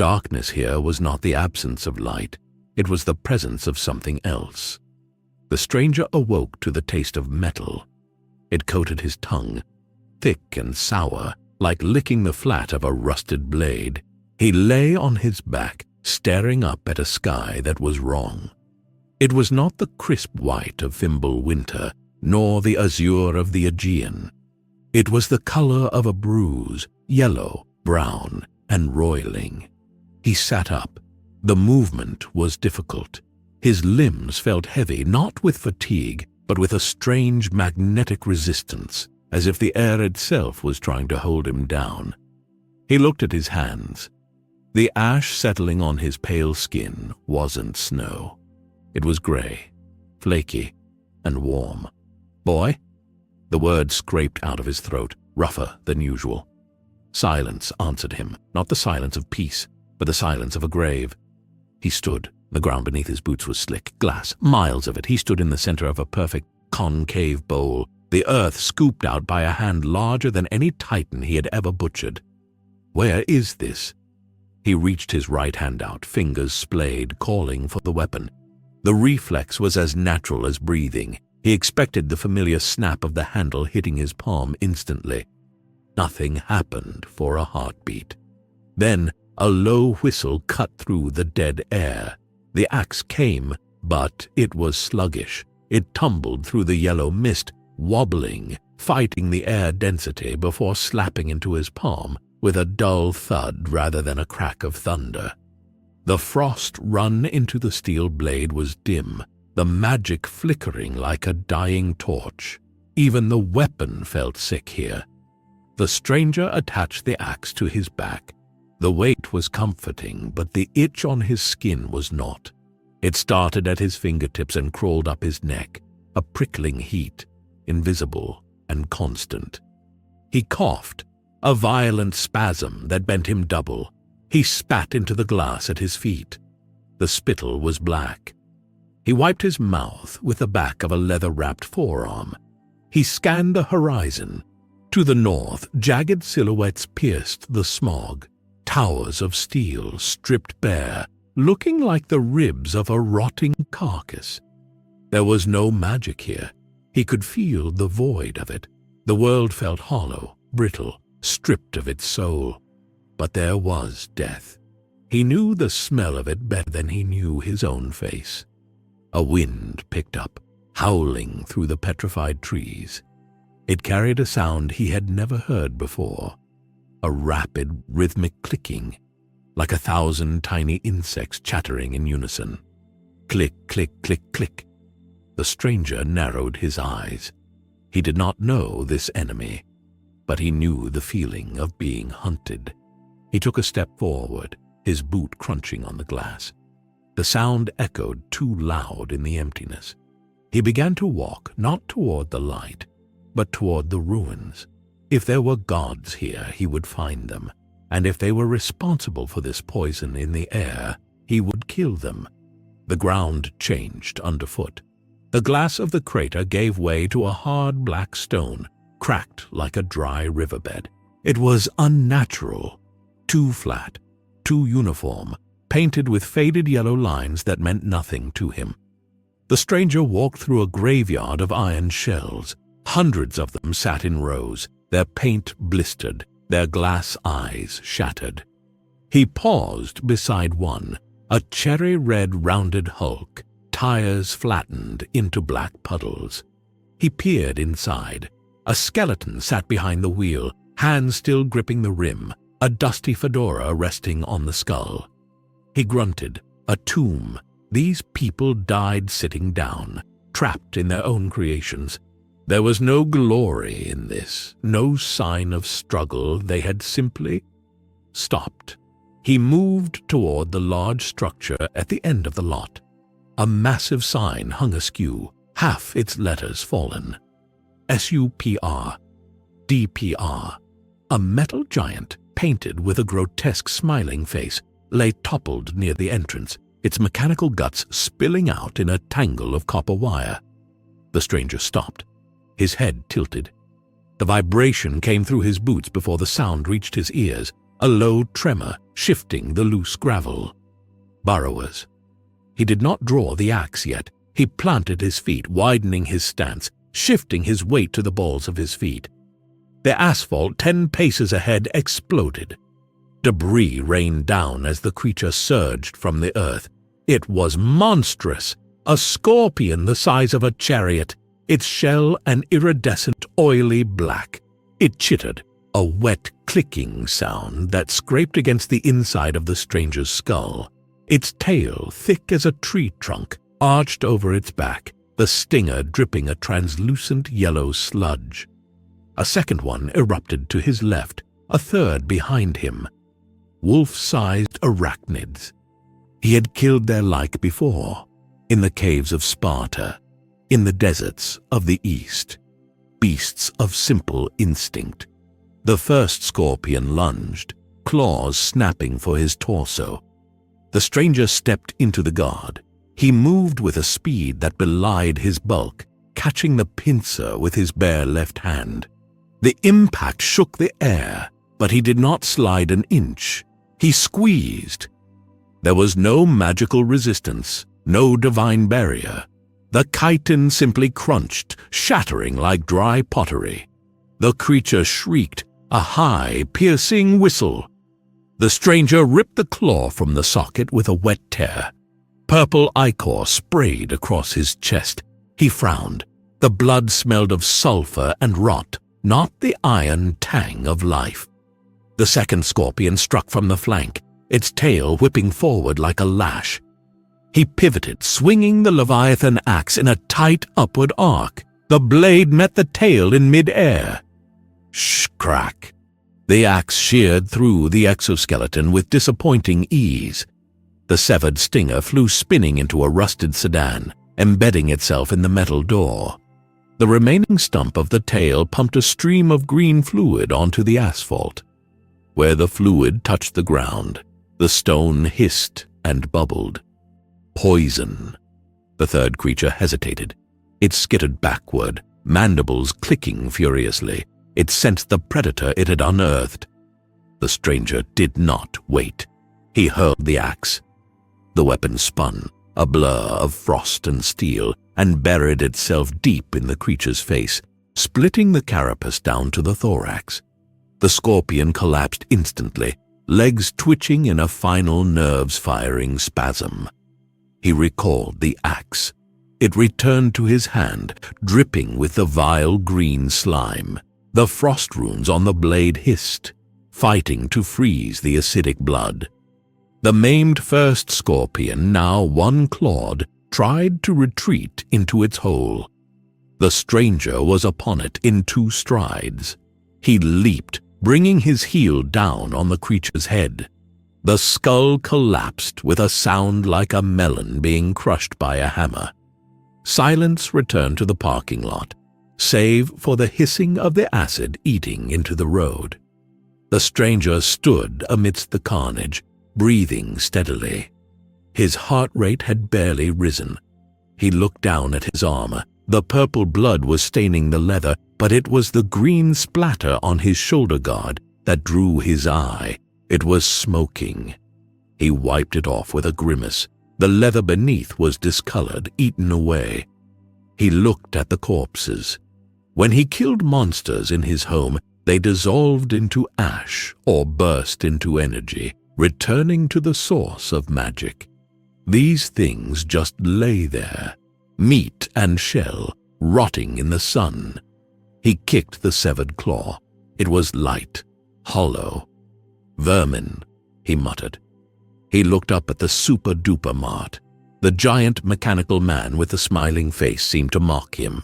darkness here was not the absence of light. It was the presence of something else. The stranger awoke to the taste of metal. It coated his tongue, thick and sour, like licking the flat of a rusted blade. He lay on his back, staring up at a sky that was wrong. It was not the crisp white of Fimble winter, nor the azure of the Aegean. It was the color of a bruise, yellow, brown, and roiling. He sat up. The movement was difficult. His limbs felt heavy, not with fatigue, but with a strange magnetic resistance, as if the air itself was trying to hold him down. He looked at his hands. The ash settling on his pale skin wasn't snow. It was gray, flaky, and warm. "Boy?" The word scraped out of his throat, rougher than usual. Silence answered him, not the silence of peace, but the silence of a grave. He stood. The ground beneath his boots was slick, glass, miles of it. He stood in the center of a perfect concave bowl, the earth scooped out by a hand larger than any titan he had ever butchered. "Where is this?" He reached his right hand out, fingers splayed, calling for the weapon. The reflex was as natural as breathing. He expected the familiar snap of the handle hitting his palm instantly. Nothing happened for a heartbeat. Then a low whistle cut through the dead air. The axe came, but it was sluggish. It tumbled through the yellow mist, wobbling, fighting the air density before slapping into his palm with a dull thud rather than a crack of thunder. The frost run into the steel blade was dim, the magic flickering like a dying torch. Even the weapon felt sick here. The stranger attached the axe to his back. The weight was comforting, but the itch on his skin was not. It started at his fingertips and crawled up his neck, a prickling heat, invisible and constant. He coughed, a violent spasm that bent him double. He spat into the glass at his feet. The spittle was black. He wiped his mouth with the back of a leather-wrapped forearm. He scanned the horizon. To the north, jagged silhouettes pierced the smog. Towers of steel stripped bare, looking like the ribs of a rotting carcass. There was no magic here. He could feel the void of it. The world felt hollow, brittle, stripped of its soul. But there was death. He knew the smell of it better than he knew his own face. A wind picked up, howling through the petrified trees. It carried a sound he had never heard before. A rapid, rhythmic clicking, like 1,000 tiny insects chattering in unison. Click, click, click, click. The stranger narrowed his eyes. He did not know this enemy, but he knew the feeling of being hunted. He took a step forward, his boot crunching on the glass. The sound echoed too loud in the emptiness. He began to walk, not toward the light, but toward the ruins. If there were gods here, he would find them, and if they were responsible for this poison in the air, he would kill them. The ground changed underfoot. The glass of the crater gave way to a hard black stone, cracked like a dry riverbed. It was unnatural, too flat, too uniform, painted with faded yellow lines that meant nothing to him. The stranger walked through a graveyard of iron shells. Hundreds of them sat in rows, their paint blistered, their glass eyes shattered. He paused beside one, a cherry-red rounded hulk, tires flattened into black puddles. He peered inside. A skeleton sat behind the wheel, hands still gripping the rim, a dusty fedora resting on the skull. He grunted. A tomb. These people died sitting down, trapped in their own creations. There was no glory in this, no sign of struggle. They had simply stopped. He moved toward the large structure at the end of the lot. A massive sign hung askew, half its letters fallen. SUPR, DPR. A metal giant, painted with a grotesque smiling face, lay toppled near the entrance, its mechanical guts spilling out in a tangle of copper wire. The stranger stopped. His head tilted. The vibration came through his boots before the sound reached his ears, a low tremor, shifting the loose gravel. Burrowers. He did not draw the axe yet. He planted his feet, widening his stance, shifting his weight to the balls of his feet. The asphalt 10 paces ahead exploded. Debris rained down as the creature surged from the earth. It was monstrous, a scorpion the size of a chariot, its shell an iridescent, oily black. It chittered, a wet, clicking sound that scraped against the inside of the stranger's skull. Its tail, thick as a tree trunk, arched over its back, the stinger dripping a translucent yellow sludge. A second one erupted to his left, a third behind him. Wolf-sized arachnids. He had killed their like before, in the caves of Sparta, in the deserts of the East. Beasts of simple instinct. The first scorpion lunged, claws snapping for his torso. The stranger stepped into the guard. He moved with a speed that belied his bulk, catching the pincer with his bare left hand. The impact shook the air, but he did not slide an inch. He squeezed. There was no magical resistance, no divine barrier. The chitin simply crunched, shattering like dry pottery. The creature shrieked, a high, piercing whistle. The stranger ripped the claw from the socket with a wet tear. Purple ichor sprayed across his chest. He frowned. The blood smelled of sulfur and rot, not the iron tang of life. The second scorpion struck from the flank, its tail whipping forward like a lash. He pivoted, swinging the Leviathan Axe in a tight upward arc. The blade met the tail in mid-air. Crack. The axe sheared through the exoskeleton with disappointing ease. The severed stinger flew spinning into a rusted sedan, embedding itself in the metal door. The remaining stump of the tail pumped a stream of green fluid onto the asphalt. Where the fluid touched the ground, the stone hissed and bubbled. Poison. The third creature hesitated. It skittered backward, mandibles clicking furiously. It sensed the predator it had unearthed. The stranger did not wait. He hurled the axe. The weapon spun, a blur of frost and steel, and buried itself deep in the creature's face, splitting the carapace down to the thorax. The scorpion collapsed instantly, legs twitching in a final nerves-firing spasm. He recalled the axe. It returned to his hand, dripping with the vile green slime. The frost runes on the blade hissed, fighting to freeze the acidic blood. The maimed first scorpion, now one-clawed, tried to retreat into its hole. The stranger was upon it in 2 strides. He leaped, bringing his heel down on the creature's head. The skull collapsed with a sound like a melon being crushed by a hammer. Silence returned to the parking lot, save for the hissing of the acid eating into the road. The stranger stood amidst the carnage, breathing steadily. His heart rate had barely risen. He looked down at his armor. The purple blood was staining the leather, but it was the green splatter on his shoulder guard that drew his eye. It was smoking. He wiped it off with a grimace. The leather beneath was discolored, eaten away. He looked at the corpses. When he killed monsters in his home, they dissolved into ash or burst into energy, returning to the source of magic. These things just lay there, meat and shell, rotting in the sun. He kicked the severed claw. It was light, hollow. "Vermin," he muttered. He looked up at the super-duper mart. The giant mechanical man with the smiling face seemed to mock him.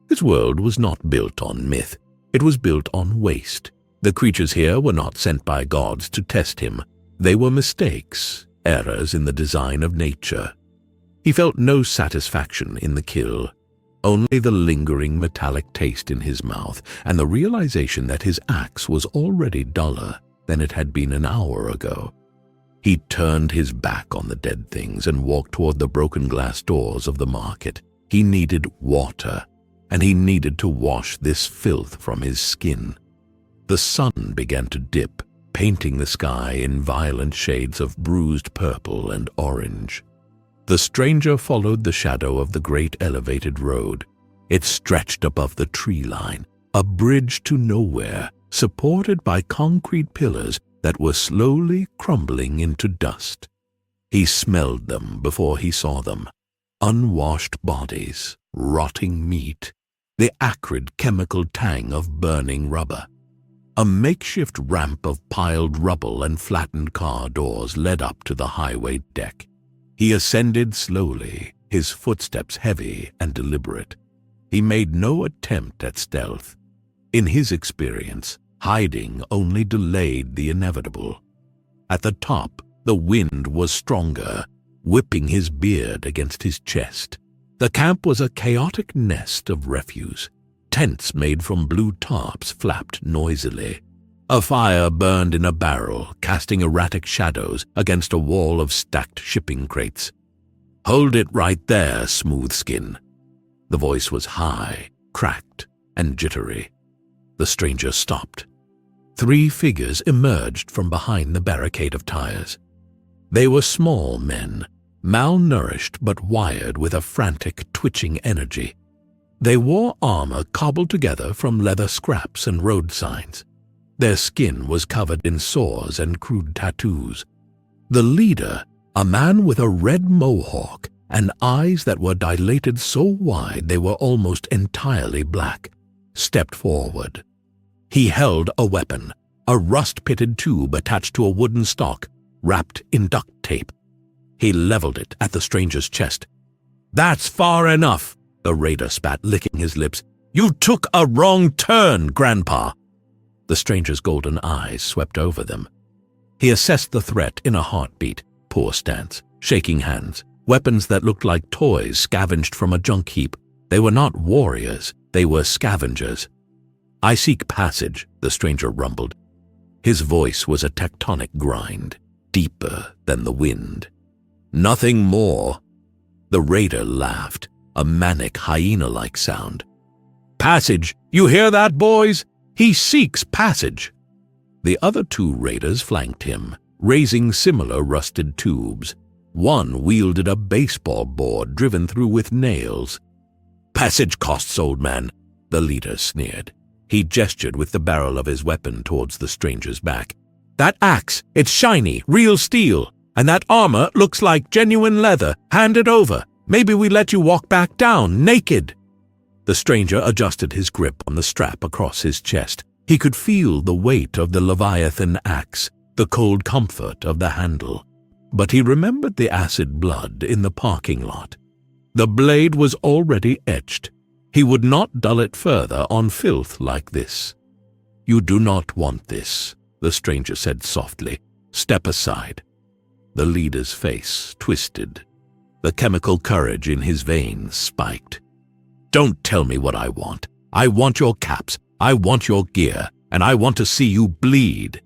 His world was not built on myth. It was built on waste. The creatures here were not sent by gods to test him. They were mistakes, errors in the design of nature. He felt no satisfaction in the kill, only the lingering metallic taste in his mouth and the realization that his axe was already duller than it had been an hour ago. He turned his back on the dead things and walked toward the broken glass doors of the market. He needed water, and he needed to wash this filth from his skin. The sun began to dip, painting the sky in violent shades of bruised purple and orange. The stranger followed the shadow of the great elevated road. It stretched above the tree line, a bridge to nowhere, supported by concrete pillars that were slowly crumbling into dust. He smelled them before he saw them. Unwashed bodies, rotting meat, the acrid chemical tang of burning rubber. A makeshift ramp of piled rubble and flattened car doors led up to the highway deck. He ascended slowly, his footsteps heavy and deliberate. He made no attempt at stealth. In his experience, hiding only delayed the inevitable. At the top, the wind was stronger, whipping his beard against his chest. The camp was a chaotic nest of refuse. Tents made from blue tarps flapped noisily. A fire burned in a barrel, casting erratic shadows against a wall of stacked shipping crates. "Hold it right there, Smoothskin." The voice was high, cracked, and jittery. The stranger stopped. 3 figures emerged from behind the barricade of tires. They were small men, malnourished but wired with a frantic, twitching energy. They wore armor cobbled together from leather scraps and road signs. Their skin was covered in sores and crude tattoos. The leader, a man with a red mohawk and eyes that were dilated so wide they were almost entirely black, stepped forward. He held a weapon, a rust-pitted tube attached to a wooden stock, wrapped in duct tape. He leveled it at the stranger's chest. "That's far enough," the raider spat, licking his lips. "You took a wrong turn, Grandpa." The stranger's golden eyes swept over them. He assessed the threat in a heartbeat. Poor stance, shaking hands, weapons that looked like toys scavenged from a junk heap. They were not warriors, they were scavengers. "I seek passage," the stranger rumbled. His voice was a tectonic grind, deeper than the wind. "Nothing more." The raider laughed, a manic hyena-like sound. "Passage! You hear that, boys? He seeks passage." The other 2 raiders flanked him, raising similar rusted tubes. One wielded a baseball board driven through with nails. "Passage costs, old man," the leader sneered. He gestured with the barrel of his weapon towards the stranger's back. "That axe, it's shiny, real steel, and that armor looks like genuine leather. Hand it over. Maybe we let you walk back down, naked." The stranger adjusted his grip on the strap across his chest. He could feel the weight of the Leviathan Axe, the cold comfort of the handle. But he remembered the acid blood in the parking lot. The blade was already etched. He would not dull it further on filth like this. "You do not want this," the stranger said softly. "Step aside." The leader's face twisted. The chemical courage in his veins spiked. "Don't tell me what I want. I want your caps, I want your gear, and I want to see you bleed."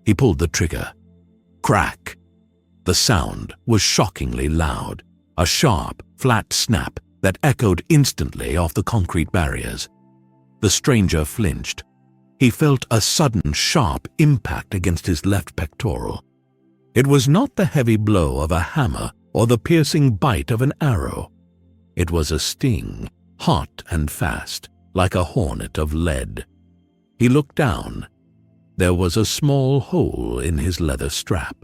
He pulled the trigger. Crack! The sound was shockingly loud, a sharp, flat snap that echoed instantly off the concrete barriers. The stranger flinched. He felt a sudden, sharp impact against his left pectoral. It was not the heavy blow of a hammer or the piercing bite of an arrow. It was a sting, hot and fast, like a hornet of lead. He looked down. There was a small hole in his leather strap.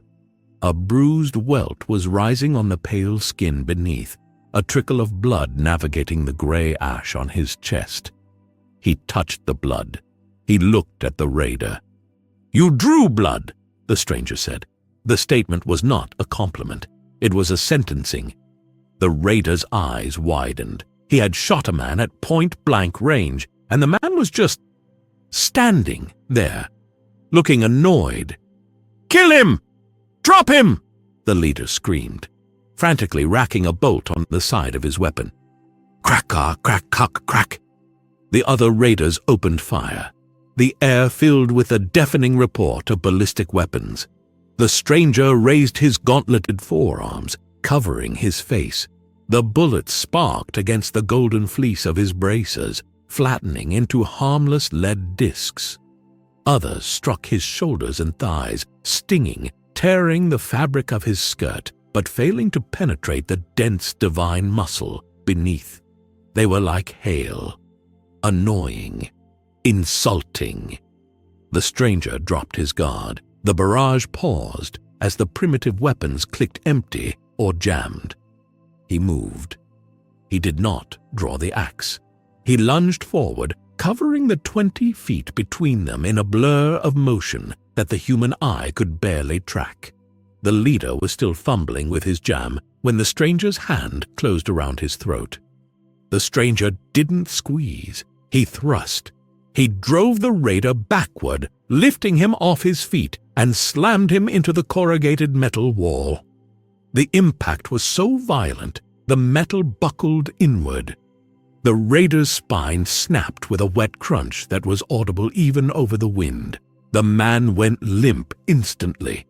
A bruised welt was rising on the pale skin beneath, a trickle of blood navigating the gray ash on his chest. He touched the blood. He looked at the raider. "You drew blood," the stranger said. The statement was not a compliment. It was a sentencing. The raider's eyes widened. He had shot a man at point-blank range, and the man was just standing there, looking annoyed. "Kill him! Drop him!" the leader screamed, frantically racking a bolt on the side of his weapon. Crack-a, crack-cock, crack! The other raiders opened fire. The air filled with a deafening report of ballistic weapons. The stranger raised his gauntleted forearms, covering his face. The bullets sparked against the golden fleece of his bracers, flattening into harmless lead discs. Others struck his shoulders and thighs, stinging, tearing the fabric of his skirt, but failing to penetrate the dense divine muscle beneath. They were like hail, annoying, insulting. The stranger dropped his guard. The barrage paused as the primitive weapons clicked empty or jammed. He moved. He did not draw the axe. He lunged forward, covering the 20 feet between them in a blur of motion that the human eye could barely track. The leader was still fumbling with his jam when the stranger's hand closed around his throat. The stranger didn't squeeze. He thrust. He drove the raider backward, lifting him off his feet, and slammed him into the corrugated metal wall. The impact was so violent, the metal buckled inward. The raider's spine snapped with a wet crunch that was audible even over the wind. The man went limp instantly.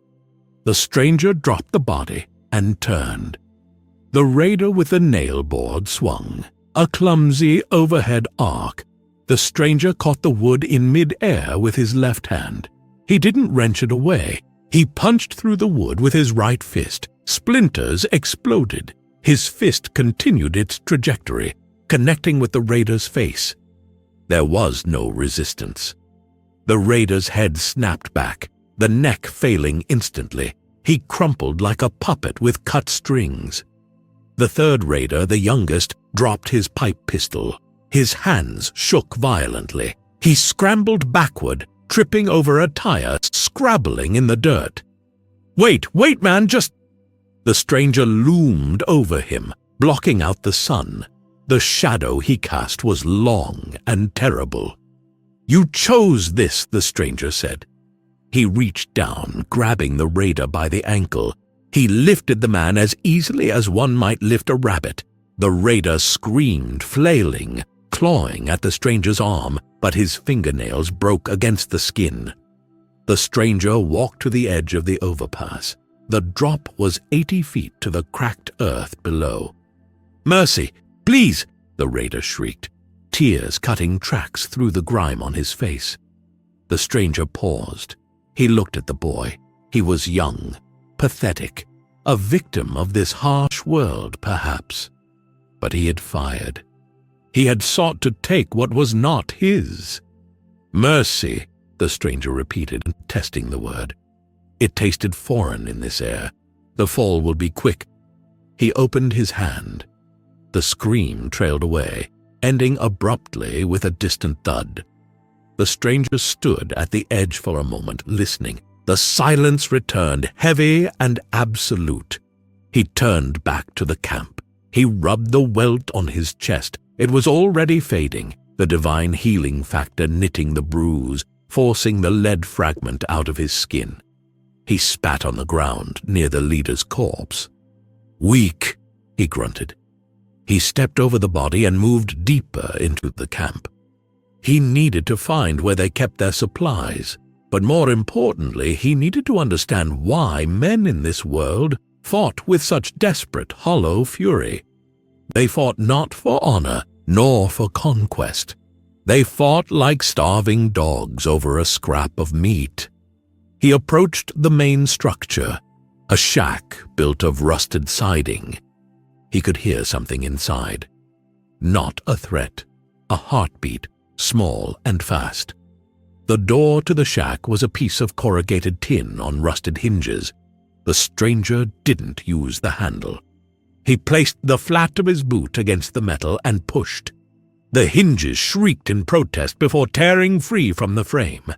The stranger dropped the body and turned. The raider with the nail board swung, a clumsy overhead arc. The stranger caught the wood in mid-air with his left hand. He didn't wrench it away. He punched through the wood with his right fist. Splinters exploded. His fist continued its trajectory, connecting with the raider's face. There was no resistance. The raider's head snapped back, the neck failing instantly. He crumpled like a puppet with cut strings. The third raider, the youngest, dropped his pipe pistol. His hands shook violently. He scrambled backward, tripping over a tire, scrabbling in the dirt. Wait, man, just... The stranger loomed over him, blocking out the sun. The shadow he cast was long and terrible. You chose this, the stranger said. He reached down, grabbing the raider by the ankle. He lifted the man as easily as one might lift a rabbit. The raider screamed, flailing, clawing at the stranger's arm, but his fingernails broke against the skin. The stranger walked to the edge of the overpass. The drop was 80 feet to the cracked earth below. "Mercy, please!" the raider shrieked, tears cutting tracks through the grime on his face. The stranger paused. He looked at the boy. He was young, pathetic, a victim of this harsh world, perhaps. But he had fired. He had sought to take what was not his. "Mercy," the stranger repeated, testing the word. It tasted foreign in this air. The fall will be quick. He opened his hand. The scream trailed away, ending abruptly with a distant thud. The stranger stood at the edge for a moment, listening. The silence returned, heavy and absolute. He turned back to the camp. He rubbed the welt on his chest. It was already fading, the divine healing factor knitting the bruise, forcing the lead fragment out of his skin. He spat on the ground near the leader's corpse. "Weak," he grunted. He stepped over the body and moved deeper into the camp. He needed to find where they kept their supplies, but more importantly, he needed to understand why men in this world fought with such desperate, hollow fury. They fought not for honor, nor for conquest. They fought like starving dogs over a scrap of meat. He approached the main structure, a shack built of rusted siding. He could hear something inside. Not a threat, a heartbeat, small and fast. The door to the shack was a piece of corrugated tin on rusted hinges. The stranger didn't use the handle. He placed the flat of his boot against the metal and pushed. The hinges shrieked in protest before tearing free from the frame.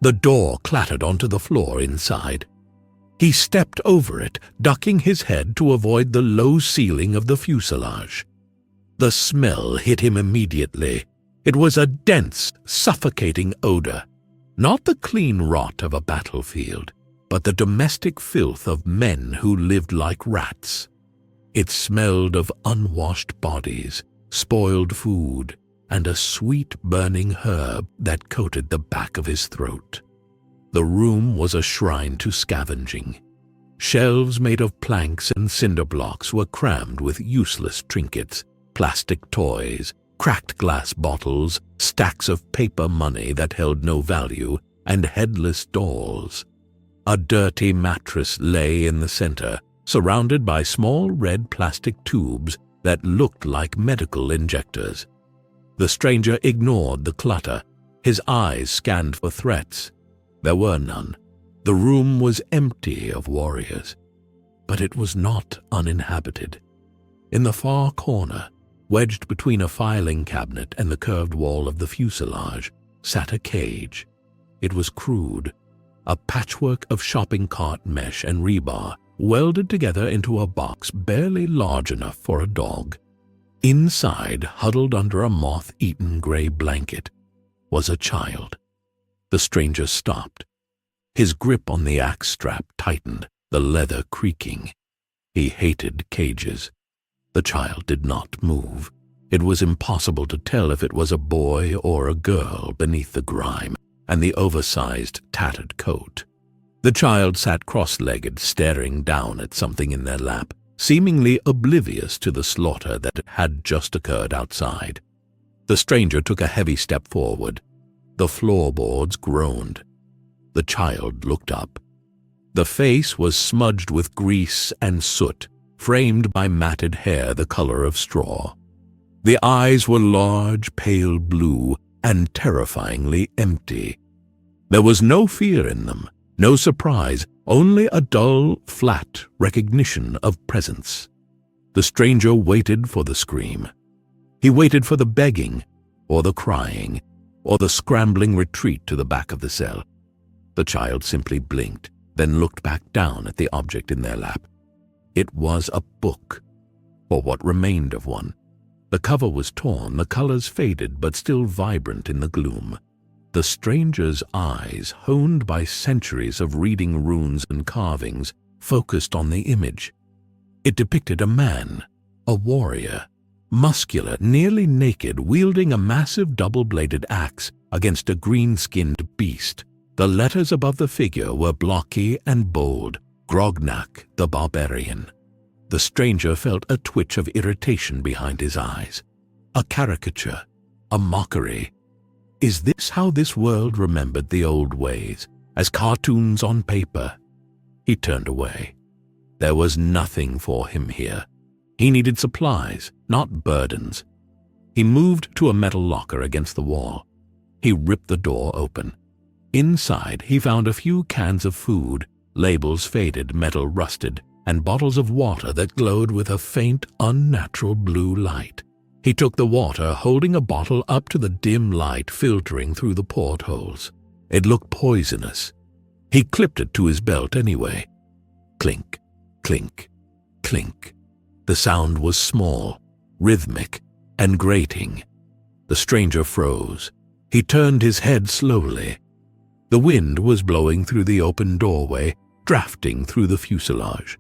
The door clattered onto the floor inside. He stepped over it, ducking his head to avoid the low ceiling of the fuselage. The smell hit him immediately. It was a dense, suffocating odor. Not the clean rot of a battlefield, but the domestic filth of men who lived like rats. It smelled of unwashed bodies, spoiled food, and a sweet burning herb that coated the back of his throat. The room was a shrine to scavenging. Shelves made of planks and cinder blocks were crammed with useless trinkets, plastic toys, cracked glass bottles, stacks of paper money that held no value, and headless dolls. A dirty mattress lay in the center, surrounded by small red plastic tubes that looked like medical injectors. The stranger ignored the clutter. His eyes scanned for threats. There were none. The room was empty of warriors. But it was not uninhabited. In the far corner, wedged between a filing cabinet and the curved wall of the fuselage, sat a cage. It was crude, a patchwork of shopping cart mesh and rebar welded together into a box barely large enough for a dog. Inside, huddled under a moth-eaten gray blanket, was a child. The stranger stopped. His grip on the axe strap tightened, the leather creaking. He hated cages. The child did not move. It was impossible to tell if it was a boy or a girl beneath the grime and the oversized, tattered coat. The child sat cross-legged, staring down at something in their lap, seemingly oblivious to the slaughter that had just occurred outside. The stranger took a heavy step forward. The floorboards groaned. The child looked up. The face was smudged with grease and soot, framed by matted hair the color of straw. The eyes were large, pale blue, and terrifyingly empty. There was no fear in them, no surprise, only a dull, flat recognition of presence. The stranger waited for the scream. He waited for the begging, or the crying, or the scrambling retreat to the back of the cell. The child simply blinked, then looked back down at the object in their lap. It was a book, or what remained of one. The cover was torn, the colors faded, but still vibrant in the gloom. The stranger's eyes, honed by centuries of reading runes and carvings, focused on the image. It depicted a man, a warrior, muscular, nearly naked, wielding a massive double-bladed axe against a green-skinned beast. The letters above the figure were blocky and bold, Grognak the Barbarian. The stranger felt a twitch of irritation behind his eyes. A caricature, a mockery. Is this how this world remembered the old ways, as cartoons on paper? He turned away. There was nothing for him here. He needed supplies, not burdens. He moved to a metal locker against the wall. He ripped the door open. Inside, he found a few cans of food, labels faded, metal rusted, and bottles of water that glowed with a faint, unnatural blue light. He took the water, holding a bottle up to the dim light filtering through the portholes. It looked poisonous. He clipped it to his belt anyway. Clink, clink, clink. The sound was small, rhythmic, and grating. The stranger froze. He turned his head slowly. The wind was blowing through the open doorway, drafting through the fuselage.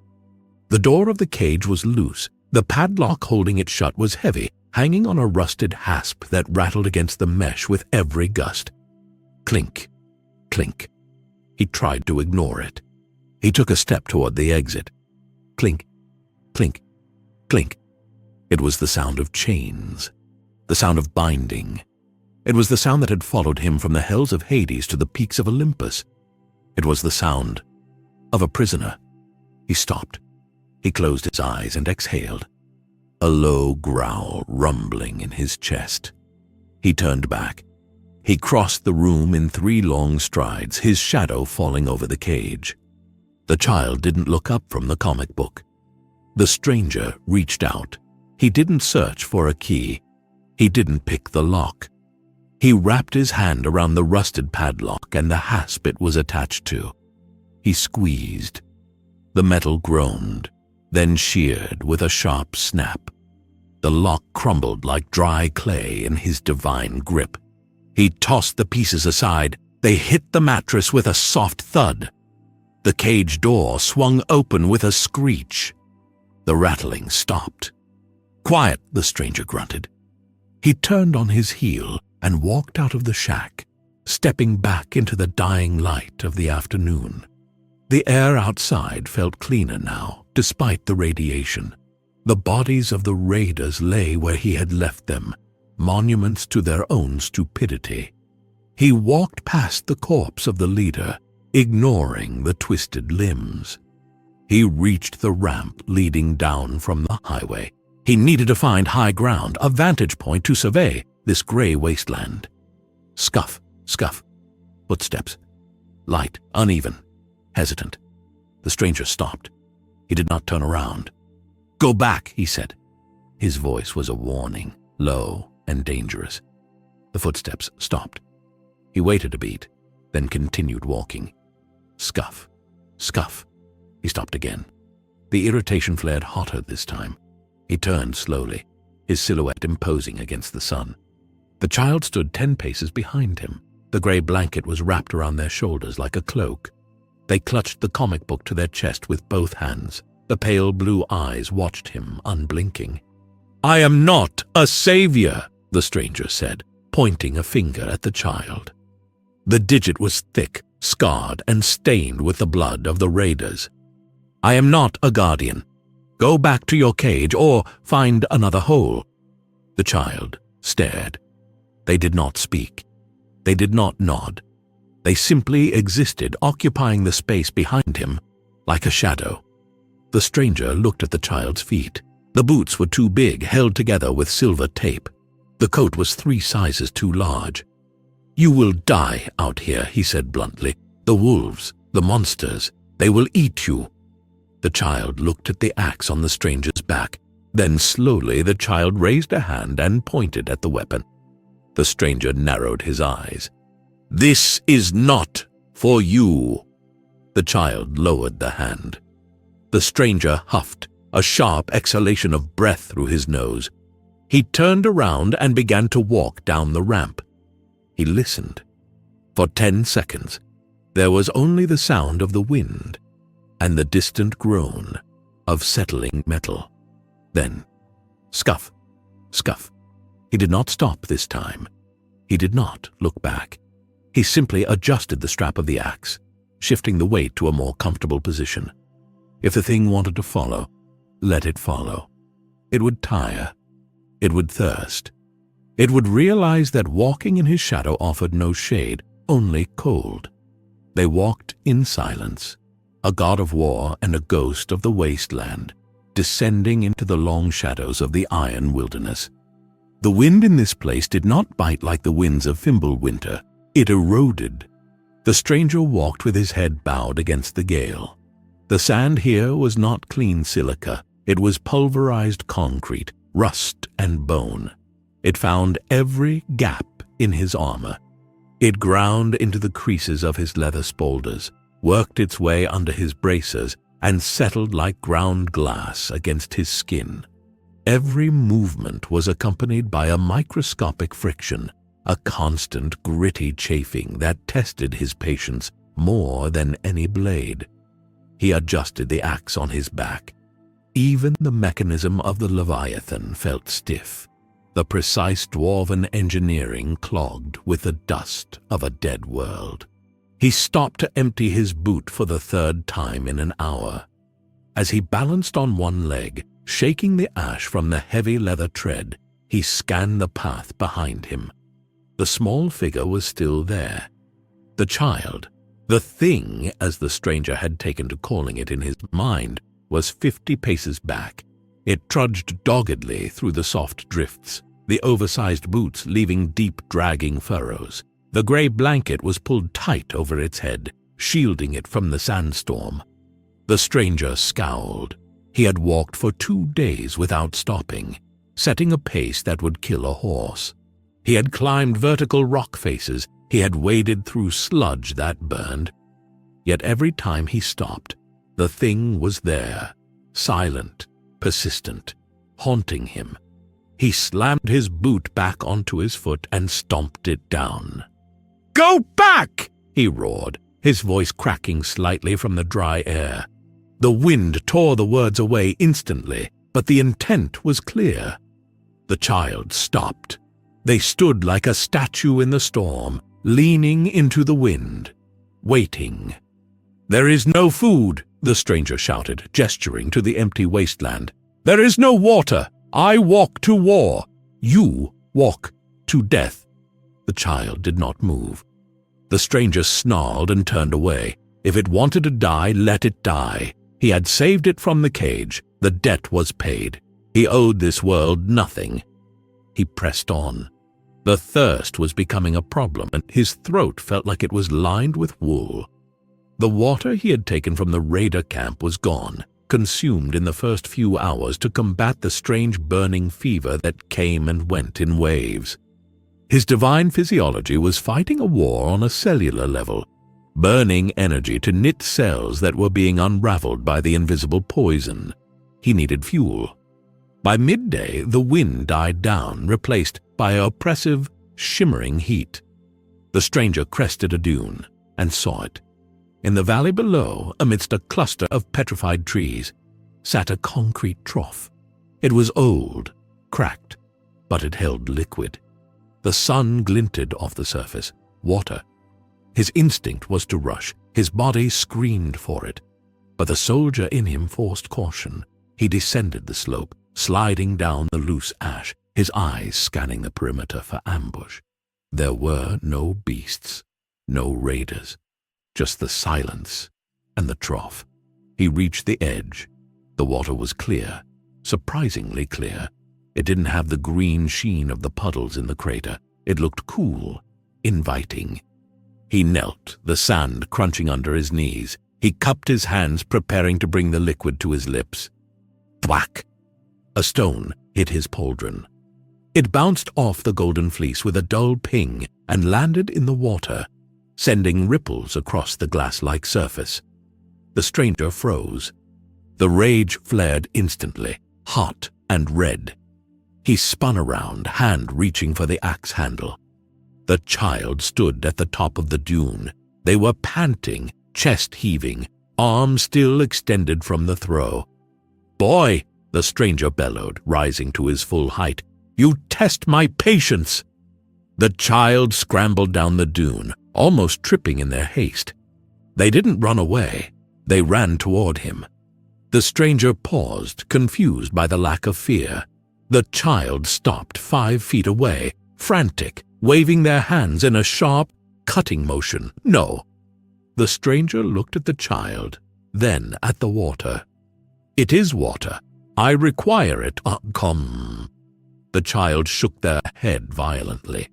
The door of the cage was loose. The padlock holding it shut was heavy, hanging on a rusted hasp that rattled against the mesh with every gust. Clink, clink. He tried to ignore it. He took a step toward the exit. Clink, clink, clink. It was the sound of chains, the sound of binding. It was the sound that had followed him from the hells of Hades to the peaks of Olympus. It was the sound of a prisoner. He stopped. He closed his eyes and exhaled, a low growl rumbling in his chest. He turned back. He crossed the room in 3 long strides, his shadow falling over the cage. The child didn't look up from the comic book. The stranger reached out. He didn't search for a key. He didn't pick the lock. He wrapped his hand around the rusted padlock and the hasp it was attached to. He squeezed. The metal groaned, then sheared with a sharp snap. The lock crumbled like dry clay in his divine grip. He tossed the pieces aside. They hit the mattress with a soft thud. The cage door swung open with a screech. The rattling stopped. "Quiet," the stranger grunted. He turned on his heel and walked out of the shack, stepping back into the dying light of the afternoon. The air outside felt cleaner now, despite the radiation. The bodies of the raiders lay where he had left them, monuments to their own stupidity. He walked past the corpse of the leader, ignoring the twisted limbs. He reached the ramp leading down from the highway. He needed to find high ground, a vantage point to survey this gray wasteland. Scuff, scuff, footsteps. Light, uneven, hesitant. The stranger stopped. He did not turn around. "Go back," he said. His voice was a warning, low and dangerous. The footsteps stopped. He waited a beat, then continued walking. Scuff, scuff. He stopped again. The irritation flared hotter this time. He turned slowly, his silhouette imposing against the sun. The child stood 10 paces behind him. The gray blanket was wrapped around their shoulders like a cloak. They clutched the comic book to their chest with both hands. The pale blue eyes watched him, unblinking. "I am not a savior," the stranger said, pointing a finger at the child. The digit was thick, scarred, and stained with the blood of the raiders. "I am not a guardian. Go back to your cage or find another hole." The child stared. They did not speak. They did not nod. They simply existed, occupying the space behind him like a shadow. The stranger looked at the child's feet. The boots were too big, held together with silver tape. The coat was 3 sizes too large. "You will die out here," he said bluntly. "The wolves, the monsters, they will eat you." The child looked at the axe on the stranger's back. Then slowly the child raised a hand and pointed at the weapon. The stranger narrowed his eyes. "This is not for you." The child lowered the hand. The stranger huffed, a sharp exhalation of breath through his nose. He turned around and began to walk down the ramp. He listened. For 10 seconds, there was only the sound of the wind and the distant groan of settling metal. Then, scuff, scuff. He did not stop this time. He did not look back. He simply adjusted the strap of the axe, shifting the weight to a more comfortable position. If the thing wanted to follow, let it follow. It would tire. It would thirst. It would realize that walking in his shadow offered no shade, only cold. They walked in silence, a god of war and a ghost of the wasteland, descending into the long shadows of the iron wilderness. The wind in this place did not bite like the winds of Fimbulwinter. It eroded. The stranger walked with his head bowed against the gale. The sand here was not clean silica. It was pulverized concrete, rust and bone. It found every gap in his armor. It ground into the creases of his leather spaulders, worked its way under his bracers, and settled like ground glass against his skin. Every movement was accompanied by a microscopic friction, a constant gritty chafing that tested his patience more than any blade. He adjusted the axe on his back. Even the mechanism of the Leviathan felt stiff, the precise dwarven engineering clogged with the dust of a dead world. He stopped to empty his boot for the 3rd time in an hour. As he balanced on one leg, shaking the ash from the heavy leather tread, he scanned the path behind him. The small figure was still there. The child, the thing as the stranger had taken to calling it in his mind, was 50 paces back. It trudged doggedly through the soft drifts, the oversized boots leaving deep, dragging furrows. The gray blanket was pulled tight over its head, shielding it from the sandstorm. The stranger scowled. He had walked for 2 days without stopping, setting a pace that would kill a horse. He had climbed vertical rock faces. He had waded through sludge that burned. Yet every time he stopped, the thing was there, silent, persistent, haunting him. He slammed his boot back onto his foot and stomped it down. "Go back!" he roared, his voice cracking slightly from the dry air. The wind tore the words away instantly, but the intent was clear. The child stopped. They stood like a statue in the storm, leaning into the wind, waiting. "There is no food," the stranger shouted, gesturing to the empty wasteland. "There is no water. I walk to war. You walk to death." The child did not move. The stranger snarled and turned away. If it wanted to die, let it die. He had saved it from the cage. The debt was paid. He owed this world nothing. He pressed on. The thirst was becoming a problem, and his throat felt like it was lined with wool. The water he had taken from the raider camp was gone, consumed in the first few hours to combat the strange burning fever that came and went in waves. His divine physiology was fighting a war on a cellular level, burning energy to knit cells that were being unraveled by the invisible poison. He needed fuel. By midday, the wind died down, replaced by oppressive, shimmering heat. The stranger crested a dune and saw it. In the valley below, amidst a cluster of petrified trees, sat a concrete trough. It was old, cracked, but it held liquid. The sun glinted off the surface, water. His instinct was to rush. His body screamed for it. But the soldier in him forced caution. He descended the slope, sliding down the loose ash, his eyes scanning the perimeter for ambush. There were no beasts, no raiders, just the silence and the trough. He reached the edge. The water was clear, surprisingly clear. It didn't have the green sheen of the puddles in the crater. It looked cool, inviting. He knelt, the sand crunching under his knees. He cupped his hands, preparing to bring the liquid to his lips. Thwack! A stone hit his pauldron. It bounced off the golden fleece with a dull ping and landed in the water, sending ripples across the glass-like surface. The stranger froze. The rage flared instantly, hot and red. He spun around, hand reaching for the axe handle. The child stood at the top of the dune. They were panting, chest heaving, arms still extended from the throw. "Boy!" the stranger bellowed, rising to his full height. "You test my patience!" The child scrambled down the dune, almost tripping in their haste. They didn't run away. They ran toward him. The stranger paused, confused by the lack of fear. The child stopped 5 feet away, frantic, waving their hands in a sharp, cutting motion. "No." The stranger looked at the child, then at the water. "It is water. I require it. Come." The child shook their head violently.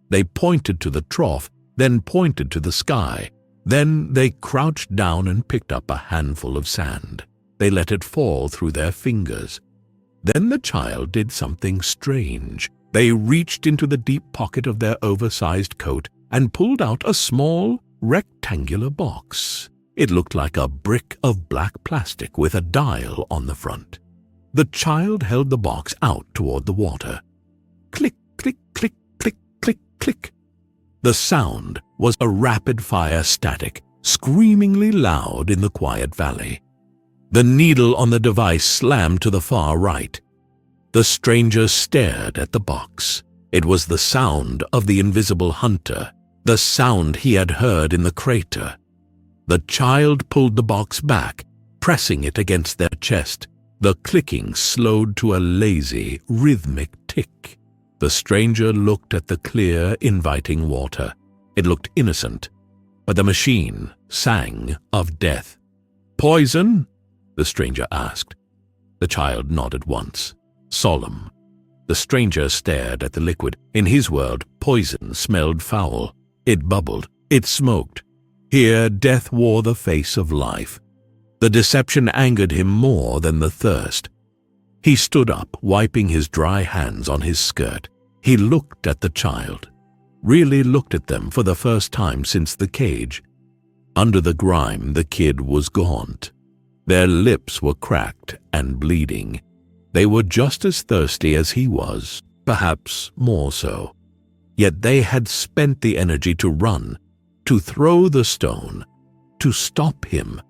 They pointed to the trough, then pointed to the sky. Then they crouched down and picked up a handful of sand. They let it fall through their fingers. Then the child did something strange. They reached into the deep pocket of their oversized coat and pulled out a small, rectangular box. It looked like a brick of black plastic with a dial on the front. The child held the box out toward the water. Click, click, click, click, click, click. The sound was a rapid-fire static, screamingly loud in the quiet valley. The needle on the device slammed to the far right. The stranger stared at the box. It was the sound of the invisible hunter, the sound he had heard in the crater. The child pulled the box back, pressing it against their chest. The clicking slowed to a lazy, rhythmic tick. The stranger looked at the clear, inviting water. It looked innocent, but the machine sang of death. "Poison?" the stranger asked. The child nodded once, solemn. The stranger stared at the liquid. In his world, poison smelled foul. It bubbled. It smoked. Here, death wore the face of life. The deception angered him more than the thirst. He stood up, wiping his dry hands on his skirt. He looked at the child, really looked at them for the first time since the cage. Under the grime, the kid was gaunt. Their lips were cracked and bleeding. They were just as thirsty as he was, perhaps more so. Yet they had spent the energy to run, to throw the stone, to stop him.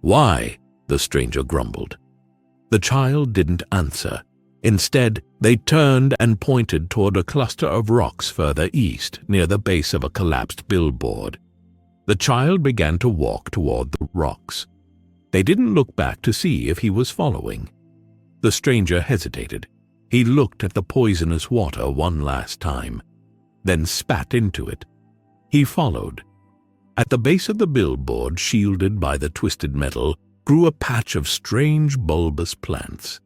"Why?" the stranger grumbled. The child didn't answer. Instead, they turned and pointed toward a cluster of rocks further east, near the base of a collapsed billboard. The child began to walk toward the rocks. They didn't look back to see if he was following. The stranger hesitated. He looked at the poisonous water one last time. then spat into it. He followed. At the base of the billboard, shielded by the twisted metal, grew a patch of strange bulbous plants.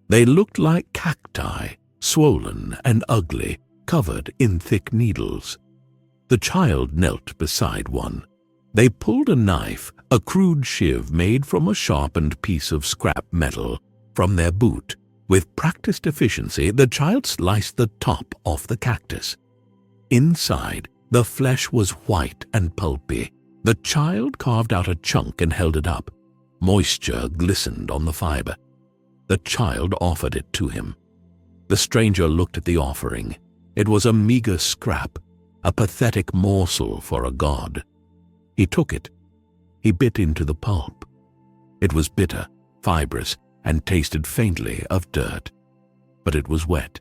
They looked like cacti, swollen and ugly, covered in thick needles. The child knelt beside one. They pulled a knife, a crude shiv made from a sharpened piece of scrap metal, from their boot. With practiced efficiency, the child sliced the top off the cactus. Inside, the flesh was white and pulpy. The child carved out a chunk and held it up. Moisture glistened on the fiber. The child offered it to him. The stranger looked at the offering. It was a meager scrap, a pathetic morsel for a god. He took it. He bit into the pulp. It was bitter, fibrous, and tasted faintly of dirt. But it was wet.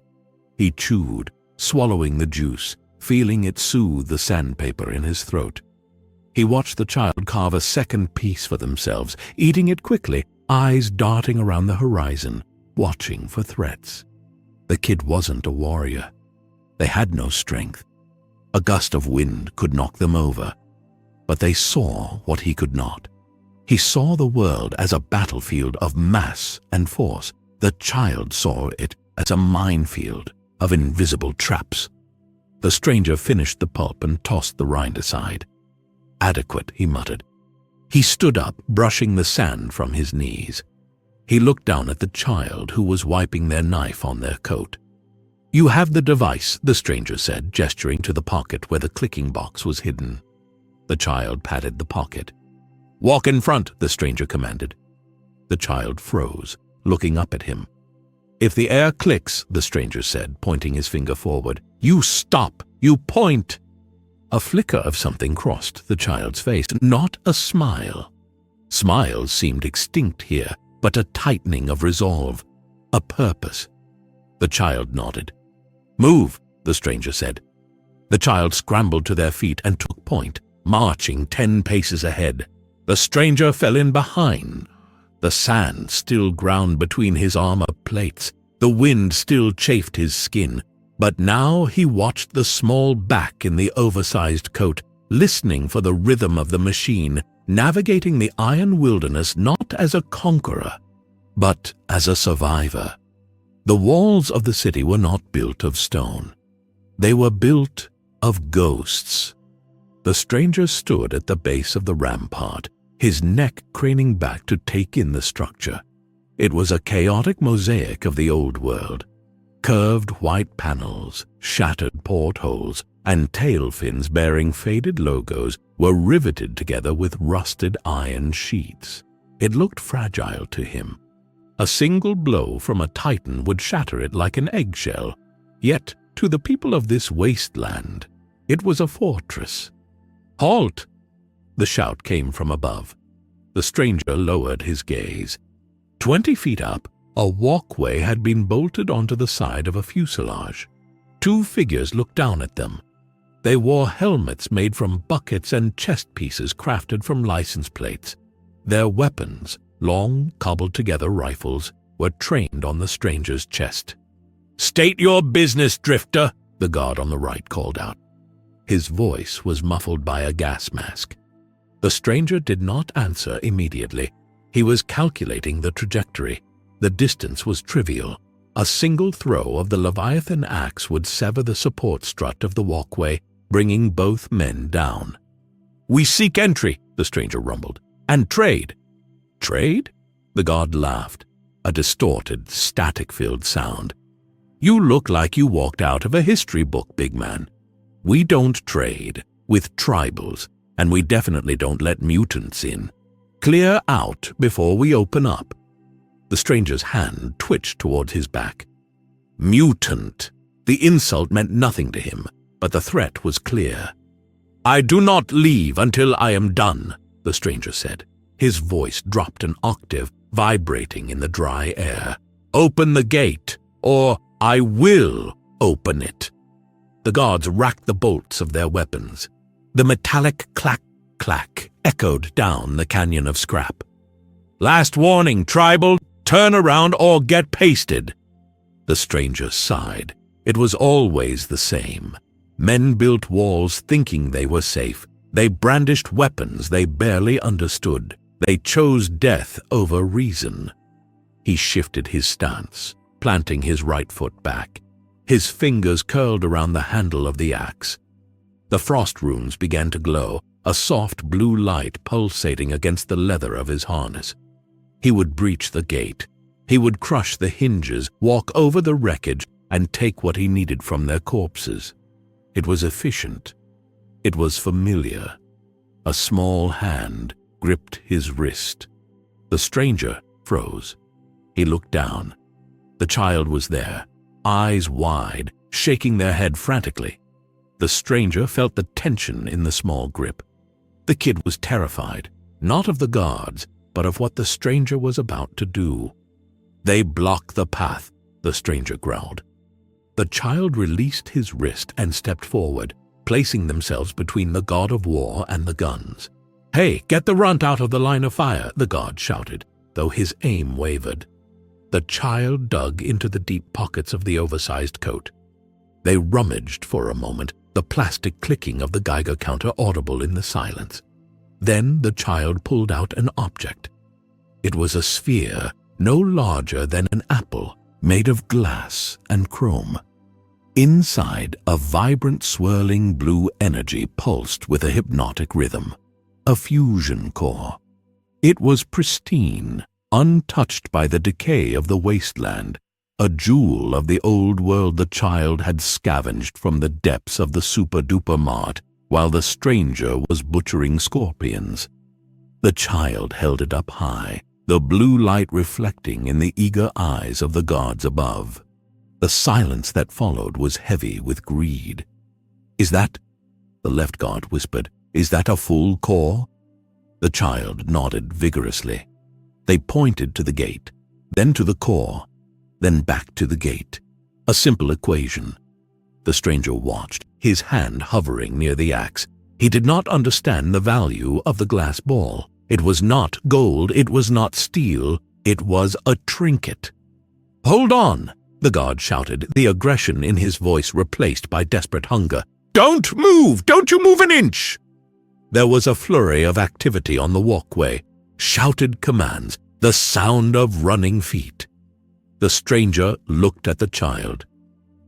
He chewed, swallowing the juice, feeling it soothe the sandpaper in his throat. He watched the child carve a second piece for themselves, eating it quickly, eyes darting around the horizon, watching for threats. The kid wasn't a warrior. They had no strength. A gust of wind could knock them over. But they saw what he could not. He saw the world as a battlefield of mass and force. The child saw it as a minefield of invisible traps. The stranger finished the pulp and tossed the rind aside. "Adequate," he muttered. He stood up, brushing the sand from his knees. He looked down at the child, who was wiping their knife on their coat. "You have the device," the stranger said, gesturing to the pocket where the clicking box was hidden. The child patted the pocket. "Walk in front," the stranger commanded. The child froze, looking up at him. "If the air clicks," the stranger said, pointing his finger forward, "you stop, you point." A flicker of something crossed the child's face, not a smile. Smiles seemed extinct here, but a tightening of resolve, a purpose. The child nodded. "Move," the stranger said. The child scrambled to their feet and took point, marching 10 paces ahead. The stranger fell in behind. The sand still ground between his armor plates. The wind still chafed his skin. But now he watched the small back in the oversized coat, listening for the rhythm of the machine, navigating the iron wilderness not as a conqueror, but as a survivor. The walls of the city were not built of stone. They were built of ghosts. The stranger stood at the base of the rampart, his neck craning back to take in the structure. It was a chaotic mosaic of the old world. Curved white panels, shattered portholes, and tail fins bearing faded logos were riveted together with rusted iron sheets. It looked fragile to him. A single blow from a titan would shatter it like an eggshell. Yet, to the people of this wasteland, it was a fortress. "Halt!" The shout came from above. The stranger lowered his gaze. 20 feet up, a walkway had been bolted onto the side of a fuselage. 2 figures looked down at them. They wore helmets made from buckets and chest pieces crafted from license plates. Their weapons, long, cobbled-together rifles, were trained on the stranger's chest. "State your business, drifter," the guard on the right called out. His voice was muffled by a gas mask. The stranger did not answer immediately. He was calculating the trajectory. The distance was trivial. A single throw of the Leviathan Axe would sever the support strut of the walkway, bringing both men down. "We seek entry," the stranger rumbled, "and trade." "Trade?" The guard laughed, a distorted, static-filled sound. "You look like you walked out of a history book, big man. We don't trade with tribals, and we definitely don't let mutants in. Clear out before we open up." The stranger's hand twitched towards his back. Mutant. The insult meant nothing to him, but the threat was clear. "I do not leave until I am done," the stranger said. His voice dropped an octave, vibrating in the dry air. "Open the gate, or I will open it." The guards racked the bolts of their weapons. The metallic clack-clack echoed down the canyon of scrap. "Last warning, tribal! Turn around or get pasted." The stranger sighed. It was always the same. Men built walls thinking they were safe. They brandished weapons they barely understood. They chose death over reason. He shifted his stance, planting his right foot back. His fingers curled around the handle of the axe. The frost runes began to glow, a soft blue light pulsating against the leather of his harness. He would breach the gate. He would crush the hinges, walk over the wreckage, and take what he needed from their corpses. It was efficient. It was familiar. A small hand gripped his wrist. The stranger froze. He looked down. The child was there, eyes wide, shaking their head frantically. The stranger felt the tension in the small grip. The kid was terrified, not of the guards, but of what the stranger was about to do. "They block the path," the stranger growled. The child released his wrist and stepped forward, placing themselves between the god of war and the guns. "Hey, get the runt out of the line of fire," the guard shouted, though his aim wavered. The child dug into the deep pockets of the oversized coat. They rummaged for a moment, the plastic clicking of the Geiger counter audible in the silence. Then the child pulled out an object. It was a sphere no larger than an apple, made of glass and chrome. Inside, a vibrant swirling blue energy pulsed with a hypnotic rhythm, a fusion core. It was pristine, untouched by the decay of the Wasteland, a jewel of the old world the child had scavenged from the depths of the super-duper mart while the stranger was butchering scorpions. The child held it up high, the blue light reflecting in the eager eyes of the guards above. The silence that followed was heavy with greed. "Is that?" the left guard whispered. "Is that a full core?" The child nodded vigorously. They pointed to the gate, then to the core, then back to the gate. A simple equation. The stranger watched, his hand hovering near the axe. He did not understand the value of the glass ball. It was not gold, it was not steel, it was a trinket. "Hold on!" the guard shouted, the aggression in his voice replaced by desperate hunger. "Don't move! Don't you move an inch!" There was a flurry of activity on the walkway, shouted commands, the sound of running feet. The stranger looked at the child.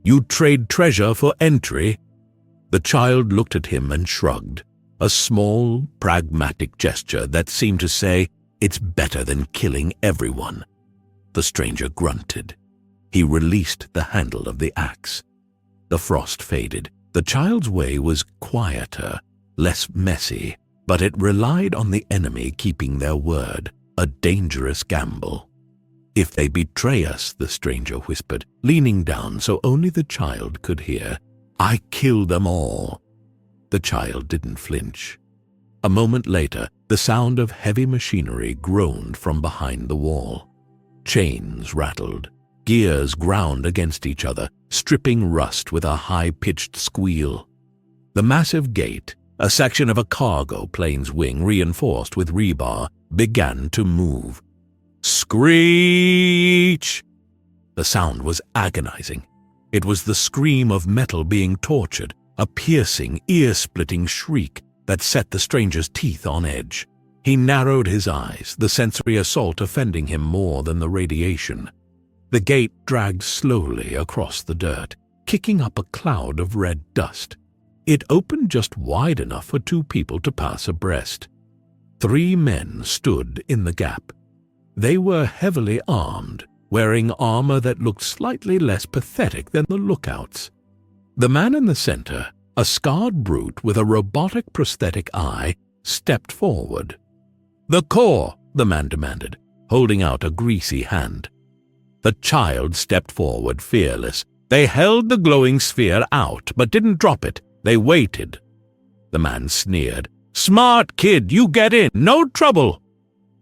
"You trade treasure for entry?" The child looked at him and shrugged, a small, pragmatic gesture that seemed to say, "It's better than killing everyone." The stranger grunted. He released the handle of the axe. The frost faded. The child's way was quieter, less messy, but it relied on the enemy keeping their word, a dangerous gamble. "If they betray us," the stranger whispered, leaning down so only the child could hear, "I kill them all." The child didn't flinch. A moment later, the sound of heavy machinery groaned from behind the wall. Chains rattled. Gears ground against each other, stripping rust with a high-pitched squeal. The massive gate, a section of a cargo plane's wing reinforced with rebar, began to move. Screech! The sound was agonizing. It was the scream of metal being tortured, a piercing, ear-splitting shriek that set the stranger's teeth on edge. He narrowed his eyes, the sensory assault offending him more than the radiation. The gate dragged slowly across the dirt, kicking up a cloud of red dust. It opened just wide enough for two people to pass abreast. 3 men stood in the gap. They were heavily armed, wearing armor that looked slightly less pathetic than the lookouts. The man in the center, a scarred brute with a robotic prosthetic eye, stepped forward. "The core," the man demanded, holding out a greasy hand. The child stepped forward, fearless. They held the glowing sphere out, but didn't drop it. They waited. The man sneered. "Smart kid, you get in, no trouble.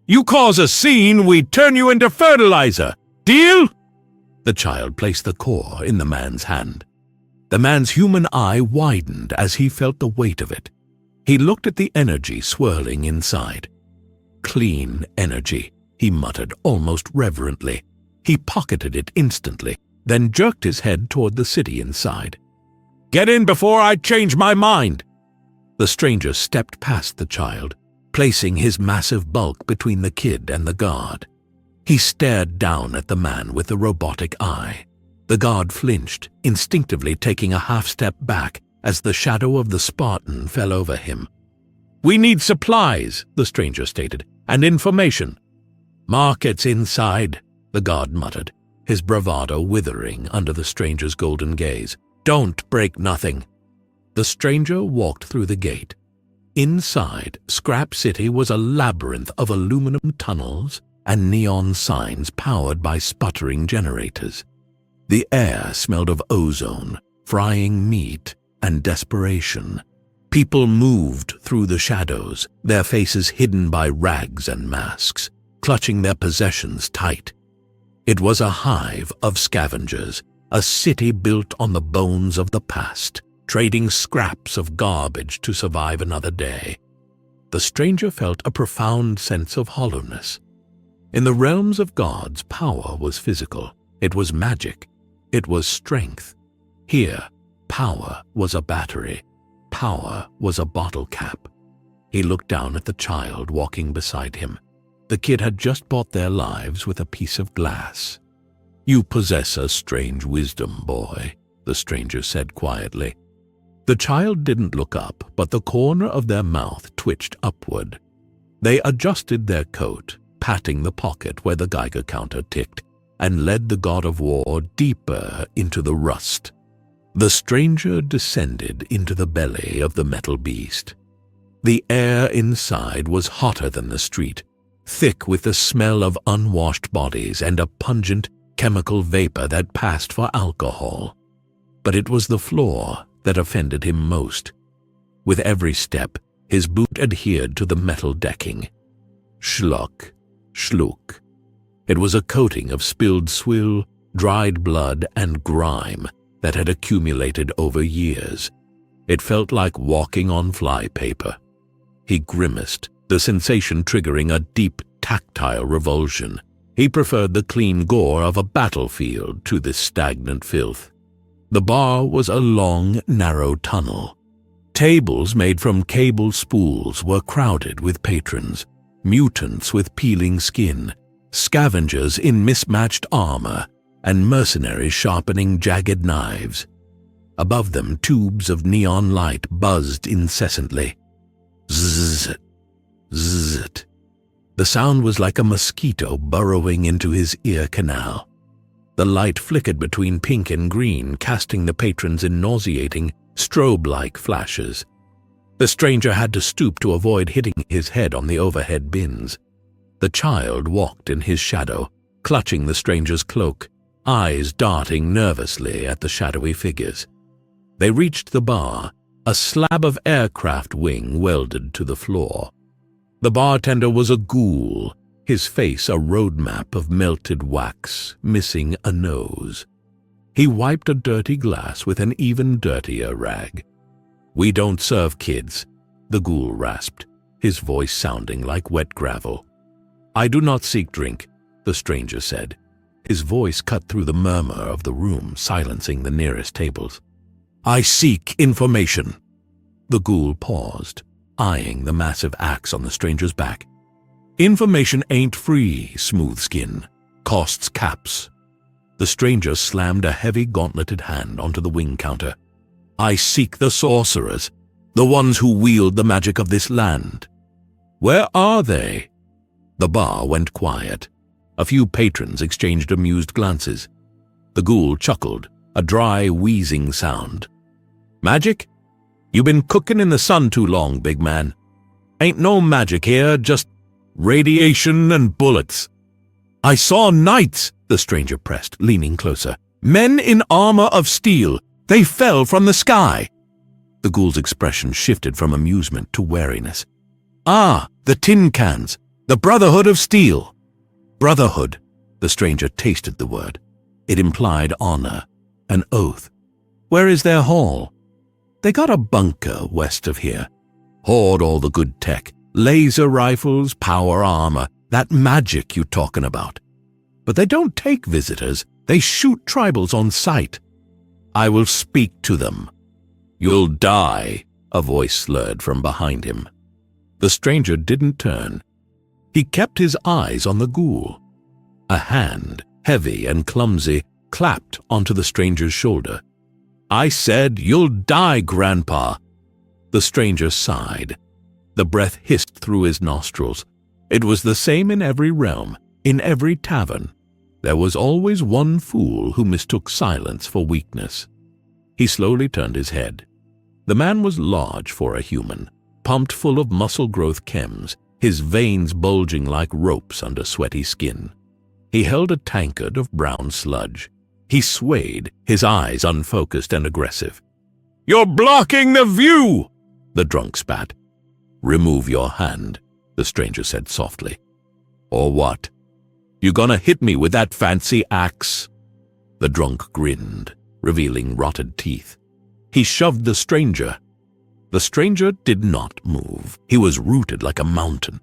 You cause a scene, we turn you into fertilizer. Deal?" The child placed the core in the man's hand. The man's human eye widened as he felt the weight of it. He looked at the energy swirling inside. "Clean energy," he muttered almost reverently. He pocketed it instantly, then jerked his head toward the city inside. Get in before I change my mind! The stranger stepped past the child, placing his massive bulk between the kid and the guard. He stared down at the man with the robotic eye. The guard flinched, instinctively taking a half-step back as the shadow of the Spartan fell over him. "We need supplies," the stranger stated, "and information." "Markets inside," the guard muttered, his bravado withering under the stranger's golden gaze. "Don't break nothing." The stranger walked through the gate. Inside, Scrap City was a labyrinth of aluminum tunnels and neon signs powered by sputtering generators. The air smelled of ozone, frying meat, and desperation. People moved through the shadows, their faces hidden by rags and masks, clutching their possessions tight. It was a hive of scavengers, a city built on the bones of the past, trading scraps of garbage to survive another day. The stranger felt a profound sense of hollowness. In the realms of gods, power was physical. It was magic. It was strength. Here, power was a battery. Power was a bottle cap. He looked down at the child walking beside him. The kid had just bought their lives with a piece of glass. "You possess a strange wisdom, boy," the stranger said quietly. The child didn't look up, but the corner of their mouth twitched upward. They adjusted their coat, patting the pocket where the Geiger counter ticked, and led the god of war deeper into the rust. The stranger descended into the belly of the metal beast. The air inside was hotter than the street, thick with the smell of unwashed bodies and a pungent chemical vapor that passed for alcohol. But it was the floor that offended him most. With every step, his boot adhered to the metal decking. Schluck, schluck. It was a coating of spilled swill, dried blood, and grime that had accumulated over years. It felt like walking on flypaper. He grimaced, the sensation triggering a deep, tactile revulsion. He preferred the clean gore of a battlefield to this stagnant filth. The bar was a long, narrow tunnel. Tables made from cable spools were crowded with patrons, mutants with peeling skin, scavengers in mismatched armor, and mercenaries sharpening jagged knives. Above them, tubes of neon light buzzed incessantly. Zzz, zzz. The sound was like a mosquito burrowing into his ear canal. The light flickered between pink and green, casting the patrons in nauseating, strobe-like flashes. The stranger had to stoop to avoid hitting his head on the overhead bins. The child walked in his shadow, clutching the stranger's cloak, eyes darting nervously at the shadowy figures. They reached the bar, a slab of aircraft wing welded to the floor. The bartender was a ghoul, his face a roadmap of melted wax, missing a nose. He wiped a dirty glass with an even dirtier rag. "We don't serve kids," the ghoul rasped, his voice sounding like wet gravel. "I do not seek drink," the stranger said. His voice cut through the murmur of the room, silencing the nearest tables. "I seek information." The ghoul paused, eyeing the massive axe on the stranger's back. "Information ain't free, smooth skin. Costs caps." The stranger slammed a heavy gauntleted hand onto the wing counter. "I seek the sorcerers, the ones who wield the magic of this land." "Where are they?" The bar went quiet. A few patrons exchanged amused glances. The ghoul chuckled, a dry, wheezing sound. "Magic? You been cooking in the sun too long, big man. Ain't no magic here, just radiation and bullets." "I saw knights," the stranger pressed, leaning closer. "Men in armor of steel. They fell from the sky." The ghoul's expression shifted from amusement to wariness. "Ah, the tin cans. The Brotherhood of Steel." Brotherhood. The stranger tasted the word. It implied honor, an oath. "Where is their hall?" "They got a bunker west of here. Hoard all the good tech. Laser rifles, power armor, that magic you talking about. But they don't take visitors. They shoot tribals on sight." "I will speak to them." "You'll die," a voice slurred from behind him. The stranger didn't turn. He kept his eyes on the ghoul. A hand, heavy and clumsy, clapped onto the stranger's shoulder. "I said, you'll die, Grandpa." The stranger sighed. The breath hissed through his nostrils. It was the same in every realm, in every tavern. There was always one fool who mistook silence for weakness. He slowly turned his head. The man was large for a human, pumped full of muscle growth chems, his veins bulging like ropes under sweaty skin. He held a tankard of brown sludge. He swayed, his eyes unfocused and aggressive. "You're blocking the view!" the drunk spat. "Remove your hand," the stranger said softly. "Or what? You gonna hit me with that fancy axe?" The drunk grinned, revealing rotted teeth. He shoved the stranger. The stranger did not move. He was rooted like a mountain.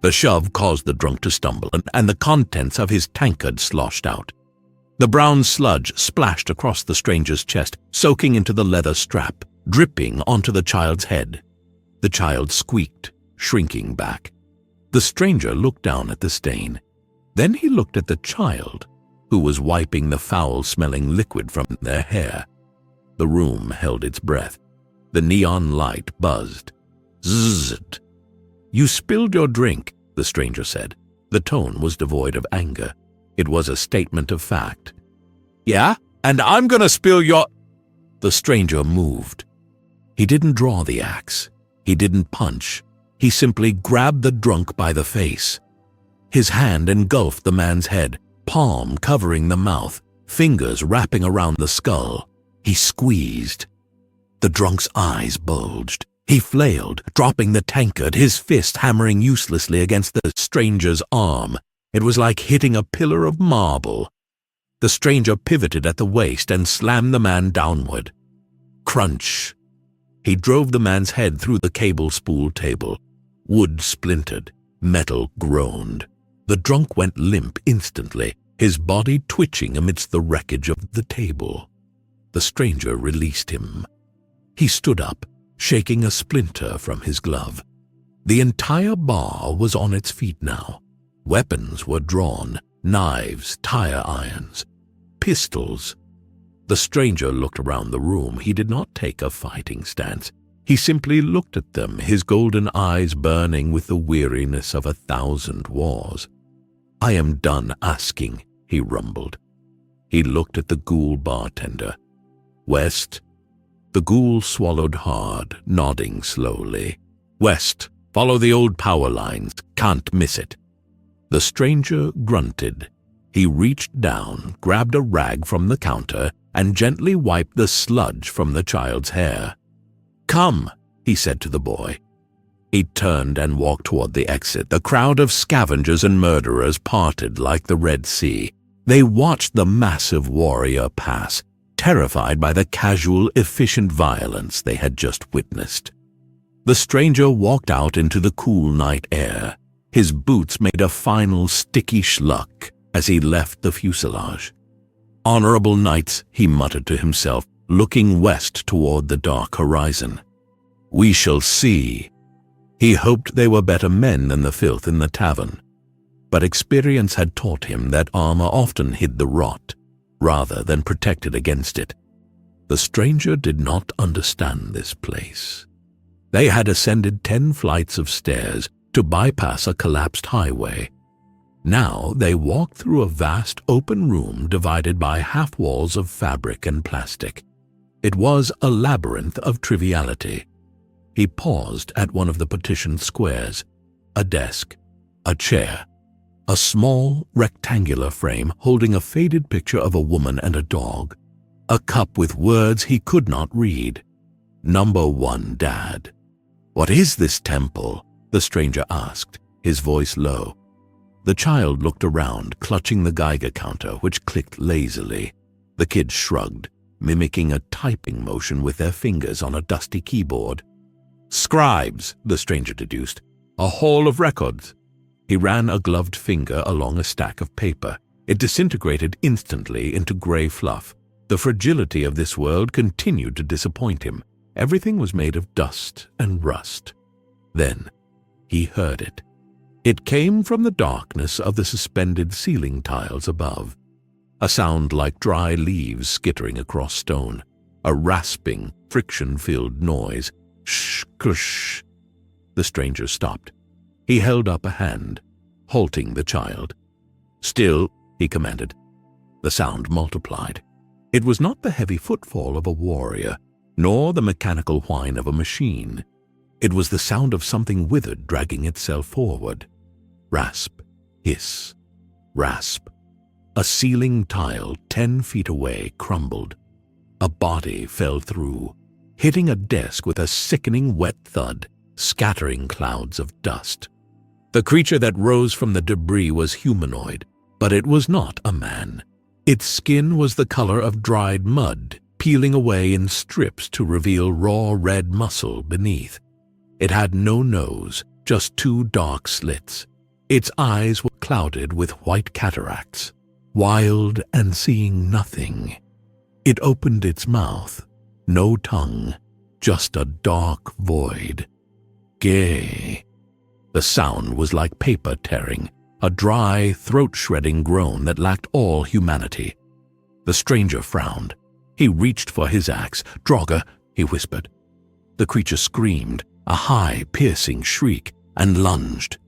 The shove caused the drunk to stumble, and the contents of his tankard sloshed out. The brown sludge splashed across the stranger's chest, soaking into the leather strap, dripping onto the child's head. The child squeaked, shrinking back. The stranger looked down at the stain. Then he looked at the child, who was wiping the foul-smelling liquid from their hair. The room held its breath. The neon light buzzed. Zzzt. "You spilled your drink," the stranger said. The tone was devoid of anger. It was a statement of fact. "Yeah? And I'm gonna spill your—" The stranger moved. He didn't draw the axe. He didn't punch. He simply grabbed the drunk by the face. His hand engulfed the man's head, palm covering the mouth, fingers wrapping around the skull. He squeezed. The drunk's eyes bulged. He flailed, dropping the tankard, his fist hammering uselessly against the stranger's arm. It was like hitting a pillar of marble. The stranger pivoted at the waist and slammed the man downward. Crunch. He drove the man's head through the cable spool table. Wood splintered. Metal groaned. The drunk went limp instantly, his body twitching amidst the wreckage of the table. The stranger released him. He stood up, shaking a splinter from his glove. The entire bar was on its feet now. Weapons were drawn, knives, tire irons, pistols. The stranger looked around the room. He did not take a fighting stance. He simply looked at them, his golden eyes burning with the weariness of 1,000 wars. "I am done asking," he rumbled. He looked at the ghoul bartender. "West?" The ghoul swallowed hard, nodding slowly. "West. Follow the old power lines. Can't miss it." The stranger grunted. He reached down, grabbed a rag from the counter, and gently wiped the sludge from the child's hair. "Come," he said to the boy. He turned and walked toward the exit. The crowd of scavengers and murderers parted like the Red Sea. They watched the massive warrior pass, terrified by the casual, efficient violence they had just witnessed. The stranger walked out into the cool night air. His boots made a final sticky schluck as he left the fuselage. "Honorable knights," he muttered to himself, looking west toward the dark horizon. "We shall see." He hoped they were better men than the filth in the tavern, but experience had taught him that armor often hid the rot, rather than protected against it. The stranger did not understand this place. They had ascended 10 flights of stairs to bypass a collapsed highway. Now they walked through a vast open room divided by half walls of fabric and plastic. It was a labyrinth of triviality. He paused at one of the partitioned squares. A desk, a chair, a small rectangular frame holding a faded picture of a woman and a dog, a cup with words he could not read. "Number 1, Dad." "What is this temple?" the stranger asked, his voice low. The child looked around, clutching the Geiger counter, which clicked lazily. The kids shrugged, mimicking a typing motion with their fingers on a dusty keyboard. "Scribes," the stranger deduced. "A hall of records." He ran a gloved finger along a stack of paper. It disintegrated instantly into gray fluff. The fragility of this world continued to disappoint him. Everything was made of dust and rust. Then he heard it. It came from the darkness of the suspended ceiling tiles above. A sound like dry leaves skittering across stone. A rasping, friction-filled noise. Shh-cush. The stranger stopped. He held up a hand, halting the child. "Still," he commanded. The sound multiplied. It was not the heavy footfall of a warrior, nor the mechanical whine of a machine. It was the sound of something withered dragging itself forward. Rasp, hiss, rasp. A ceiling tile 10 feet away crumbled. A body fell through, hitting a desk with a sickening wet thud, scattering clouds of dust. The creature that rose from the debris was humanoid, but it was not a man. Its skin was the color of dried mud, peeling away in strips to reveal raw red muscle beneath. It had no nose, just 2 dark slits. Its eyes were clouded with white cataracts, wild and seeing nothing. It opened its mouth, no tongue, just a dark void. Gay. The sound was like paper tearing, a dry, throat-shredding groan that lacked all humanity. The stranger frowned. He reached for his axe. "Draugr," he whispered. The creature screamed, a high, piercing shriek, and lunged.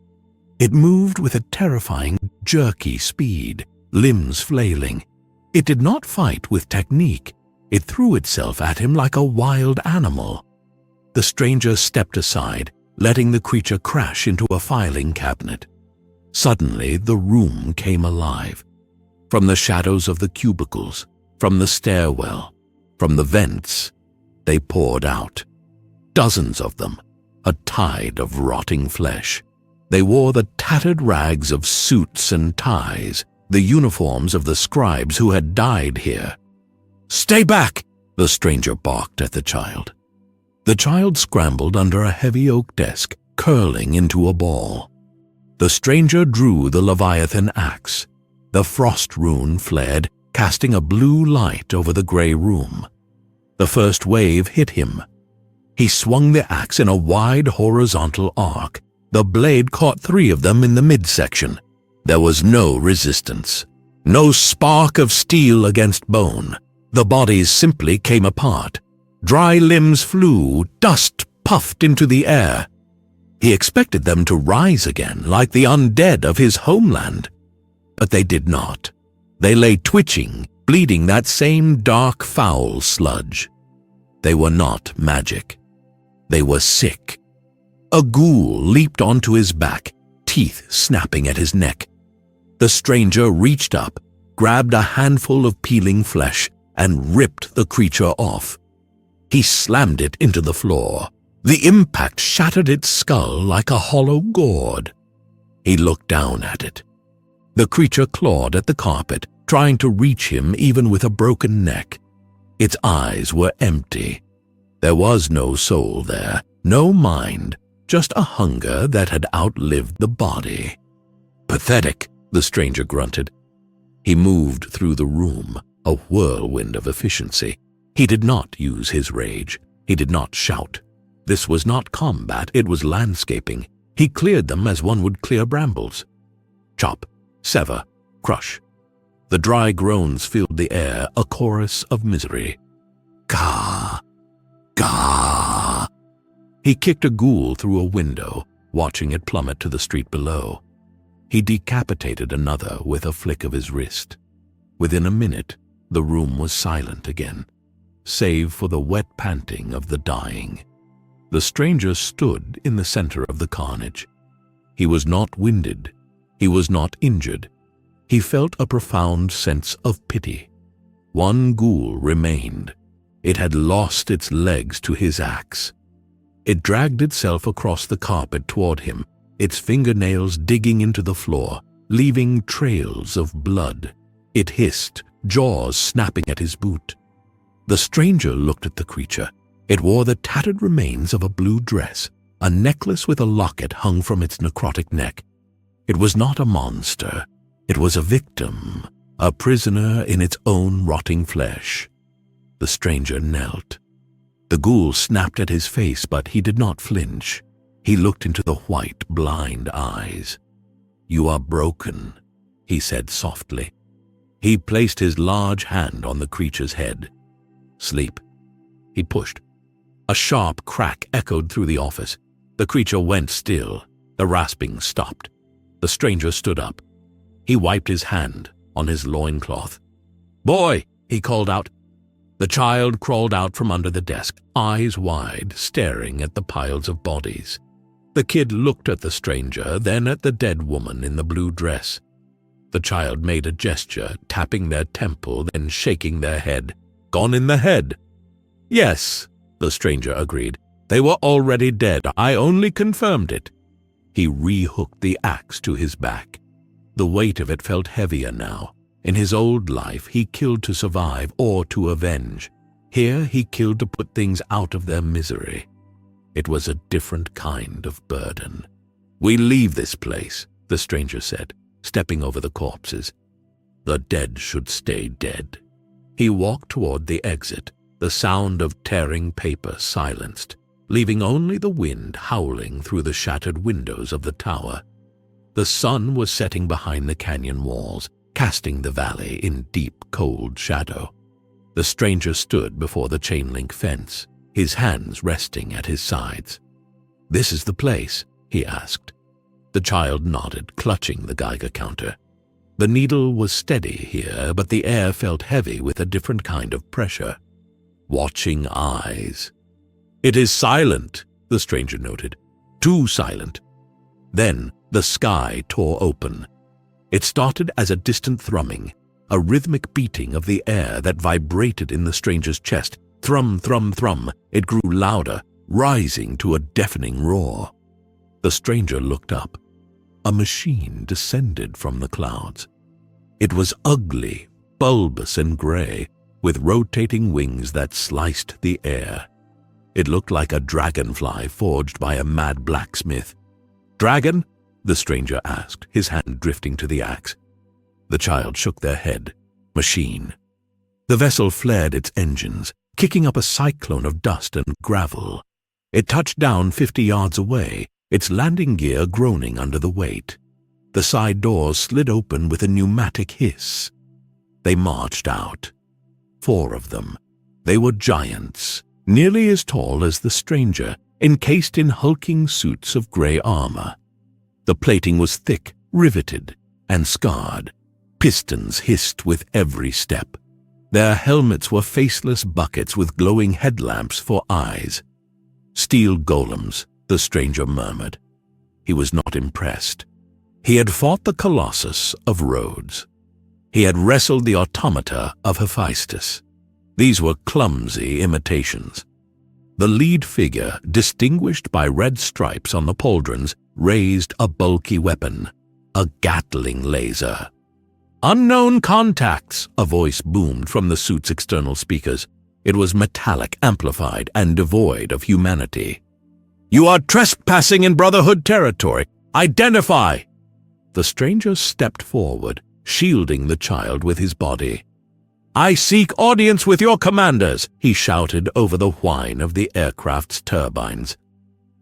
It moved with a terrifying, jerky speed, limbs flailing. It did not fight with technique. It threw itself at him like a wild animal. The stranger stepped aside, letting the creature crash into a filing cabinet. Suddenly, the room came alive. From the shadows of the cubicles, from the stairwell, from the vents, they poured out. Dozens of them, a tide of rotting flesh. They wore the tattered rags of suits and ties, the uniforms of the scribes who had died here. "Stay back!" the stranger barked at the child. The child scrambled under a heavy oak desk, curling into a ball. The stranger drew the Leviathan Axe. The frost rune flared, casting a blue light over the gray room. The first wave hit him. He swung the axe in a wide horizontal arc. The blade caught 3 of them in the midsection. There was no resistance, no spark of steel against bone. The bodies simply came apart. Dry limbs flew, dust puffed into the air. He expected them to rise again like the undead of his homeland. But they did not. They lay twitching, bleeding that same dark, foul sludge. They were not magic. They were sick. A ghoul leaped onto his back, teeth snapping at his neck. The stranger reached up, grabbed a handful of peeling flesh, and ripped the creature off. He slammed it into the floor. The impact shattered its skull like a hollow gourd. He looked down at it. The creature clawed at the carpet, trying to reach him even with a broken neck. Its eyes were empty. There was no soul there, no mind, just a hunger that had outlived the body. "Pathetic," the stranger grunted. He moved through the room, a whirlwind of efficiency. He did not use his rage. He did not shout. This was not combat, it was landscaping. He cleared them as one would clear brambles. Chop, sever, crush. The dry groans filled the air, a chorus of misery. Gah! Gah! He kicked a ghoul through a window, watching it plummet to the street below. He decapitated another with a flick of his wrist. Within a minute, the room was silent again, save for the wet panting of the dying. The stranger stood in the center of the carnage. He was not winded. He was not injured. He felt a profound sense of pity. One ghoul remained. It had lost its legs to his axe. It dragged itself across the carpet toward him, its fingernails digging into the floor, leaving trails of blood. It hissed, jaws snapping at his boot. The stranger looked at the creature. It wore the tattered remains of a blue dress. A necklace with a locket hung from its necrotic neck. It was not a monster. It was a victim, a prisoner in its own rotting flesh. The stranger knelt. The ghoul snapped at his face, but he did not flinch. He looked into the white, blind eyes. "You are broken," he said softly. He placed his large hand on the creature's head. "Sleep." He pushed. A sharp crack echoed through the office. The creature went still. The rasping stopped. The stranger stood up. He wiped his hand on his loincloth. "Boy!" he called out. The child crawled out from under the desk, eyes wide, staring at the piles of bodies. The kid looked at the stranger, then at the dead woman in the blue dress. The child made a gesture, tapping their temple, then shaking their head. "Gone in the head." "Yes," the stranger agreed. "They were already dead. I only confirmed it." He rehooked the axe to his back. The weight of it felt heavier now. In his old life, he killed to survive or to avenge. Here, he killed to put things out of their misery. It was a different kind of burden. "We leave this place," the stranger said, stepping over the corpses. "The dead should stay dead." He walked toward the exit, the sound of tearing paper silenced, leaving only the wind howling through the shattered windows of the tower. The sun was setting behind the canyon walls, casting the valley in deep, cold shadow. The stranger stood before the chain-link fence, his hands resting at his sides. "This is the place?" he asked. The child nodded, clutching the Geiger counter. The needle was steady here, but the air felt heavy with a different kind of pressure. Watching eyes. "It is silent," the stranger noted. "Too silent." Then the sky tore open. It started as a distant thrumming, a rhythmic beating of the air that vibrated in the stranger's chest. Thrum, thrum, thrum. It grew louder, rising to a deafening roar. The stranger looked up. A machine descended from the clouds. It was ugly, bulbous and gray, with rotating wings that sliced the air. It looked like a dragonfly forged by a mad blacksmith. "Dragon?" the stranger asked, his hand drifting to the axe. The child shook their head. "Machine." The vessel flared its engines, kicking up a cyclone of dust and gravel. It touched down 50 yards away, its landing gear groaning under the weight. The side doors slid open with a pneumatic hiss. They marched out. 4 of them. They were giants, nearly as tall as the stranger, encased in hulking suits of gray armor. The plating was thick, riveted, and scarred. Pistons hissed with every step. Their helmets were faceless buckets with glowing headlamps for eyes. "Steel golems," the stranger murmured. He was not impressed. He had fought the Colossus of Rhodes. He had wrestled the automata of Hephaestus. These were clumsy imitations. The lead figure, distinguished by red stripes on the pauldrons, raised a bulky weapon, a Gatling laser. "Unknown contacts," a voice boomed from the suit's external speakers. It was metallic, amplified, and devoid of humanity. "You are trespassing in Brotherhood territory. Identify!" The stranger stepped forward, shielding the child with his body. "I seek audience with your commanders," he shouted over the whine of the aircraft's turbines.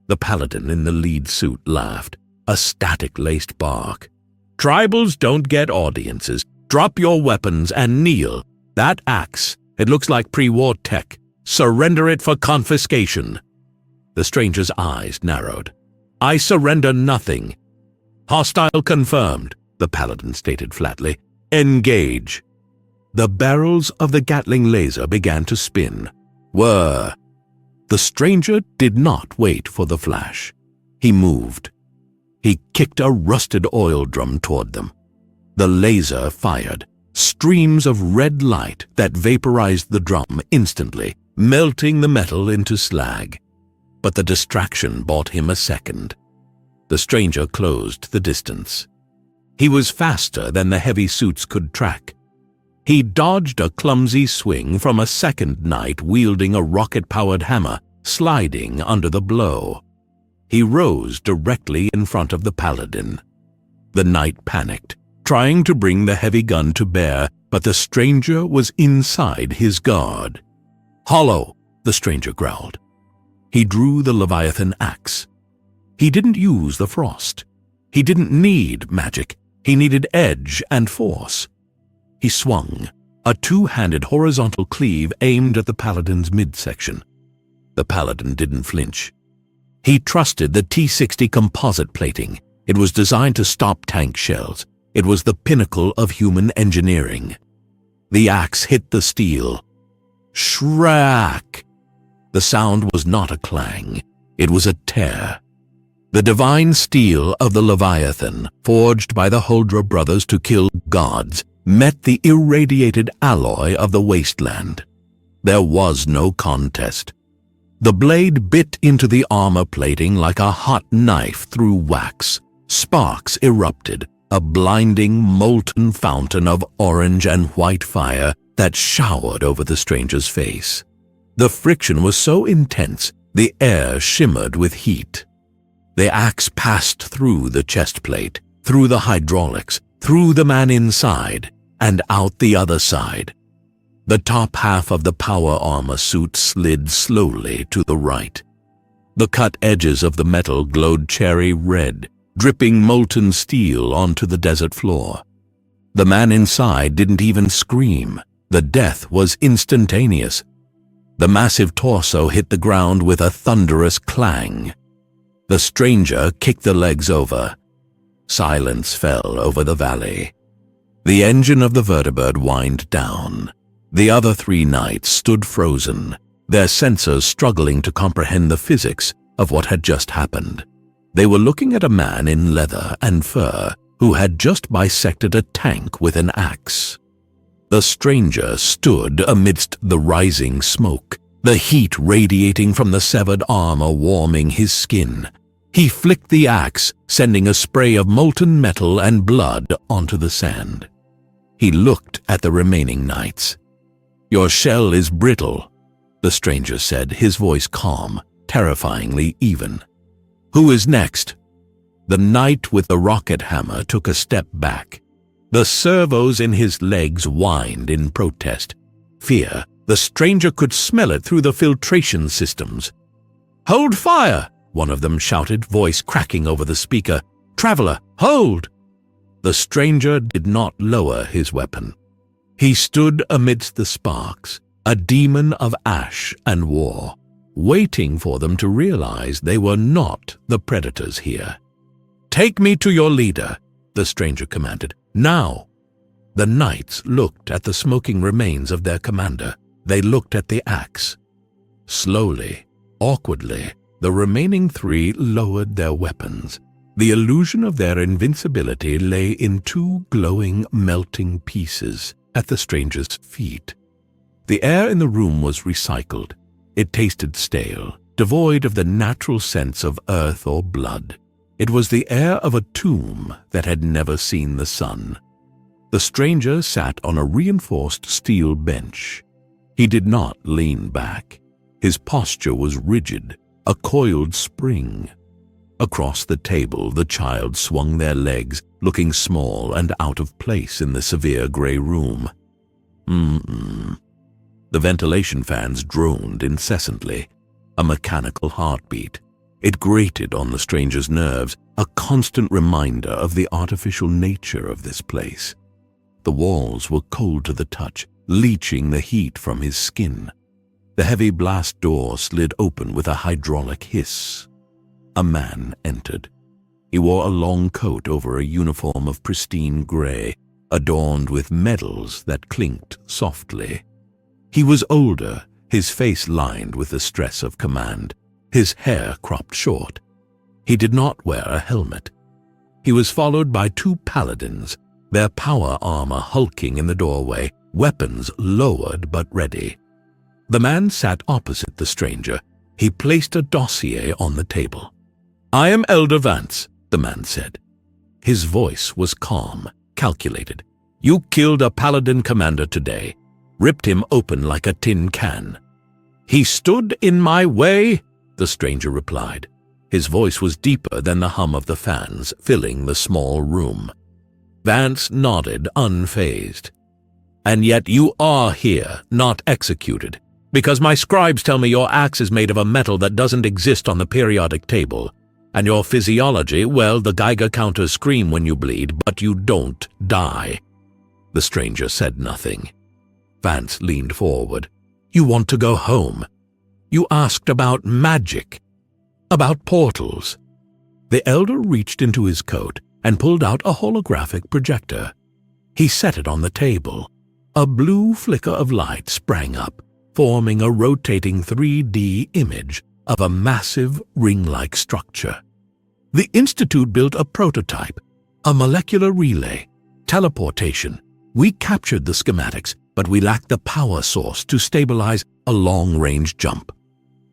The paladin in the lead suit laughed, a static-laced bark. "Tribals don't get audiences. Drop your weapons and kneel. That axe, it looks like pre-war tech. Surrender it for confiscation." The stranger's eyes narrowed. "I surrender nothing." "Hostile confirmed," the paladin stated flatly. "Engage." The barrels of the Gatling laser began to spin. Whir. The stranger did not wait for the flash. He moved. He kicked a rusted oil drum toward them. The laser fired, streams of red light that vaporized the drum instantly, melting the metal into slag. But the distraction bought him a second. The stranger closed the distance. He was faster than the heavy suits could track. He dodged a clumsy swing from a second knight wielding a rocket-powered hammer, sliding under the blow. He rose directly in front of the paladin. The knight panicked, trying to bring the heavy gun to bear, but the stranger was inside his guard. "Hollow," the stranger growled. He drew the Leviathan Axe. He didn't use the frost. He didn't need magic. He needed edge and force. He swung, a two-handed horizontal cleave aimed at the paladin's midsection. The paladin didn't flinch. He trusted the T-60 composite plating. It was designed to stop tank shells. It was the pinnacle of human engineering. The axe hit the steel. Shrack! The sound was not a clang. It was a tear. The divine steel of the Leviathan, forged by the Huldra brothers to kill gods, met the irradiated alloy of the Wasteland. There was no contest. The blade bit into the armor plating like a hot knife through wax. Sparks erupted, a blinding, molten fountain of orange and white fire that showered over the stranger's face. The friction was so intense, the air shimmered with heat. The axe passed through the chest plate, through the hydraulics, through the man inside, and out the other side. The top half of the power armor suit slid slowly to the right. The cut edges of the metal glowed cherry red, dripping molten steel onto the desert floor. The man inside didn't even scream. The death was instantaneous. The massive torso hit the ground with a thunderous clang. The stranger kicked the legs over. Silence fell over the valley. The engine of the vertibird whined down. The other three knights stood frozen, their sensors struggling to comprehend the physics of what had just happened. They were looking at a man in leather and fur who had just bisected a tank with an axe. The stranger stood amidst the rising smoke, the heat radiating from the severed armor warming his skin. He flicked the axe, sending a spray of molten metal and blood onto the sand. He looked at the remaining knights. "Your shell is brittle," the stranger said, his voice calm, terrifyingly even. "Who is next?" The knight with the rocket hammer took a step back. The servos in his legs whined in protest. Fear, the stranger could smell it through the filtration systems. "Hold fire!" one of them shouted, voice cracking over the speaker. "Traveler, hold!" The stranger did not lower his weapon. He stood amidst the sparks, a demon of ash and war, waiting for them to realize they were not the predators here. "Take me to your leader," the stranger commanded. "Now!" The knights looked at the smoking remains of their commander. They looked at the axe. Slowly, awkwardly, the remaining three lowered their weapons. The illusion of their invincibility lay in two glowing, melting pieces at the stranger's feet. The air in the room was recycled. It tasted stale, devoid of the natural sense of earth or blood. It was the air of a tomb that had never seen the sun. The stranger sat on a reinforced steel bench. He did not lean back. His posture was rigid, a coiled spring. Across the table, the child swung their legs, looking small and out of place in the severe gray room. The ventilation fans droned incessantly, a mechanical heartbeat. It grated on the stranger's nerves, a constant reminder of the artificial nature of this place. The walls were cold to the touch, leaching the heat from his skin. The heavy blast door slid open with a hydraulic hiss. A man entered. He wore a long coat over a uniform of pristine gray, adorned with medals that clinked softly. He was older, his face lined with the stress of command, his hair cropped short. He did not wear a helmet. He was followed by two paladins, their power armor hulking in the doorway, weapons lowered but ready. The man sat opposite the stranger. He placed a dossier on the table. "I am Elder Vance," the man said. His voice was calm, calculated. "You killed a paladin commander today, ripped him open like a tin can." "He stood in my way," the stranger replied. His voice was deeper than the hum of the fans filling the small room. Vance nodded, unfazed. "And yet you are here, not executed. Because my scribes tell me your axe is made of a metal that doesn't exist on the periodic table. And your physiology, well, the Geiger counters scream when you bleed, but you don't die." The stranger said nothing. Vance leaned forward. "You want to go home. You asked about magic, about portals." The elder reached into his coat and pulled out a holographic projector. He set it on the table. A blue flicker of light sprang up, forming a rotating 3D image of a massive ring-like structure. The Institute built a prototype, a molecular relay, teleportation. We captured the schematics, but we lacked the power source to stabilize a long-range jump.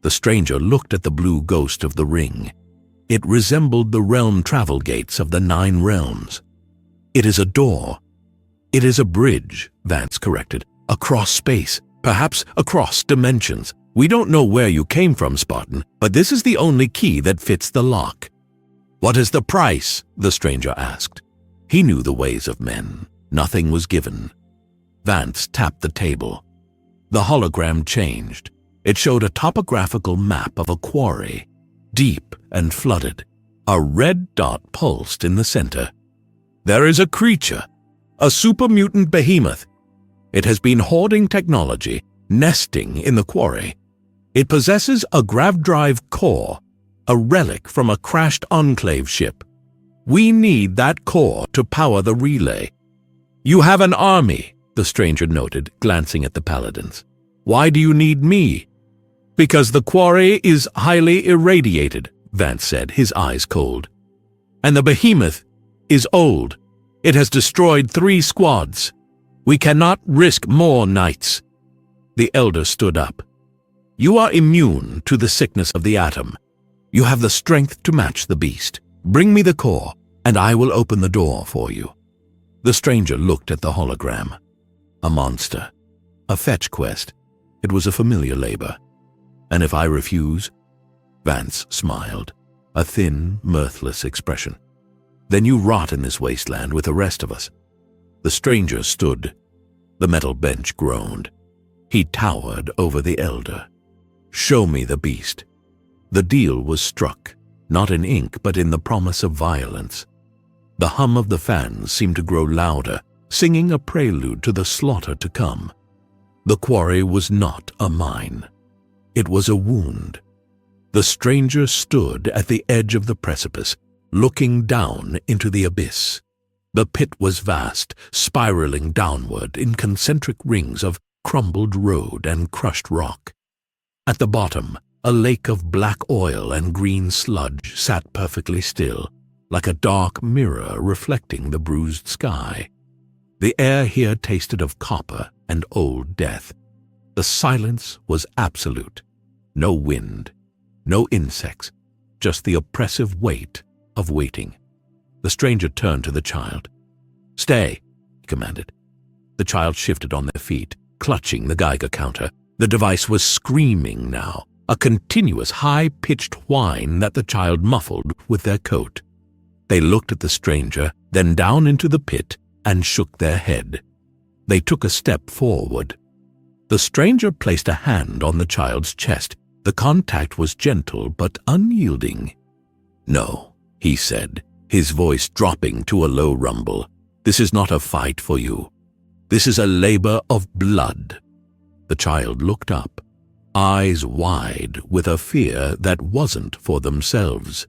The stranger looked at the blue ghost of the ring. It resembled the realm travel gates of the 9 realms. "It is a door. It is a bridge," Vance corrected, "across space, perhaps across dimensions. We don't know where you came from, Spartan, but this is the only key that fits the lock." "What is the price?" the stranger asked. He knew the ways of men. Nothing was given. Vance tapped the table. The hologram changed. It showed a topographical map of a quarry, deep and flooded. A red dot pulsed in the center. "There is a creature, a super-mutant behemoth. It has been hoarding technology, nesting in the quarry. It possesses a grav-drive core, a relic from a crashed Enclave ship. We need that core to power the relay." "You have an army," the stranger noted, glancing at the paladins. "Why do you need me?" "Because the quarry is highly irradiated," Vance said, his eyes cold. "And the behemoth is old. It has destroyed 3 squads. We cannot risk more knights." The elder stood up. "You are immune to the sickness of the atom. You have the strength to match the beast. Bring me the core, and I will open the door for you." The stranger looked at the hologram. A monster. A fetch quest. It was a familiar labor. "And if I refuse?" Vance smiled, a thin, mirthless expression. "Then you rot in this wasteland with the rest of us." The stranger stood. The metal bench groaned. He towered over the elder. "Show me the beast." The deal was struck, not in ink but in the promise of violence. The hum of the fans seemed to grow louder, singing a prelude to the slaughter to come. The quarry was not a mine. It was a wound. The stranger stood at the edge of the precipice, looking down into the abyss. The pit was vast, spiraling downward in concentric rings of crumbled road and crushed rock. At the bottom, a lake of black oil and green sludge sat perfectly still, like a dark mirror reflecting the bruised sky. The air here tasted of copper and old death. The silence was absolute. No wind, no insects, just the oppressive weight of waiting. The stranger turned to the child. "Stay," he commanded. The child shifted on their feet, clutching the Geiger counter. The device was screaming now, a continuous high-pitched whine that the child muffled with their coat. They looked at the stranger, then down into the pit, and shook their head. They took a step forward. The stranger placed a hand on the child's chest. The contact was gentle but unyielding. "No," he said, his voice dropping to a low rumble. "This is not a fight for you. This is a labor of blood." The child looked up, eyes wide with a fear that wasn't for themselves.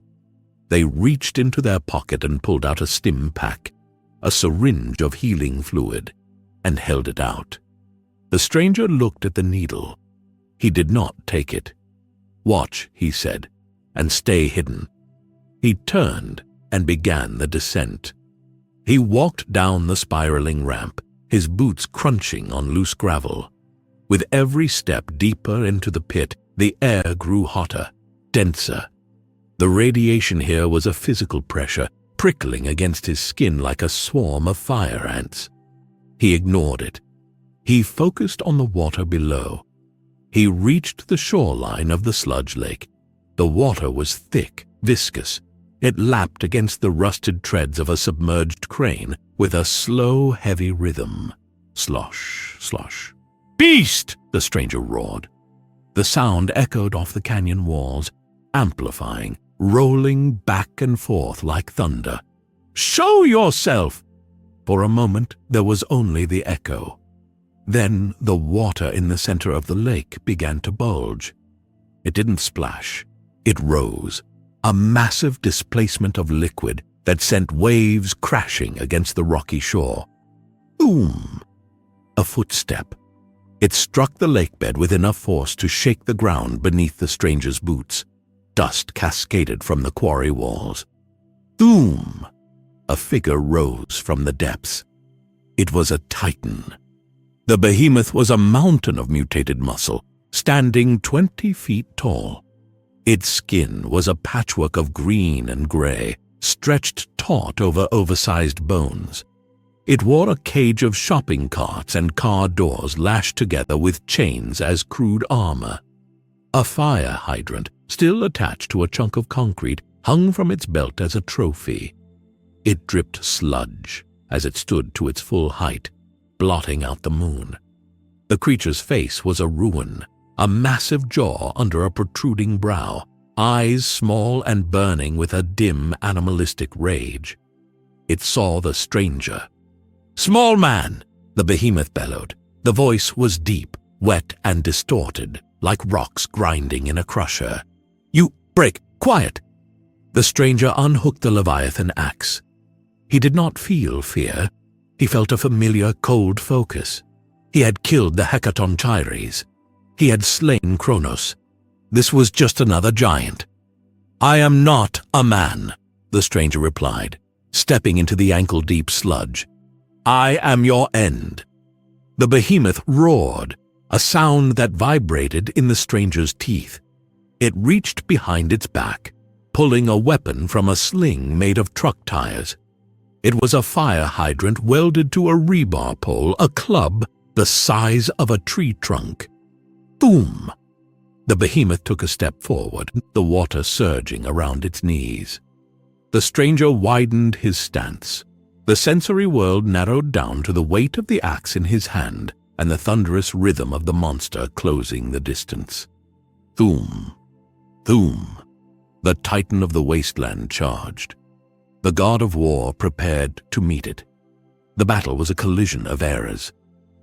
They reached into their pocket and pulled out a stim pack, a syringe of healing fluid, and held it out. The stranger looked at the needle. He did not take it. "Watch," he said, "and stay hidden." He turned and began the descent. He walked down the spiraling ramp, his boots crunching on loose gravel. With every step deeper into the pit, the air grew hotter, denser. The radiation here was a physical pressure, prickling against his skin like a swarm of fire ants. He ignored it. He focused on the water below. He reached the shoreline of the sludge lake. The water was thick, viscous. It lapped against the rusted treads of a submerged crane with a slow, heavy rhythm. Slosh, slosh. "Beast!" the stranger roared. The sound echoed off the canyon walls, amplifying, rolling back and forth like thunder. "Show yourself!" For a moment, there was only the echo. Then the water in the center of the lake began to bulge. It didn't splash. It rose, a massive displacement of liquid that sent waves crashing against the rocky shore. Boom! A footstep. It struck the lakebed with enough force to shake the ground beneath the stranger's boots. Dust cascaded from the quarry walls. Boom! A figure rose from the depths. It was a titan. The behemoth was a mountain of mutated muscle, standing 20 feet tall. Its skin was a patchwork of green and gray, stretched taut over oversized bones. It wore a cage of shopping carts and car doors lashed together with chains as crude armor. A fire hydrant, still attached to a chunk of concrete, hung from its belt as a trophy. It dripped sludge as it stood to its full height, blotting out the moon. The creature's face was a ruin, a massive jaw under a protruding brow, eyes small and burning with a dim animalistic rage. It saw the stranger. "Small man!" the behemoth bellowed. The voice was deep, wet and distorted, like rocks grinding in a crusher. "You break! Quiet!" The stranger unhooked the Leviathan Axe. He did not feel fear. He felt a familiar cold focus. He had killed the Hecatonchires. He had slain Kratos. This was just another giant. "I am not a man," the stranger replied, stepping into the ankle-deep sludge. "I am your end." The behemoth roared, a sound that vibrated in the stranger's teeth. It reached behind its back, pulling a weapon from a sling made of truck tires. It was a fire hydrant welded to a rebar pole, a club the size of a tree trunk. Boom! The behemoth took a step forward, the water surging around its knees. The stranger widened his stance. The sensory world narrowed down to the weight of the axe in his hand and the thunderous rhythm of the monster closing the distance. Thoom! Thoom! The Titan of the Wasteland charged. The god of war prepared to meet it. The battle was a collision of eras.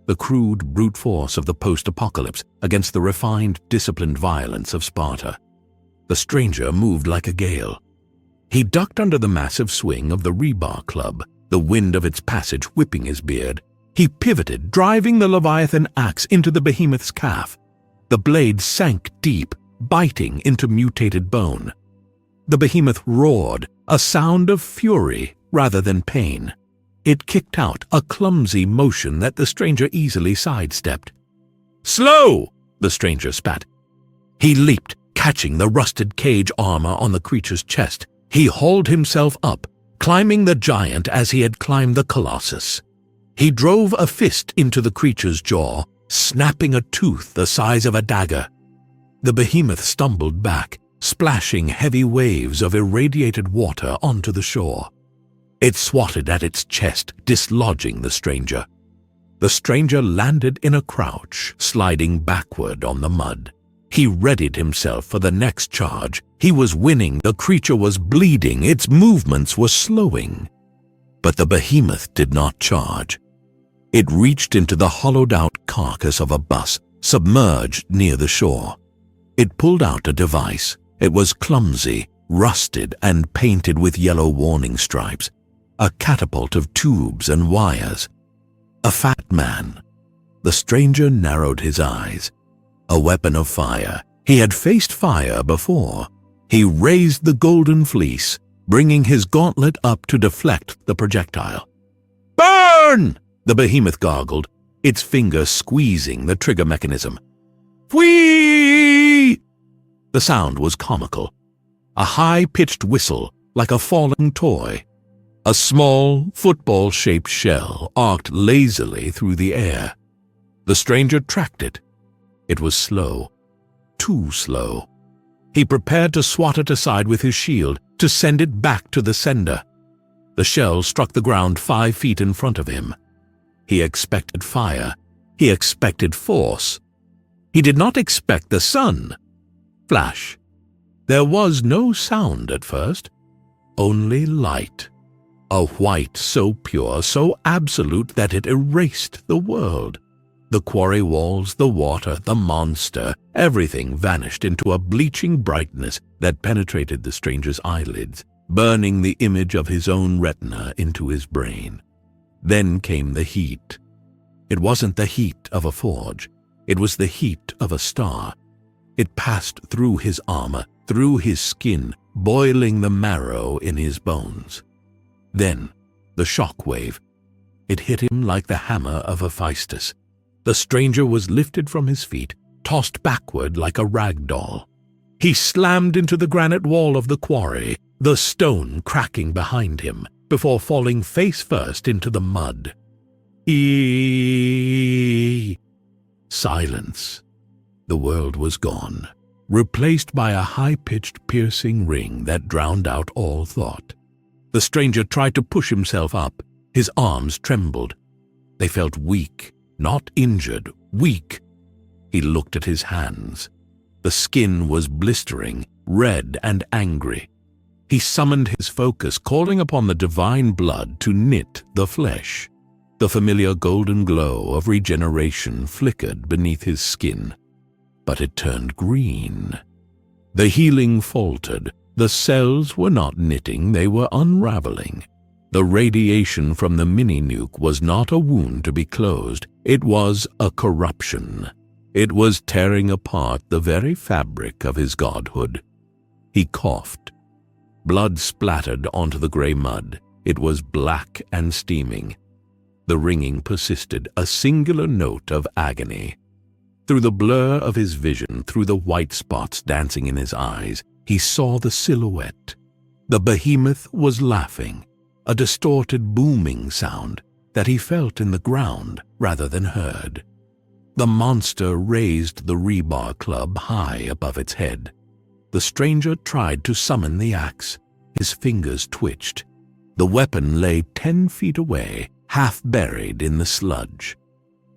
The crude brute force of the post-apocalypse against the refined, disciplined violence of Sparta. The stranger moved like a gale. He ducked under the massive swing of the rebar club, the wind of its passage whipping his beard. He pivoted, driving the Leviathan Axe into the behemoth's calf. The blade sank deep, biting into mutated bone. The behemoth roared, a sound of fury rather than pain. It kicked out a clumsy motion that the stranger easily sidestepped. "Slow!" the stranger spat. He leaped, catching the rusted cage armor on the creature's chest. He hauled himself up, climbing the giant as he had climbed the colossus. He drove a fist into the creature's jaw, snapping a tooth the size of a dagger. The behemoth stumbled back, splashing heavy waves of irradiated water onto the shore. It swatted at its chest, dislodging the stranger. The stranger landed in a crouch, sliding backward on the mud. He readied himself for the next charge. He was winning. The creature was bleeding. Its movements were slowing. But the behemoth did not charge. It reached into the hollowed-out carcass of a bus, submerged near the shore. It pulled out a device. It was clumsy, rusted, and painted with yellow warning stripes. A catapult of tubes and wires. A fat man. The stranger narrowed his eyes. A weapon of fire. He had faced fire before. He raised the golden fleece, bringing his gauntlet up to deflect the projectile. "Burn!" the behemoth gargled, its finger squeezing the trigger mechanism. "Whee!" The sound was comical. A high-pitched whistle, like a falling toy. A small, football-shaped shell arced lazily through the air. The stranger tracked it. It was slow. Too slow. He prepared to swat it aside with his shield, to send it back to the sender. The shell struck the ground 5 feet in front of him. He expected fire. He expected force. He did not expect the sun. Flash. There was no sound at first, only light. A white so pure, so absolute that it erased the world. The quarry walls, the water, the monster, everything vanished into a bleaching brightness that penetrated the stranger's eyelids, burning the image of his own retina into his brain. Then came the heat. It wasn't the heat of a forge. It was the heat of a star. It passed through his armor, through his skin, boiling the marrow in his bones. Then, the shock wave. It hit him like the hammer of Hephaestus. The stranger was lifted from his feet, tossed backward like a rag doll. He slammed into the granite wall of the quarry, the stone cracking behind him, before falling face first into the mud. Silence. The world was gone, replaced by a high-pitched, piercing ring that drowned out all thought. The stranger tried to push himself up. His arms trembled. They felt weak, not injured, weak. He looked at his hands. The skin was blistering, red and angry. He summoned his focus, calling upon the divine blood to knit the flesh. The familiar golden glow of regeneration flickered beneath his skin, but it turned green. The healing faltered. The cells were not knitting, they were unraveling. The radiation from the mini-nuke was not a wound to be closed, it was a corruption. It was tearing apart the very fabric of his godhood. He coughed. Blood splattered onto the gray mud. It was black and steaming. The ringing persisted, a singular note of agony. Through the blur of his vision, through the white spots dancing in his eyes, he saw the silhouette. The behemoth was laughing, a distorted booming sound that he felt in the ground rather than heard. The monster raised the rebar club high above its head. The stranger tried to summon the axe. His fingers twitched. The weapon lay 10 feet away, half buried in the sludge.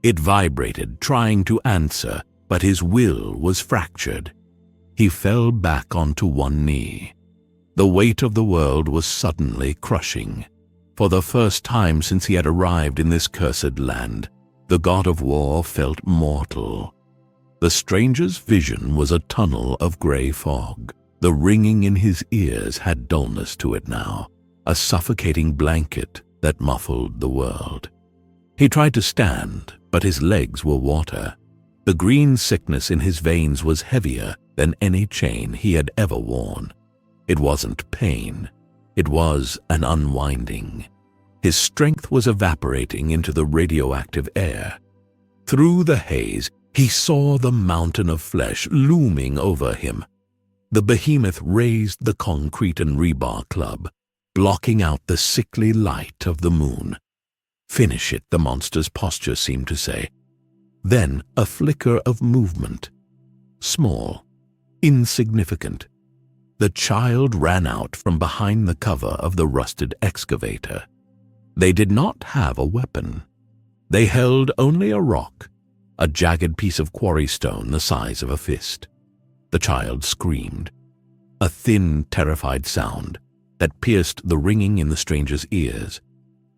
It vibrated, trying to answer, but his will was fractured. He fell back onto one knee. The weight of the world was suddenly crushing. For the first time since he had arrived in this cursed land, the god of war felt mortal. The stranger's vision was a tunnel of gray fog. The ringing in his ears had dullness to it now, a suffocating blanket that muffled the world. He tried to stand, but his legs were water. The green sickness in his veins was heavier than any chain he had ever worn. It wasn't pain. It was an unwinding. His strength was evaporating into the radioactive air. Through the haze, he saw the mountain of flesh looming over him. The behemoth raised the concrete and rebar club, blocking out the sickly light of the moon. Finish it, the monster's posture seemed to say. Then a flicker of movement. Small, insignificant. The child ran out from behind the cover of the rusted excavator. They did not have a weapon. They held only a rock, a jagged piece of quarry stone the size of a fist. The child screamed, a thin, terrified sound that pierced the ringing in the stranger's ears.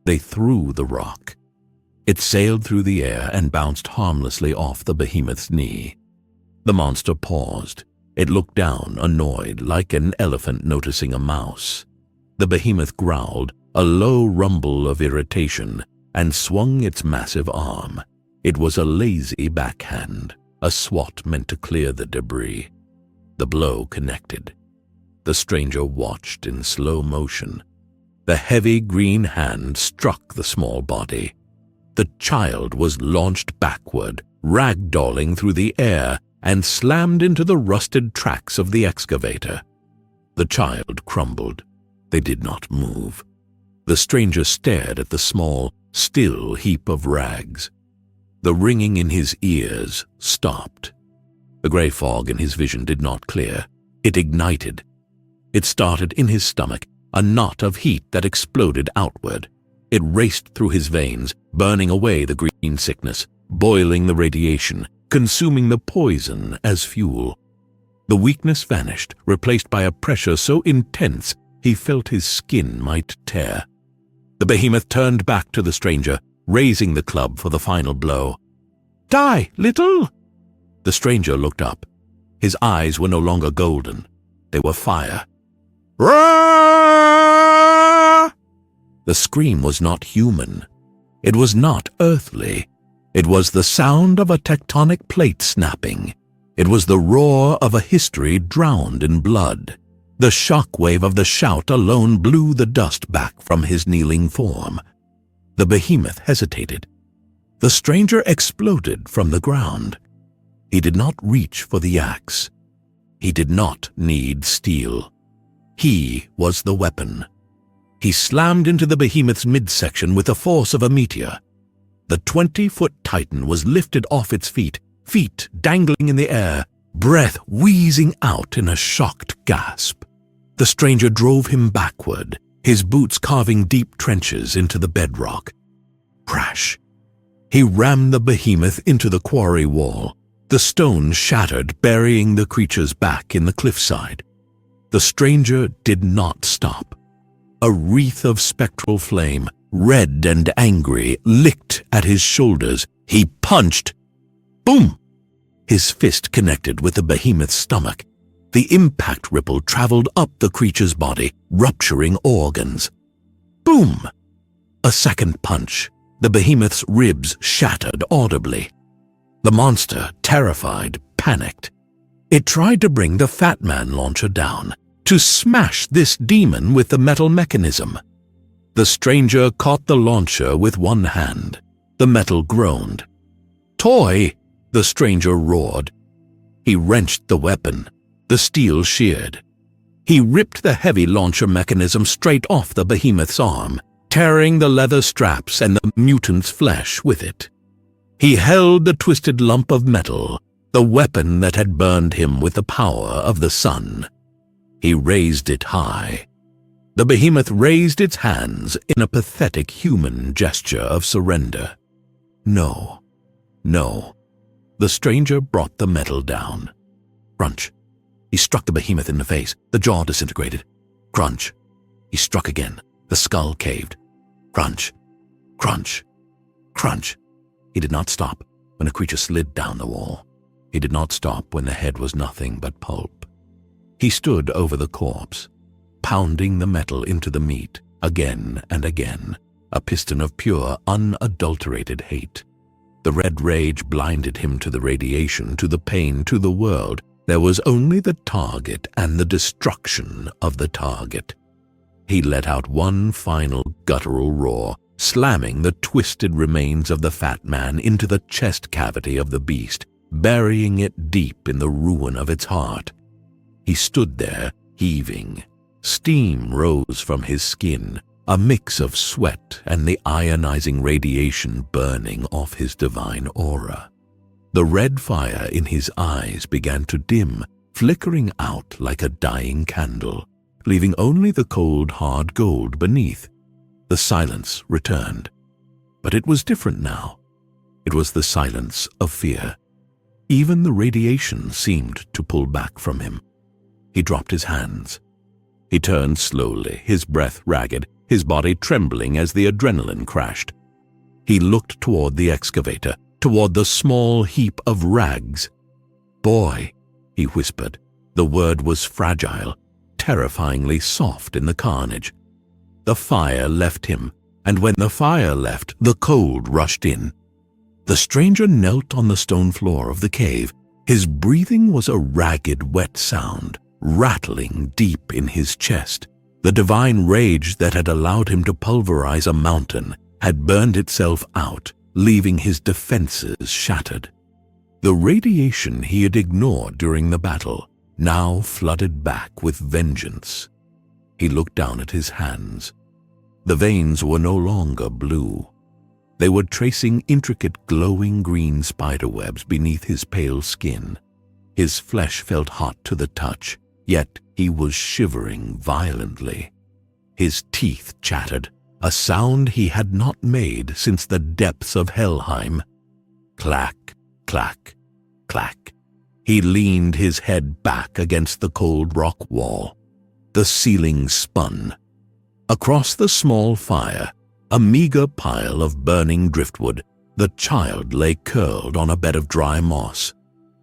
They threw the rock. It sailed through the air and bounced harmlessly off the behemoth's knee. The monster paused. It looked down, annoyed, like an elephant noticing a mouse. The behemoth growled, a low rumble of irritation, and swung its massive arm. It was a lazy backhand, a swat meant to clear the debris. The blow connected. The stranger watched in slow motion. The heavy green hand struck the small body. The child was launched backward, ragdolling through the air, and slammed into the rusted tracks of the excavator. The child crumbled. They did not move. The stranger stared at the small, still heap of rags. The ringing in his ears stopped. The gray fog in his vision did not clear. It ignited. It started in his stomach, a knot of heat that exploded outward. It raced through his veins, burning away the green sickness, boiling the radiation, consuming the poison as fuel. The weakness vanished, replaced by a pressure so intense he felt his skin might tear. The behemoth turned back to the stranger, raising the club for the final blow. "Die, little!" The stranger looked up. His eyes were no longer golden. They were fire. "Roar!" The scream was not human. It was not earthly. It was the sound of a tectonic plate snapping. It was the roar of a history drowned in blood. The shockwave of the shout alone blew the dust back from his kneeling form. The behemoth hesitated. The stranger exploded from the ground. He did not reach for the axe. He did not need steel. He was the weapon. He slammed into the behemoth's midsection with the force of a meteor. The 20-foot titan was lifted off its feet dangling in the air, breath wheezing out in a shocked gasp. The stranger drove him backward, his boots carving deep trenches into the bedrock. Crash! He rammed the behemoth into the quarry wall. The stone shattered, burying the creature's back in the cliffside. The stranger did not stop. A wreath of spectral flame, red and angry, licked at his shoulders. He punched. Boom! His fist connected with the behemoth's stomach. The impact ripple traveled up the creature's body, rupturing organs. Boom! A second punch. The behemoth's ribs shattered audibly. The monster, terrified, panicked. It tried to bring the Fat Man launcher down, to smash this demon with the metal mechanism. The stranger caught the launcher with one hand. The metal groaned. "Toy!" the stranger roared. He wrenched the weapon. The steel sheared. He ripped the heavy launcher mechanism straight off the behemoth's arm, tearing the leather straps and the mutant's flesh with it. He held the twisted lump of metal, the weapon that had burned him with the power of the sun. He raised it high. The behemoth raised its hands in a pathetic human gesture of surrender. No, no. The stranger brought the metal down. Crunch. He struck the behemoth in the face. The jaw disintegrated. Crunch. He struck again. The skull caved. Crunch. Crunch. Crunch. He did not stop when the creature slid down the wall. He did not stop when the head was nothing but pulp. He stood over the corpse, pounding the metal into the meat again and again, a piston of pure, unadulterated hate. The red rage blinded him to the radiation, to the pain, to the world. There was only the target and the destruction of the target. He let out one final guttural roar, slamming the twisted remains of the Fat Man into the chest cavity of the beast, burying it deep in the ruin of its heart. He stood there, heaving. Steam rose from his skin, a mix of sweat and the ionizing radiation burning off his divine aura. The red fire in his eyes began to dim, flickering out like a dying candle, leaving only the cold, hard gold beneath. The silence returned. But it was different now. It was the silence of fear. Even the radiation seemed to pull back from him. He dropped his hands. He turned slowly, his breath ragged, his body trembling as the adrenaline crashed. He looked toward the excavator, toward the small heap of rags. "Boy," he whispered. The word was fragile, terrifyingly soft in the carnage. The fire left him, and when the fire left, the cold rushed in. The stranger knelt on the stone floor of the cave. His breathing was a ragged, wet sound, rattling deep in his chest. The divine rage that had allowed him to pulverize a mountain had burned itself out, leaving his defenses shattered. The radiation he had ignored during the battle now flooded back with vengeance. He looked down at his hands. The veins were no longer blue. They were tracing intricate glowing green spiderwebs beneath his pale skin. His flesh felt hot to the touch, yet he was shivering violently. His teeth chattered, a sound he had not made since the depths of Helheim. Clack, clack, clack. He leaned his head back against the cold rock wall. The ceiling spun. Across the small fire, a meager pile of burning driftwood, the child lay curled on a bed of dry moss.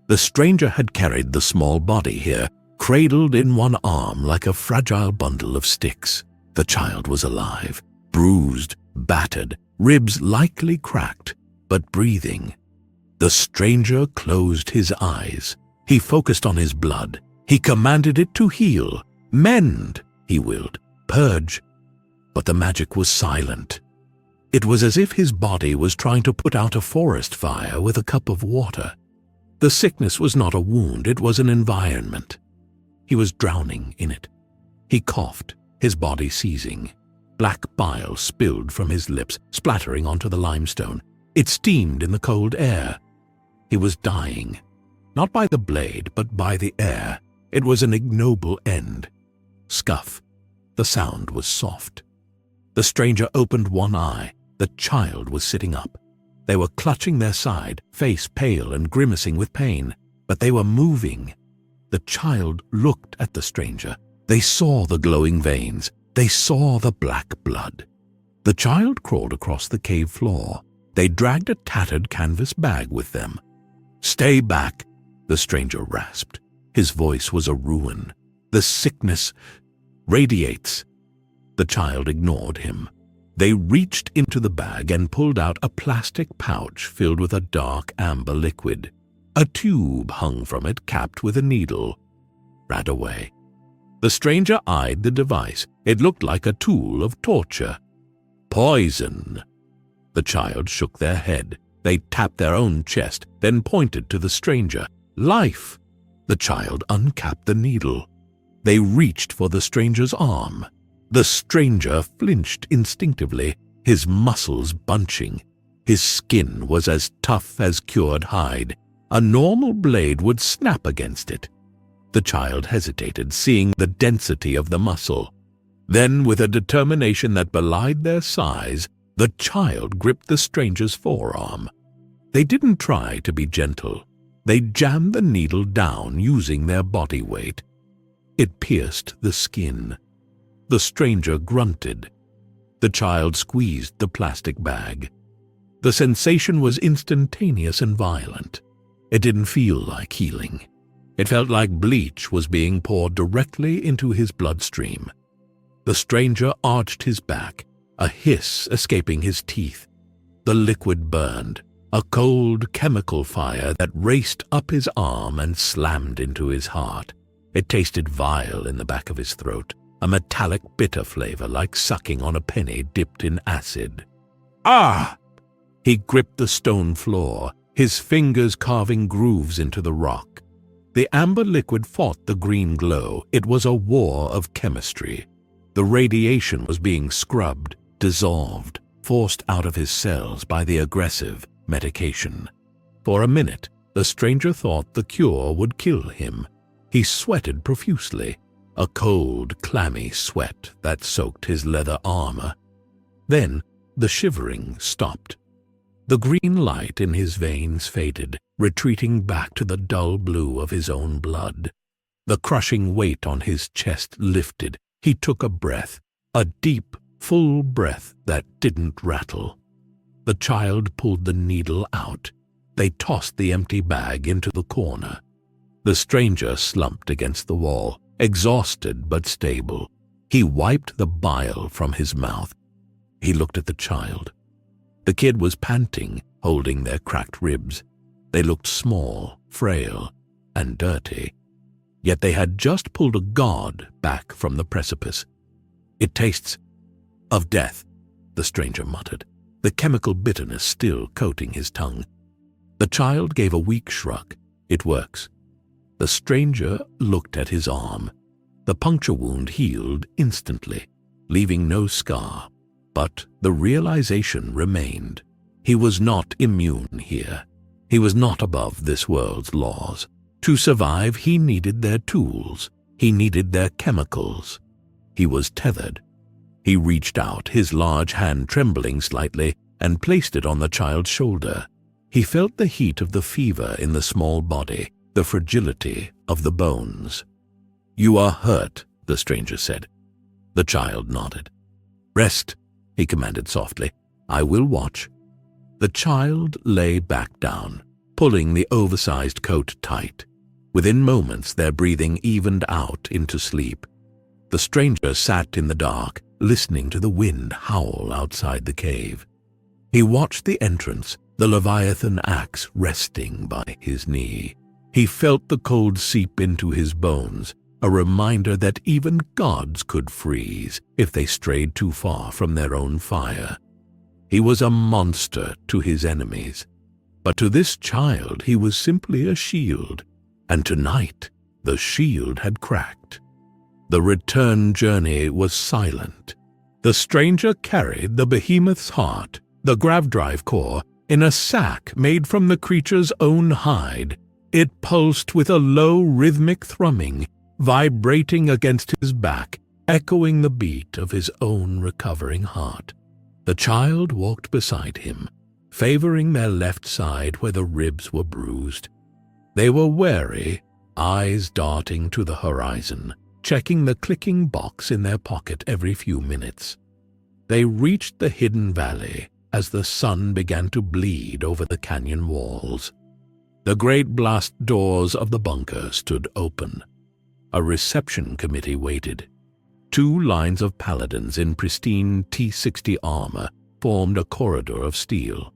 The stranger had carried the small body here, cradled in one arm like a fragile bundle of sticks. The child was alive, bruised, battered, ribs likely cracked, but breathing. The stranger closed his eyes. He focused on his blood. He commanded it to heal. Mend, he willed. Purge. But the magic was silent. It was as if his body was trying to put out a forest fire with a cup of water. The sickness was not a wound, it was an environment. He was drowning in it. He coughed, his body seizing. Black bile spilled from his lips, splattering onto the limestone. It steamed in the cold air. He was dying, not by the blade, but by the air. It was an ignoble end. Scuff. The sound was soft. The stranger opened one eye. The child was sitting up. They were clutching their side, face pale and grimacing with pain, but they were moving. The child looked at the stranger. They saw the glowing veins. They saw the black blood. The child crawled across the cave floor. They dragged a tattered canvas bag with them. "Stay back," the stranger rasped. His voice was a ruin. "The sickness radiates." The child ignored him. They reached into the bag and pulled out a plastic pouch filled with a dark amber liquid. A tube hung from it, capped with a needle. Ran away. The stranger eyed the device. It looked like a tool of torture. "Poison." The child shook their head. They tapped their own chest, then pointed to the stranger. "Life." The child uncapped the needle. They reached for the stranger's arm. The stranger flinched instinctively, his muscles bunching. His skin was as tough as cured hide. A normal blade would snap against it. The child hesitated, seeing the density of the muscle. Then, with a determination that belied their size, the child gripped the stranger's forearm. They didn't try to be gentle. They jammed the needle down using their body weight. It pierced the skin. The stranger grunted. The child squeezed the plastic bag. The sensation was instantaneous and violent. It didn't feel like healing. It felt like bleach was being poured directly into his bloodstream. The stranger arched his back, a hiss escaping his teeth. The liquid burned, a cold chemical fire that raced up his arm and slammed into his heart. It tasted vile in the back of his throat, a metallic bitter flavor like sucking on a penny dipped in acid. "Ah!" He gripped the stone floor, his fingers carving grooves into the rock. The amber liquid fought the green glow. It was a war of chemistry. The radiation was being scrubbed, dissolved, forced out of his cells by the aggressive medication. For a minute, the stranger thought the cure would kill him. He sweated profusely, a cold, clammy sweat that soaked his leather armor. Then the shivering stopped. The green light in his veins faded, retreating back to the dull blue of his own blood. The crushing weight on his chest lifted. He took a breath, a deep, full breath that didn't rattle. The child pulled the needle out. They tossed the empty bag into the corner. The stranger slumped against the wall, exhausted but stable. He wiped the bile from his mouth. He looked at the child. The kid was panting, holding their cracked ribs. They looked small, frail, and dirty. Yet they had just pulled a god back from the precipice. "It tastes of death," the stranger muttered, the chemical bitterness still coating his tongue. The child gave a weak shrug. "It works." The stranger looked at his arm. The puncture wound healed instantly, leaving no scar. But the realization remained. He was not immune here. He was not above this world's laws. To survive, he needed their tools. He needed their chemicals. He was tethered. He reached out, his large hand trembling slightly, and placed it on the child's shoulder. He felt the heat of the fever in the small body, the fragility of the bones. "You are hurt," the stranger said. The child nodded. "Rest," he commanded softly. "I will watch." The child lay back down, pulling the oversized coat tight. Within moments, their breathing evened out into sleep. The stranger sat in the dark, listening to the wind howl outside the cave. He watched the entrance, the Leviathan Axe resting by his knee. He felt the cold seep into his bones, a reminder that even gods could freeze if they strayed too far from their own fire. He was a monster to his enemies, but to this child he was simply a shield, and tonight the shield had cracked. The return journey was silent. The stranger carried the behemoth's heart, the gravdrive core, in a sack made from the creature's own hide. It pulsed with a low rhythmic thrumming, vibrating against his back, echoing the beat of his own recovering heart. The child walked beside him, favoring their left side where the ribs were bruised. They were wary, eyes darting to the horizon, checking the clicking box in their pocket every few minutes. They reached the hidden valley as the sun began to bleed over the canyon walls. The great blast doors of the bunker stood open. A reception committee waited. 2 lines of paladins in pristine T-60 armor formed a corridor of steel.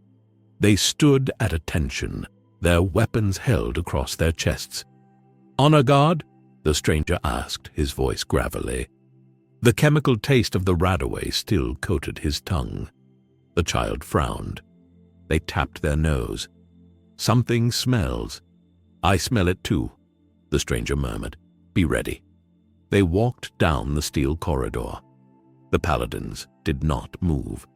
They stood at attention, their weapons held across their chests. "Honor guard?" the stranger asked, his voice gravelly. The chemical taste of the Radaway still coated his tongue. The child frowned. They tapped their nose. "Something smells." "I smell it too," the stranger murmured. "Be ready." They walked down the steel corridor. The paladins did not move.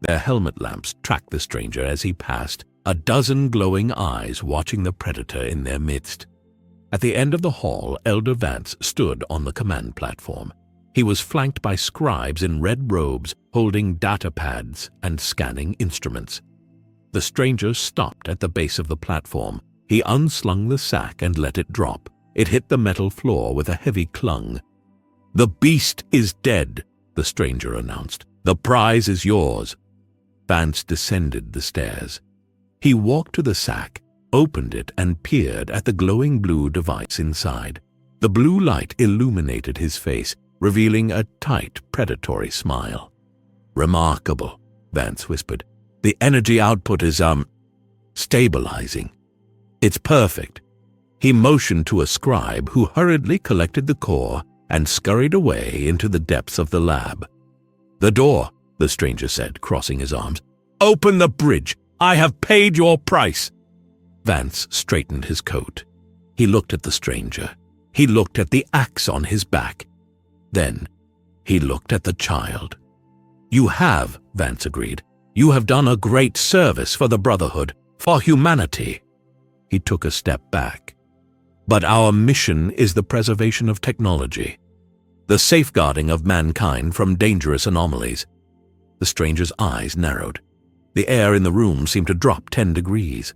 Their helmet lamps tracked the stranger as he passed, a dozen glowing eyes watching the predator in their midst. At the end of the hall, Elder Vance stood on the command platform. He was flanked by scribes in red robes holding data pads and scanning instruments. The stranger stopped at the base of the platform. He unslung the sack and let it drop. It hit the metal floor with a heavy clung. "The beast is dead," the stranger announced. "The prize is yours." Vance descended the stairs. He walked to the sack, opened it, and peered at the glowing blue device inside. The blue light illuminated his face, revealing a tight, predatory smile. "Remarkable," Vance whispered. "The energy output is, stabilizing. It's perfect." He motioned to a scribe who hurriedly collected the core and scurried away into the depths of the lab. "The door," the stranger said, crossing his arms. "Open the bridge. I have paid your price." Vance straightened his coat. He looked at the stranger. He looked at the axe on his back. Then he looked at the child. "You have," Vance agreed. "You have done a great service for the Brotherhood, for humanity." He took a step back. "But our mission is the preservation of technology, the safeguarding of mankind from dangerous anomalies." The stranger's eyes narrowed. The air in the room seemed to drop 10 degrees.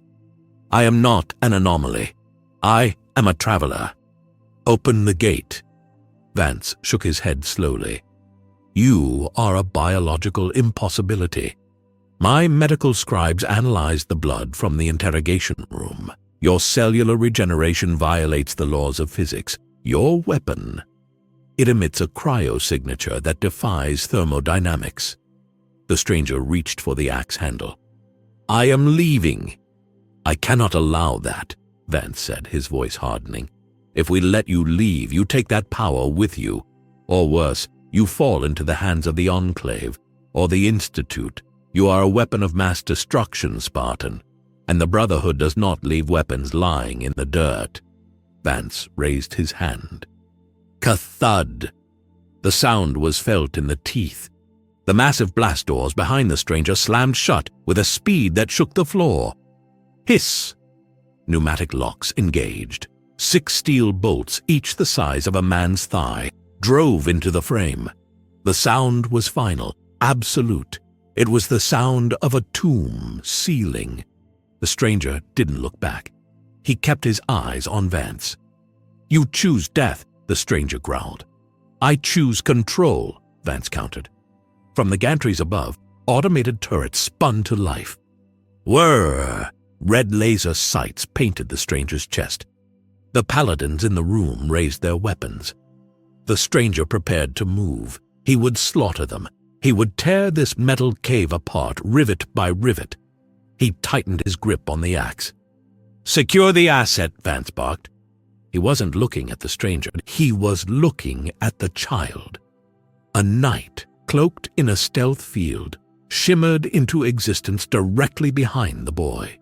"I am not an anomaly. I am a traveler. Open the gate." Vance shook his head slowly. "You are a biological impossibility. My medical scribes analyzed the blood from the interrogation room. Your cellular regeneration violates the laws of physics. Your weapon, it emits a cryo-signature that defies thermodynamics." The stranger reached for the axe handle. "I am leaving." "I cannot allow that," Vance said, his voice hardening. "If we let you leave, you take that power with you. Or worse, you fall into the hands of the Enclave or the Institute. You are a weapon of mass destruction, Spartan, and the Brotherhood does not leave weapons lying in the dirt." Vance raised his hand. Ka-thud! The sound was felt in the teeth. The massive blast doors behind the stranger slammed shut with a speed that shook the floor. Hiss! Pneumatic locks engaged. 6 steel bolts, each the size of a man's thigh, drove into the frame. The sound was final, absolute. It was the sound of a tomb sealing. The stranger didn't look back. He kept his eyes on Vance. "You choose death," the stranger growled. "I choose control," Vance countered. From the gantries above, automated turrets spun to life. Whirr! Red laser sights painted the stranger's chest. The paladins in the room raised their weapons. The stranger prepared to move. He would slaughter them. He would tear this metal cave apart, rivet by rivet. He tightened his grip on the axe. "Secure the asset," Vance barked. He wasn't looking at the stranger. He was looking at the child. A knight, cloaked in a stealth field, shimmered into existence directly behind the boy.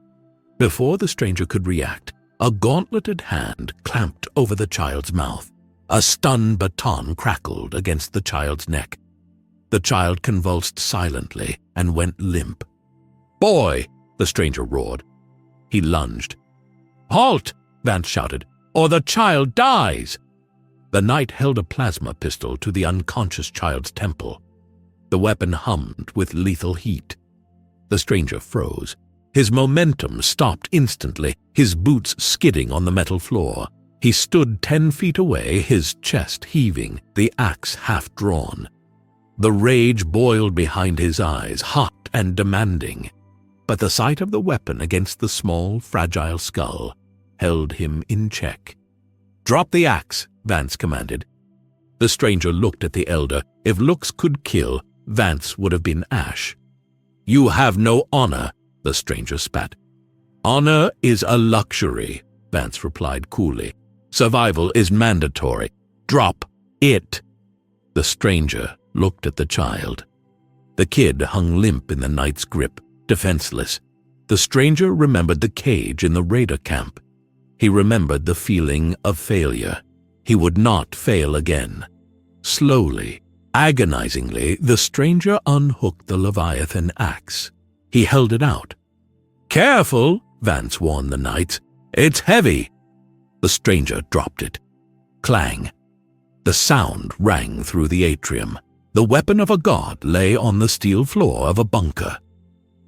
Before the stranger could react, a gauntleted hand clamped over the child's mouth. A stun baton crackled against the child's neck. The child convulsed silently and went limp. "Boy!" the stranger roared. He lunged. "Halt!" Vance shouted, "or the child dies!" The knight held a plasma pistol to the unconscious child's temple. The weapon hummed with lethal heat. The stranger froze. His momentum stopped instantly, his boots skidding on the metal floor. He stood 10 feet away, his chest heaving, the axe half-drawn. The rage boiled behind his eyes, hot and demanding. But the sight of the weapon against the small, fragile skull held him in check. "Drop the axe," Vance commanded. The stranger looked at the elder. If looks could kill, Vance would have been ash. "You have no honor," the stranger spat. "Honor is a luxury," Vance replied coolly. "Survival is mandatory. Drop it." The stranger looked at the child. The kid hung limp in the knight's grip, defenseless. The stranger remembered the cage in the raider camp. He remembered the feeling of failure. He would not fail again. Slowly, agonizingly, the stranger unhooked the Leviathan Axe. He held it out. "Careful," Vance warned the knights. "It's heavy." The stranger dropped it. Clang. The sound rang through the atrium. The weapon of a god lay on the steel floor of a bunker.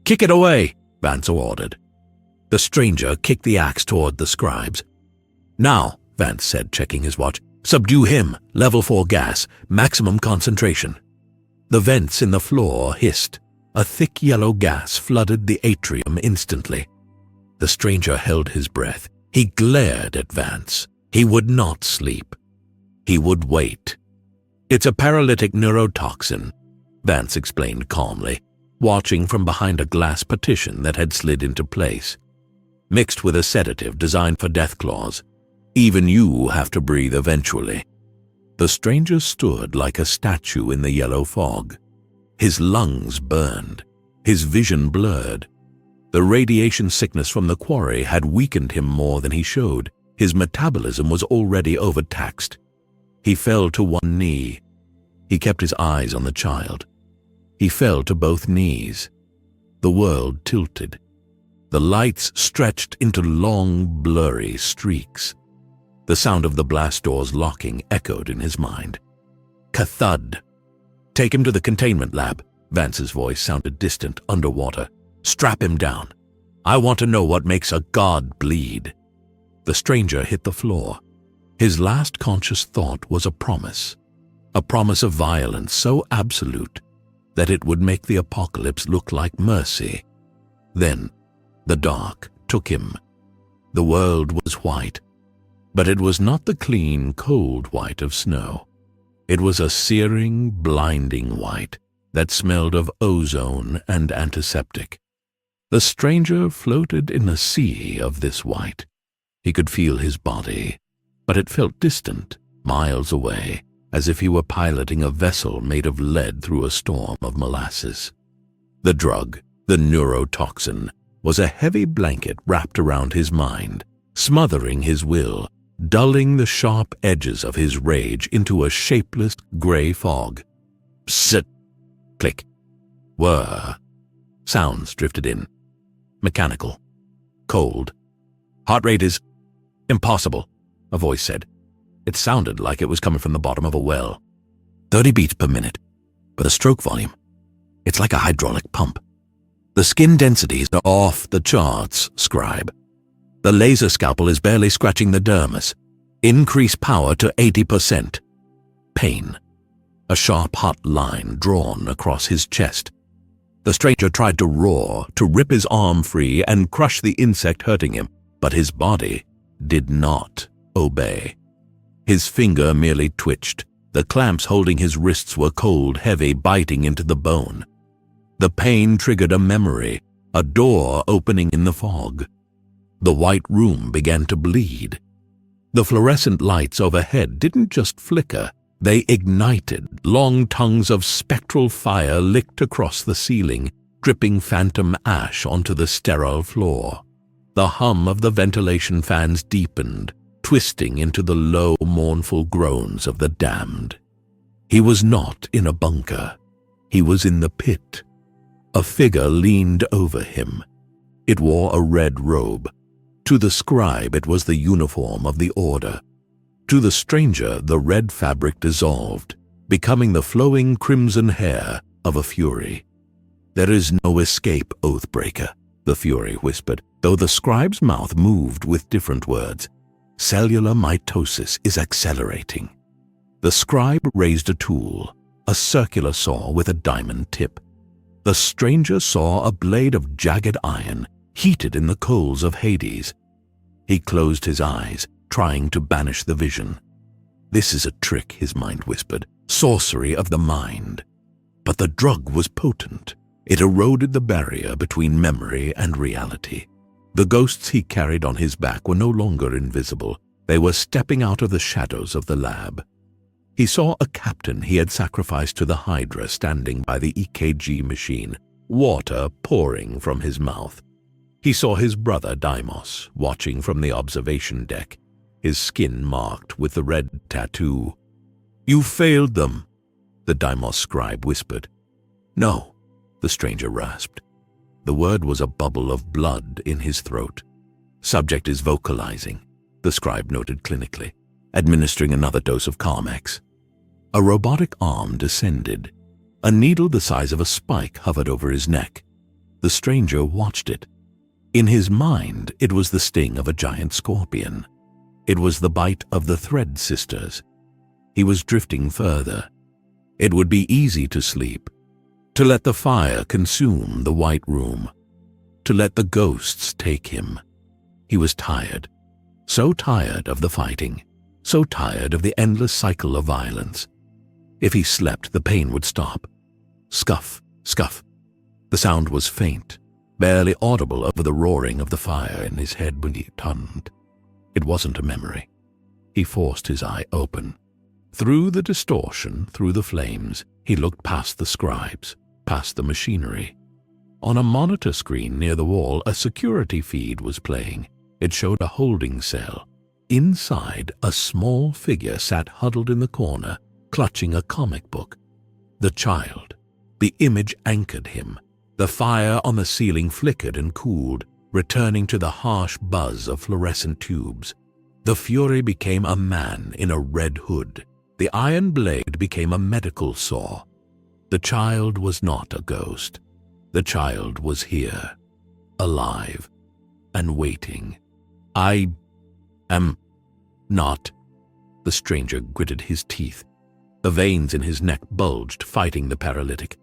"Kick it away," Vance ordered. The stranger kicked the axe toward the scribes. "Now," Vance said, checking his watch, "subdue him. Level 4 gas. Maximum concentration." The vents in the floor hissed. A thick yellow gas flooded the atrium instantly. The stranger held his breath. He glared at Vance. He would not sleep. He would wait. "It's a paralytic neurotoxin," Vance explained calmly, watching from behind a glass partition that had slid into place. "Mixed with a sedative designed for deathclaws. Even you have to breathe eventually." The stranger stood like a statue in the yellow fog. His lungs burned, his vision blurred. The radiation sickness from the quarry had weakened him more than he showed. His metabolism was already overtaxed. He fell to one knee. He kept his eyes on the child. He fell to both knees. The world tilted. The lights stretched into long, blurry streaks. The sound of the blast doors locking echoed in his mind. Kathud. "Take him to the containment lab." Vance's voice sounded distant underwater. "Strap him down. I want to know what makes a god bleed." The stranger hit the floor. His last conscious thought was a promise of violence so absolute that it would make the apocalypse look like mercy. Then the dark took him. The world was white, but it was not the clean, cold white of snow. It was a searing, blinding white that smelled of ozone and antiseptic. The stranger floated in a sea of this white. He could feel his body, but it felt distant, miles away, as if he were piloting a vessel made of lead through a storm of molasses. The drug, the neurotoxin, was a heavy blanket wrapped around his mind, smothering his will, dulling the sharp edges of his rage into a shapeless gray fog. Psst! Click. Whir. Sounds drifted in. Mechanical. Cold. "Heart rate is impossible," a voice said. It sounded like it was coming from the bottom of a well. 30 beats per minute. But the stroke volume, it's like a hydraulic pump. The skin densities are off the charts, scribe. The laser scalpel is barely scratching the dermis. Increase power to 80%. Pain. A sharp, hot line drawn across his chest. The stranger tried to roar, to rip his arm free and crush the insect hurting him, but his body did not obey. His finger merely twitched. The clamps holding his wrists were cold, heavy, biting into the bone. The pain triggered a memory, a door opening in the fog. The white room began to bleed. The fluorescent lights overhead didn't just flicker, they ignited. Long tongues of spectral fire licked across the ceiling, dripping phantom ash onto the sterile floor. The hum of the ventilation fans deepened, twisting into the low, mournful groans of the damned. He was not in a bunker. He was in the pit. A figure leaned over him. It wore a red robe. To the scribe, it was the uniform of the order. To the stranger, the red fabric dissolved, becoming the flowing crimson hair of a fury. "There is no escape, Oathbreaker," the fury whispered, though the scribe's mouth moved with different words. "Cellular mitosis is accelerating." The scribe raised a tool, a circular saw with a diamond tip. The stranger saw a blade of jagged iron, heated in the coals of Hades. He closed his eyes, trying to banish the vision. "This is a trick," his mind whispered, "sorcery of the mind." But the drug was potent. It eroded the barrier between memory and reality. The ghosts he carried on his back were no longer invisible. They were stepping out of the shadows of the lab. He saw a captain he had sacrificed to the Hydra standing by the EKG machine, water pouring from his mouth. He saw his brother Deimos watching from the observation deck, his skin marked with the red tattoo. "You failed them," the Deimos scribe whispered. "No," the stranger rasped. The word was a bubble of blood in his throat. "Subject is vocalizing," the scribe noted clinically, administering another dose of Carmex. A robotic arm descended. A needle the size of a spike hovered over his neck. The stranger watched it. In his mind, it was the sting of a giant scorpion. It was the bite of the Thread Sisters. He was drifting further. It would be easy to sleep, to let the fire consume the white room, to let the ghosts take him. He was tired, so tired of the fighting, so tired of the endless cycle of violence. If he slept, the pain would stop. Scuff, scuff. The sound was faint, barely audible over the roaring of the fire in his head when he turned. It wasn't a memory. He forced his eye open. Through the distortion, through the flames, he looked past the scribes, past the machinery. On a monitor screen near the wall, a security feed was playing. It showed a holding cell. Inside, a small figure sat huddled in the corner, clutching a comic book. The child. The image anchored him. The fire on the ceiling flickered and cooled, returning to the harsh buzz of fluorescent tubes. The fury became a man in a red hood. The iron blade became a medical saw. The child was not a ghost. The child was here, alive, and waiting. "I am not." The stranger gritted his teeth. The veins in his neck bulged, fighting the paralytic.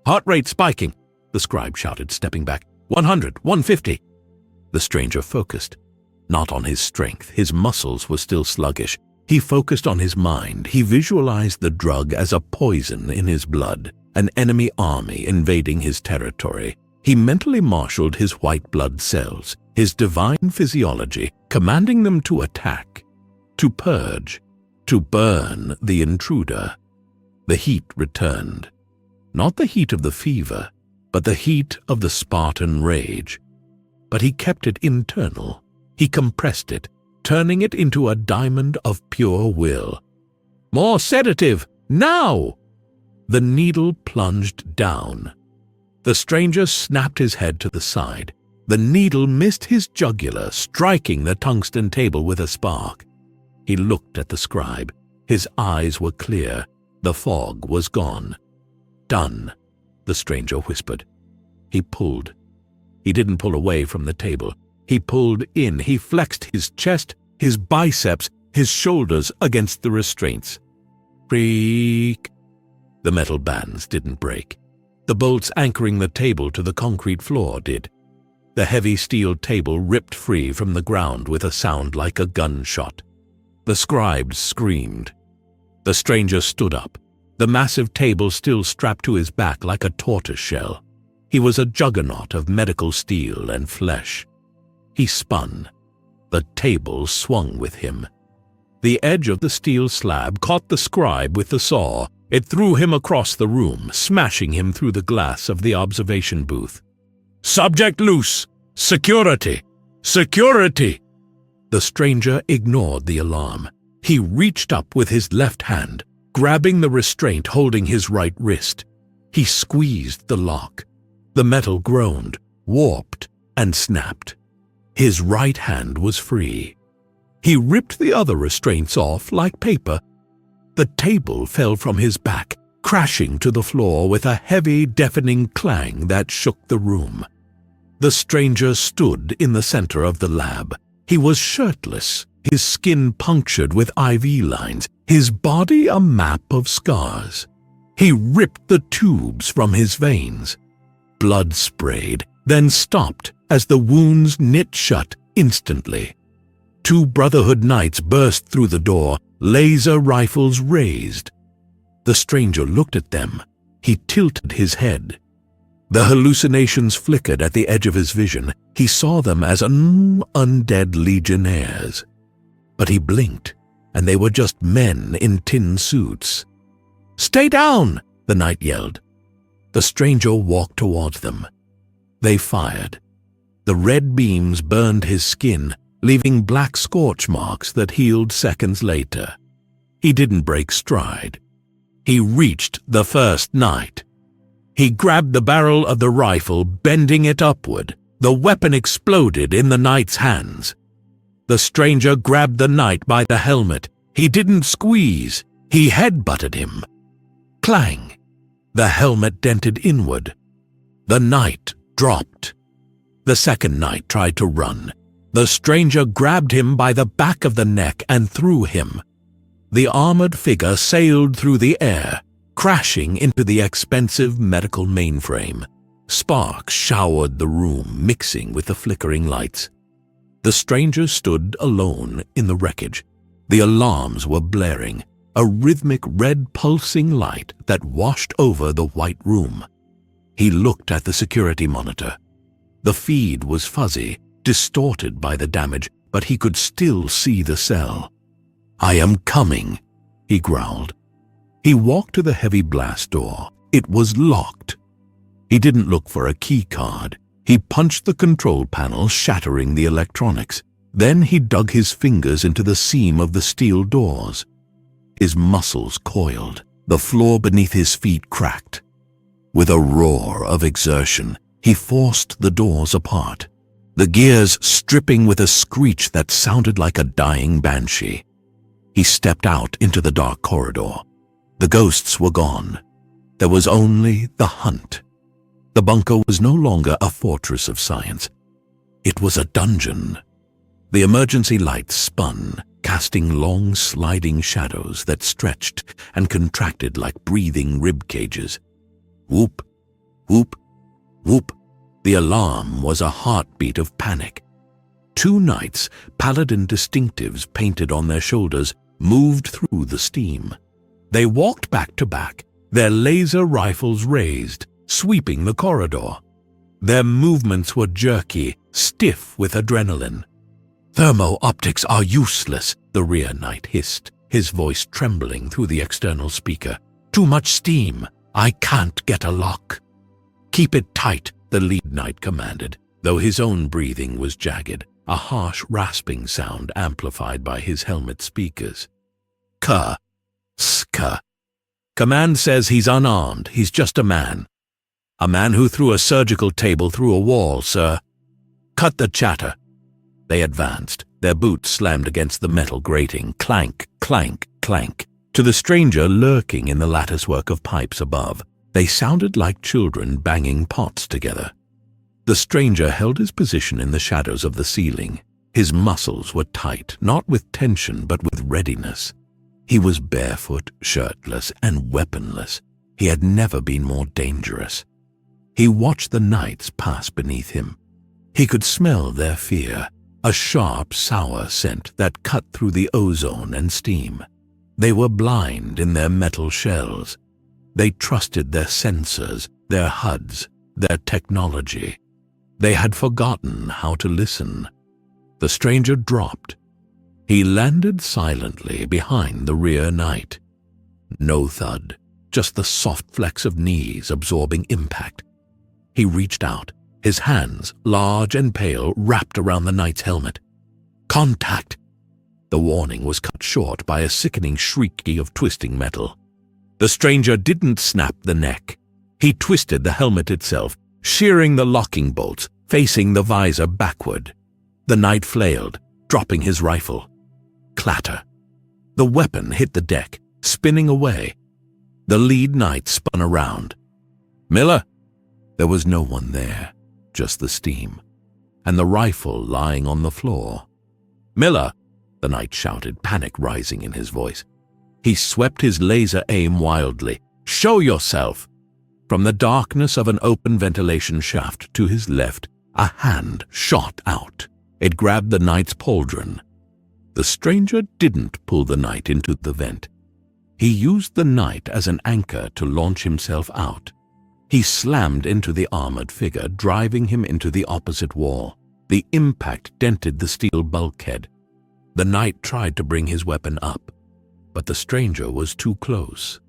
"Heart rate spiking," the scribe shouted, stepping back. 100, 150. The stranger focused. Not on his strength. His muscles were still sluggish. He focused on his mind. He visualized the drug as a poison in his blood, an enemy army invading his territory. He mentally marshaled his white blood cells, his divine physiology, commanding them to attack, to purge, to burn the intruder. The heat returned. Not the heat of the fever, but the heat of the Spartan Rage. But he kept it internal. He compressed it, turning it into a diamond of pure will. "More sedative, now!" The needle plunged down. The stranger snapped his head to the side. The needle missed his jugular, striking the tungsten table with a spark. He looked at the scribe. His eyes were clear. The fog was gone. "Done," the stranger whispered. He pulled. He didn't pull away from the table. He pulled in. He flexed his chest, his biceps, his shoulders against the restraints. Creak. The metal bands didn't break. The bolts anchoring the table to the concrete floor did. The heavy steel table ripped free from the ground with a sound like a gunshot. The scribe screamed. The stranger stood up, the massive table still strapped to his back like a tortoise shell. He was a juggernaut of medical steel and flesh. He spun. The table swung with him. The edge of the steel slab caught the scribe with the saw. It threw him across the room, smashing him through the glass of the observation booth. "Subject loose! Security! Security!" The stranger ignored the alarm. He reached up with his left hand, grabbing the restraint holding his right wrist. He squeezed the lock. The metal groaned, warped, and snapped. His right hand was free. He ripped the other restraints off like paper. The table fell from his back, crashing to the floor with a heavy, deafening clang that shook the room. The stranger stood in the center of the lab. He was shirtless, his skin punctured with IV lines, his body a map of scars. He ripped the tubes from his veins. Blood sprayed, then stopped as the wounds knit shut instantly. Two Brotherhood knights burst through the door, laser rifles raised. The stranger looked at them. He tilted his head. The hallucinations flickered at the edge of his vision. He saw them as undead legionnaires. But he blinked, and they were just men in tin suits. "Stay down!" the knight yelled. The stranger walked towards them. They fired. The red beams burned his skin, leaving black scorch marks that healed seconds later. He didn't break stride. He reached the first knight. He grabbed the barrel of the rifle, bending it upward. The weapon exploded in the knight's hands. The stranger grabbed the knight by the helmet. He didn't squeeze. He headbutted him. Clang! The helmet dented inward. The knight dropped. The second knight tried to run. The stranger grabbed him by the back of the neck and threw him. The armored figure sailed through the air, crashing into the expensive medical mainframe. Sparks showered the room, mixing with the flickering lights. The stranger stood alone in the wreckage. The alarms were blaring, a rhythmic red pulsing light that washed over the white room. He looked at the security monitor. The feed was fuzzy, distorted by the damage, but he could still see the cell. "I am coming," he growled. He walked to the heavy blast door. It was locked. He didn't look for a key card. He punched the control panel, shattering the electronics. Then he dug his fingers into the seam of the steel doors. His muscles coiled. The floor beneath his feet cracked. With a roar of exertion, he forced the doors apart, the gears stripping with a screech that sounded like a dying banshee. He stepped out into the dark corridor. The ghosts were gone. There was only the hunt. The bunker was no longer a fortress of science. It was a dungeon. The emergency lights spun, casting long sliding shadows that stretched and contracted like breathing rib cages. Whoop, whoop, whoop. The alarm was a heartbeat of panic. Two knights, paladin distinctives painted on their shoulders, moved through the steam. They walked back to back, their laser rifles raised, sweeping the corridor. Their movements were jerky, stiff with adrenaline. "Thermo-optics are useless," the rear knight hissed, his voice trembling through the external speaker. "Too much steam. I can't get a lock." "Keep it tight," the lead knight commanded, though his own breathing was jagged, a harsh rasping sound amplified by his helmet speakers. "Ska. Command says he's unarmed. He's just a man. A man who threw a surgical table through a wall, sir. Cut the chatter." They advanced. Their boots slammed against the metal grating. Clank, clank, clank. To the stranger lurking in the latticework of pipes above, they sounded like children banging pots together. The stranger held his position in the shadows of the ceiling. His muscles were tight, not with tension but with readiness. He was barefoot, shirtless, and weaponless. He had never been more dangerous. He watched the knights pass beneath him. He could smell their fear, a sharp, sour scent that cut through the ozone and steam. They were blind in their metal shells. They trusted their sensors, their HUDs, their technology. They had forgotten how to listen. The stranger dropped. He landed silently behind the rear knight. No thud, just the soft flex of knees absorbing impact. He reached out, his hands, large and pale, wrapped around the knight's helmet. Contact! The warning was cut short by a sickening shriek of twisting metal. The stranger didn't snap the neck. He twisted the helmet itself, shearing the locking bolts, facing the visor backward. The knight flailed, dropping his rifle. Clatter. The weapon hit the deck, spinning away. The lead knight spun around. "Miller!" There was no one there, just the steam, and the rifle lying on the floor. "Miller!" the knight shouted, panic rising in his voice. He swept his laser aim wildly. "Show yourself!" From the darkness of an open ventilation shaft to his left, a hand shot out. It grabbed the knight's pauldron. The stranger didn't pull the knight into the vent. He used the knight as an anchor to launch himself out. He slammed into the armored figure, driving him into the opposite wall. The impact dented the steel bulkhead. The knight tried to bring his weapon up, but the stranger was too close.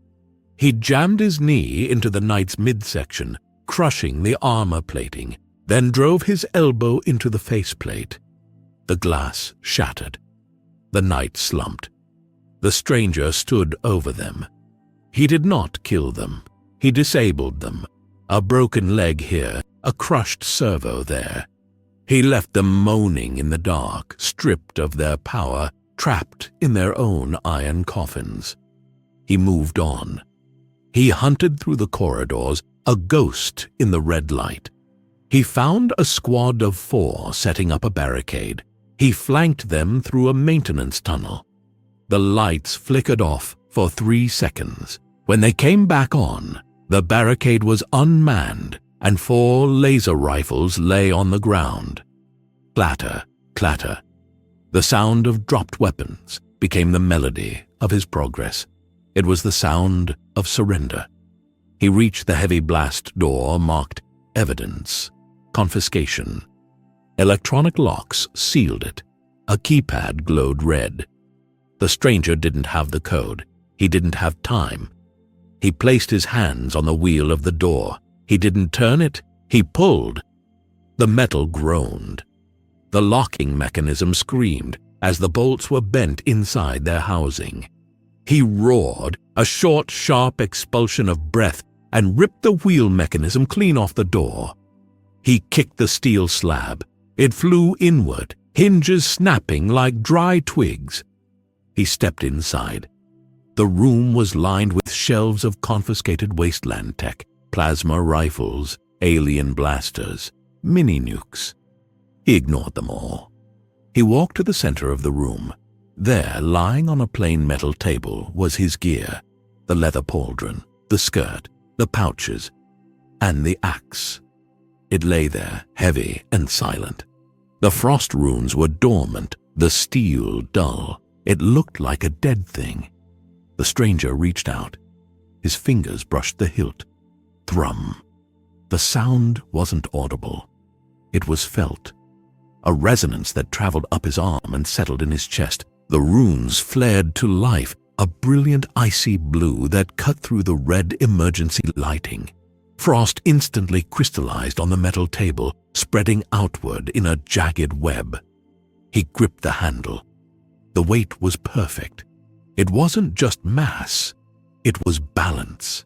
He jammed his knee into the knight's midsection, crushing the armor plating, then drove his elbow into the faceplate. The glass shattered. The knight slumped. The stranger stood over them. He did not kill them. He disabled them. A broken leg here, a crushed servo there. He left them moaning in the dark, stripped of their power, trapped in their own iron coffins. He moved on. He hunted through the corridors, a ghost in the red light. He found a squad of 4 setting up a barricade. He flanked them through a maintenance tunnel. The lights flickered off for 3 seconds. When they came back on, the barricade was unmanned and 4 laser rifles lay on the ground. Clatter, clatter. The sound of dropped weapons became the melody of his progress. It was the sound of surrender. He reached the heavy blast door marked Evidence, Confiscation. Electronic locks sealed it. A keypad glowed red. The stranger didn't have the code. He didn't have time. He placed his hands on the wheel of the door. He didn't turn it. He pulled. The metal groaned. The locking mechanism screamed as the bolts were bent inside their housing. He roared, a short, sharp expulsion of breath, and ripped the wheel mechanism clean off the door. He kicked the steel slab. It flew inward, hinges snapping like dry twigs. He stepped inside. The room was lined with shelves of confiscated Wasteland tech, plasma rifles, alien blasters, mini nukes. He ignored them all. He walked to the center of the room. There, lying on a plain metal table, was his gear, the leather pauldron, the skirt, the pouches, and the axe. It lay there, heavy and silent. The frost runes were dormant, the steel dull. It looked like a dead thing. The stranger reached out. His fingers brushed the hilt. Thrum. The sound wasn't audible. It was felt. A resonance that traveled up his arm and settled in his chest. The runes flared to life, a brilliant icy blue that cut through the red emergency lighting. Frost instantly crystallized on the metal table, spreading outward in a jagged web. He gripped the handle. The weight was perfect. It wasn't just mass. It was balance.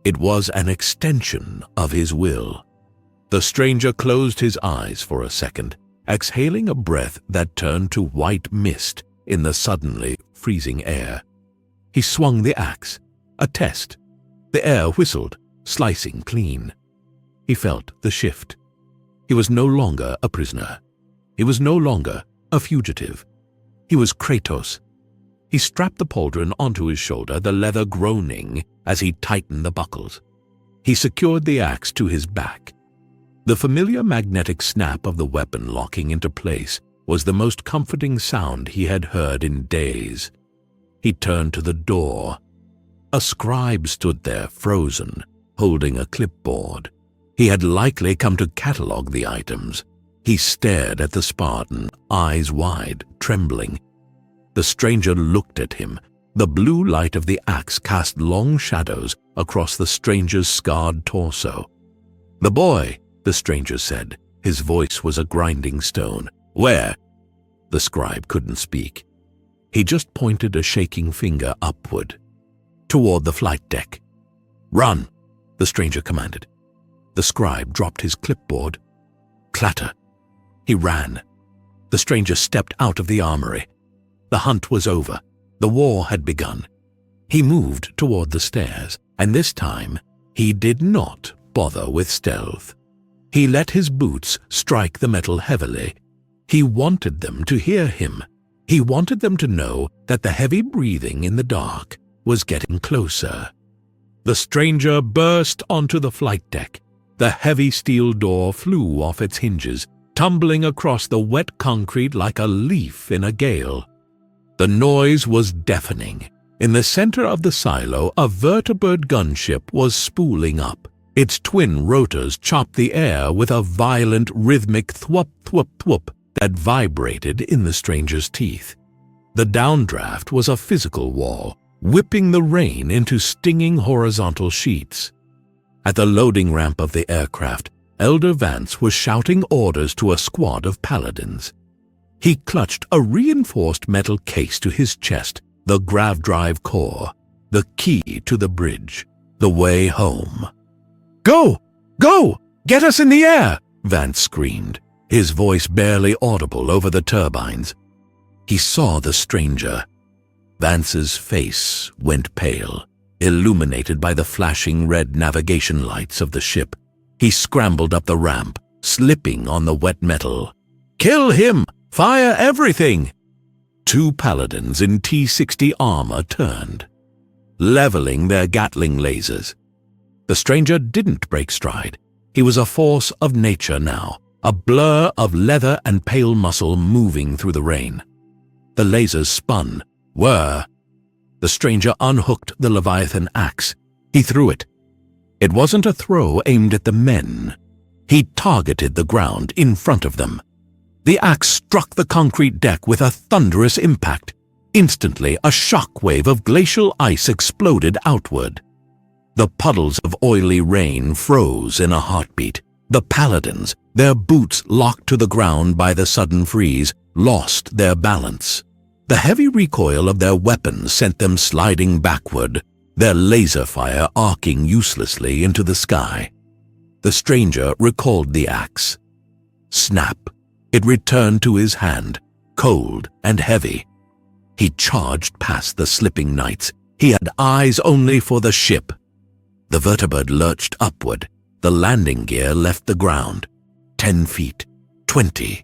It was an extension of his will. The stranger closed his eyes for a second, exhaling a breath that turned to white mist in the suddenly freezing air. He swung the axe. A test. The air whistled, slicing clean. He felt the shift. He was no longer a prisoner. He was no longer a fugitive. He was Kratos. He strapped the pauldron onto his shoulder, the leather groaning as he tightened the buckles. He secured the axe to his back. The familiar magnetic snap of the weapon locking into place was the most comforting sound he had heard in days. He turned to the door. A scribe stood there, frozen, holding a clipboard. He had likely come to catalog the items. He stared at the Spartan, eyes wide, trembling. The stranger looked at him. The blue light of the axe cast long shadows across the stranger's scarred torso. "The boy," the stranger said. His voice was a grinding stone. "Where?" The scribe couldn't speak. He just pointed a shaking finger upward, toward the flight deck. "Run," the stranger commanded. The scribe dropped his clipboard. Clatter. He ran. The stranger stepped out of the armory. The hunt was over. The war had begun. He moved toward the stairs, and this time he did not bother with stealth. He let his boots strike the metal heavily. He wanted them to hear him. He wanted them to know that the heavy breathing in the dark was getting closer. The stranger burst onto the flight deck. The heavy steel door flew off its hinges, tumbling across the wet concrete like a leaf in a gale. The noise was deafening. In the center of the silo, a vertibird gunship was spooling up. Its twin rotors chopped the air with a violent, rhythmic thwup, thwup, thwup that vibrated in the stranger's teeth. The downdraft was a physical wall, whipping the rain into stinging horizontal sheets. At the loading ramp of the aircraft, Elder Vance was shouting orders to a squad of paladins. He clutched a reinforced metal case to his chest, the grav drive core, the key to the bridge, the way home. "Go! Go! Get us in the air!" Vance screamed, his voice barely audible over the turbines. He saw the stranger. Vance's face went pale, illuminated by the flashing red navigation lights of the ship. He scrambled up the ramp, slipping on the wet metal. "Kill him! Fire everything!" Two paladins in T-60 armor turned, leveling their Gatling lasers. The stranger didn't break stride. He was a force of nature now, a blur of leather and pale muscle moving through the rain. The lasers spun, whir. The stranger unhooked the Leviathan Axe. He threw it. It wasn't a throw aimed at the men. He targeted the ground in front of them. The axe struck the concrete deck with a thunderous impact. Instantly, a shockwave of glacial ice exploded outward. The puddles of oily rain froze in a heartbeat. The paladins, their boots locked to the ground by the sudden freeze, lost their balance. The heavy recoil of their weapons sent them sliding backward, their laser fire arcing uselessly into the sky. The stranger recalled the axe. Snap! It returned to his hand, cold and heavy. He charged past the slipping knights. He had eyes only for the ship. The vertibird lurched upward. The landing gear left the ground. 10 feet, 20.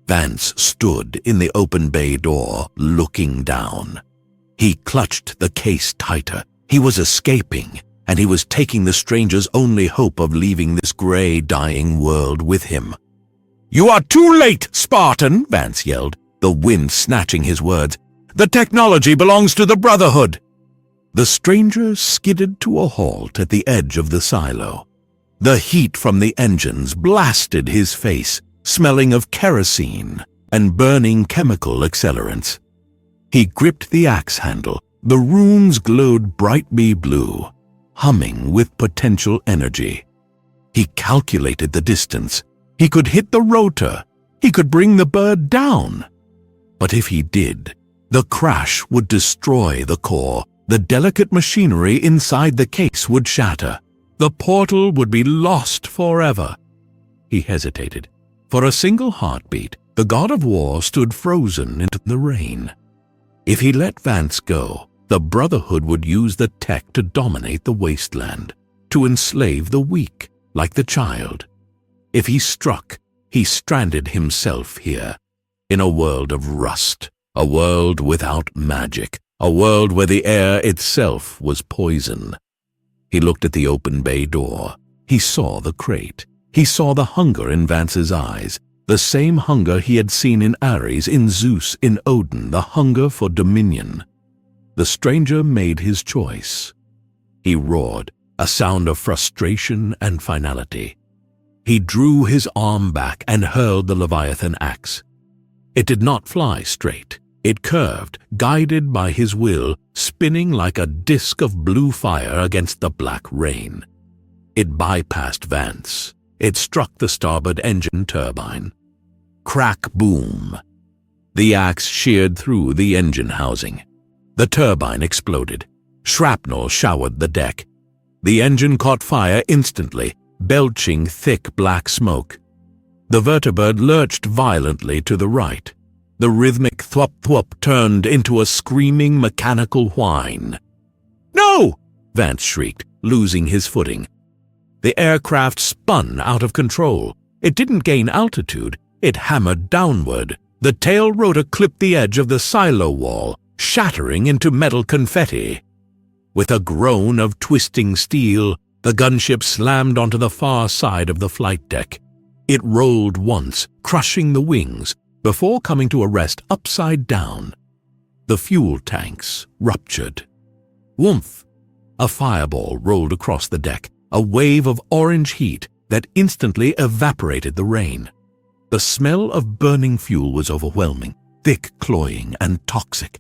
Vance stood in the open bay door, looking down. He clutched the case tighter. He was escaping, and he was taking the stranger's only hope of leaving this gray, dying world with him. "You are too late, Spartan!" Vance yelled, the wind snatching his words. "The technology belongs to the Brotherhood!" The stranger skidded to a halt at the edge of the silo. The heat from the engines blasted his face, smelling of kerosene and burning chemical accelerants. He gripped the axe handle. The runes glowed brightly blue, humming with potential energy. He calculated the distance. He could hit the rotor. He could bring the bird down. But if he did, the crash would destroy the core. The delicate machinery inside the case would shatter. The portal would be lost forever. He hesitated. For a single heartbeat, the god of war stood frozen into the rain. If he let Vance go, the Brotherhood would use the tech to dominate the Wasteland, to enslave the weak, like the child. If he struck, he stranded himself here, in a world of rust, a world without magic, a world where the air itself was poison. He looked at the open bay door. He saw the crate. He saw the hunger in Vance's eyes, the same hunger he had seen in Ares, in Zeus, in Odin, the hunger for dominion. The stranger made his choice. He roared, a sound of frustration and finality. He drew his arm back and hurled the Leviathan Axe. It did not fly straight. It curved, guided by his will, spinning like a disk of blue fire against the black rain. It bypassed Vance. It struck the starboard engine turbine. Crack, boom. The axe sheared through the engine housing. The turbine exploded. Shrapnel showered the deck. The engine caught fire instantly, belching thick black smoke. The vertibird lurched violently to the right. The rhythmic thwop-thwop turned into a screaming mechanical whine. "No!" Vance shrieked, losing his footing. The aircraft spun out of control. It didn't gain altitude. It hammered downward. The tail rotor clipped the edge of the silo wall, shattering into metal confetti. With a groan of twisting steel, the gunship slammed onto the far side of the flight deck. It rolled once, crushing the wings, before coming to a rest upside down. The fuel tanks ruptured. Woomph! A fireball rolled across the deck, a wave of orange heat that instantly evaporated the rain. The smell of burning fuel was overwhelming, thick, cloying, and toxic.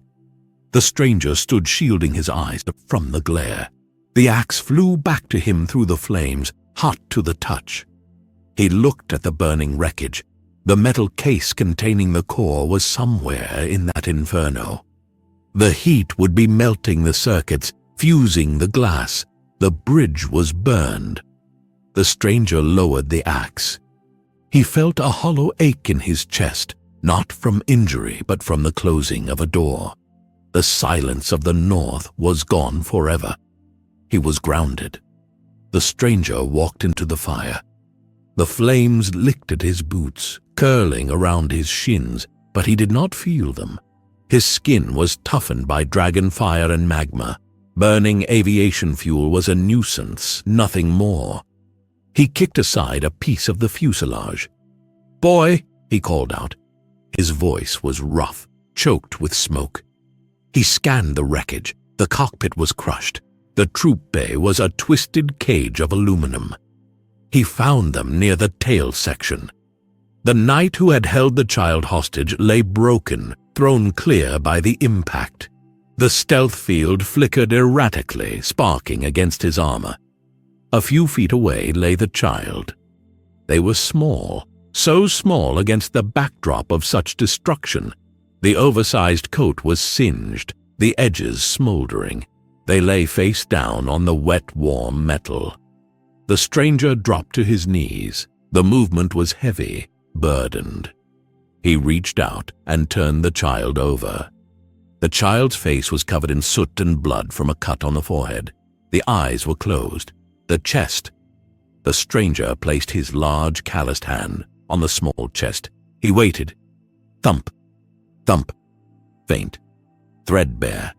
The stranger stood shielding his eyes from the glare. The axe flew back to him through the flames, hot to the touch. He looked at the burning wreckage. The metal case containing the core was somewhere in that inferno. The heat would be melting the circuits, fusing the glass. The bridge was burned. The stranger lowered the axe. He felt a hollow ache in his chest, not from injury, but from the closing of a door. The silence of the north was gone forever. He was grounded. The stranger walked into the fire. The flames licked at his boots, curling around his shins, but he did not feel them. His skin was toughened by dragon fire and magma. Burning aviation fuel was a nuisance, nothing more. He kicked aside a piece of the fuselage. "Boy," he called out. His voice was rough, choked with smoke. He scanned the wreckage. The cockpit was crushed. The troop bay was a twisted cage of aluminum. He found them near the tail section. The knight who had held the child hostage lay broken, thrown clear by the impact. The stealth field flickered erratically, sparking against his armor. A few feet away lay the child. They were small, so small against the backdrop of such destruction. The oversized coat was singed, the edges smoldering. They lay face down on the wet, warm metal. The stranger dropped to his knees. The movement was heavy, burdened. He reached out and turned the child over. The child's face was covered in soot and blood from a cut on the forehead. The eyes were closed. The chest. The stranger placed his large, calloused hand on the small chest. He waited. Thump. Thump. Faint. Threadbare.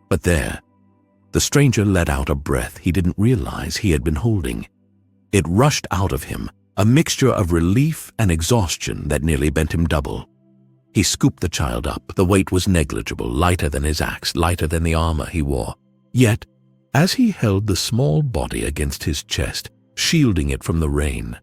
But there. The stranger let out a breath he didn't realize he had been holding. It rushed out of him, a mixture of relief and exhaustion that nearly bent him double. He scooped the child up. The weight was negligible, lighter than his axe, lighter than the armor he wore. Yet, as he held the small body against his chest, shielding it from the rain,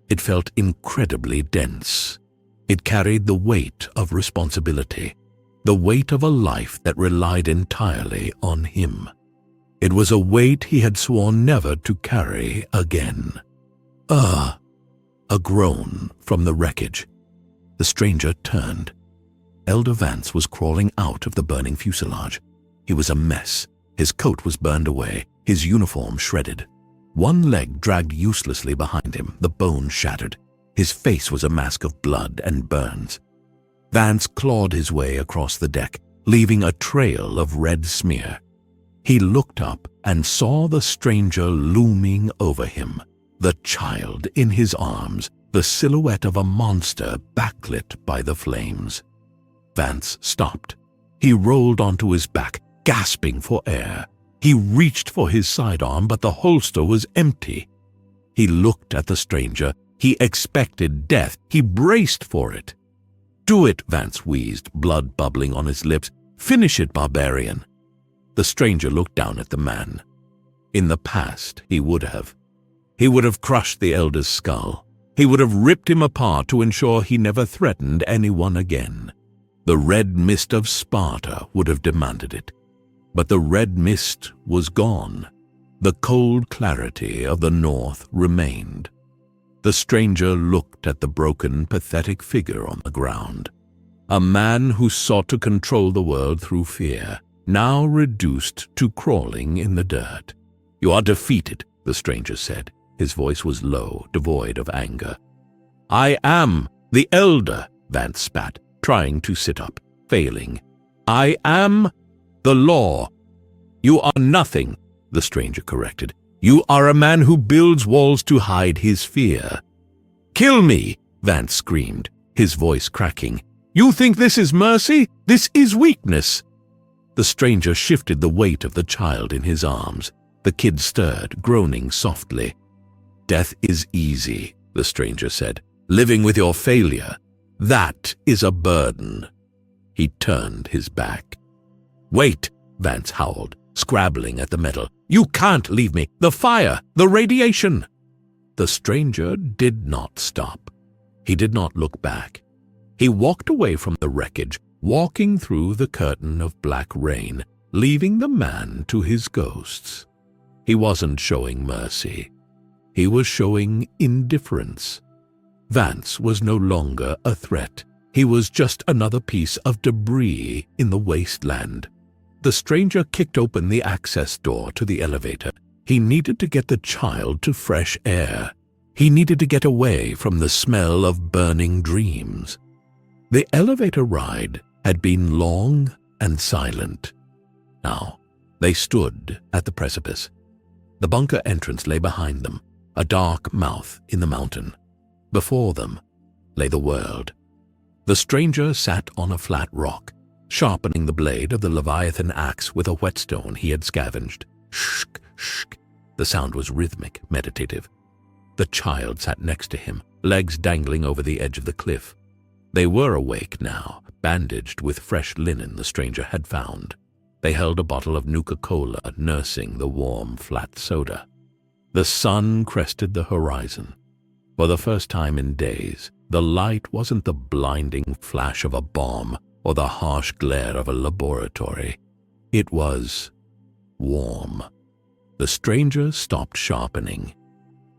it felt incredibly dense. It carried the weight of responsibility, the weight of a life that relied entirely on him. It was a weight he had sworn never to carry again. A groan from the wreckage. The stranger turned. Elder Vance was crawling out of the burning fuselage. He was a mess. His coat was burned away, his uniform shredded. One leg dragged uselessly behind him, the bone shattered. His face was a mask of blood and burns. Vance clawed his way across the deck, leaving a trail of red smear. He looked up and saw the stranger looming over him, the child in his arms, the silhouette of a monster backlit by the flames. Vance stopped. He rolled onto his back, gasping for air. He reached for his sidearm, but the holster was empty. He looked at the stranger. He expected death. He braced for it. "Do it," Vance wheezed, blood bubbling on his lips. "Finish it, barbarian." The stranger looked down at the man. In the past, he would have. He would have crushed the elder's skull. He would have ripped him apart to ensure he never threatened anyone again. The red mist of Sparta would have demanded it. But the red mist was gone. The cold clarity of the north remained. The stranger looked at the broken, pathetic figure on the ground. A man who sought to control the world through fear, now reduced to crawling in the dirt. "You are defeated," the stranger said. His voice was low, devoid of anger. "I am the elder," Vance spat, trying to sit up, failing. "I am the law." "You are nothing," the stranger corrected. "You are a man who builds walls to hide his fear." "Kill me," Vance screamed, his voice cracking. "You think this is mercy? This is weakness." The stranger shifted the weight of the child in his arms. The kid stirred, groaning softly. "Death is easy," the stranger said. "Living with your failure, that is a burden." He turned his back. "Wait," Vance howled, scrabbling at the metal. "You can't leave me! The fire! The radiation!" The stranger did not stop. He did not look back. He walked away from the wreckage, walking through the curtain of black rain, leaving the man to his ghosts. He wasn't showing mercy. He was showing indifference. Vance was no longer a threat. He was just another piece of debris in the wasteland. The stranger kicked open the access door to the elevator. He needed to get the child to fresh air. He needed to get away from the smell of burning dreams. The elevator ride had been long and silent. Now, they stood at the precipice. The bunker entrance lay behind them, a dark mouth in the mountain. Before them lay the world. The stranger sat on a flat rock, sharpening the blade of the Leviathan Axe with a whetstone he had scavenged. Shk, shk. The sound was rhythmic, meditative. The child sat next to him, legs dangling over the edge of the cliff. They were awake now, bandaged with fresh linen the stranger had found. They held a bottle of Nuke-Cola, nursing the warm, flat soda. The sun crested the horizon. For the first time in days, the light wasn't the blinding flash of a bomb or the harsh glare of a laboratory. It was warm. The stranger stopped sharpening.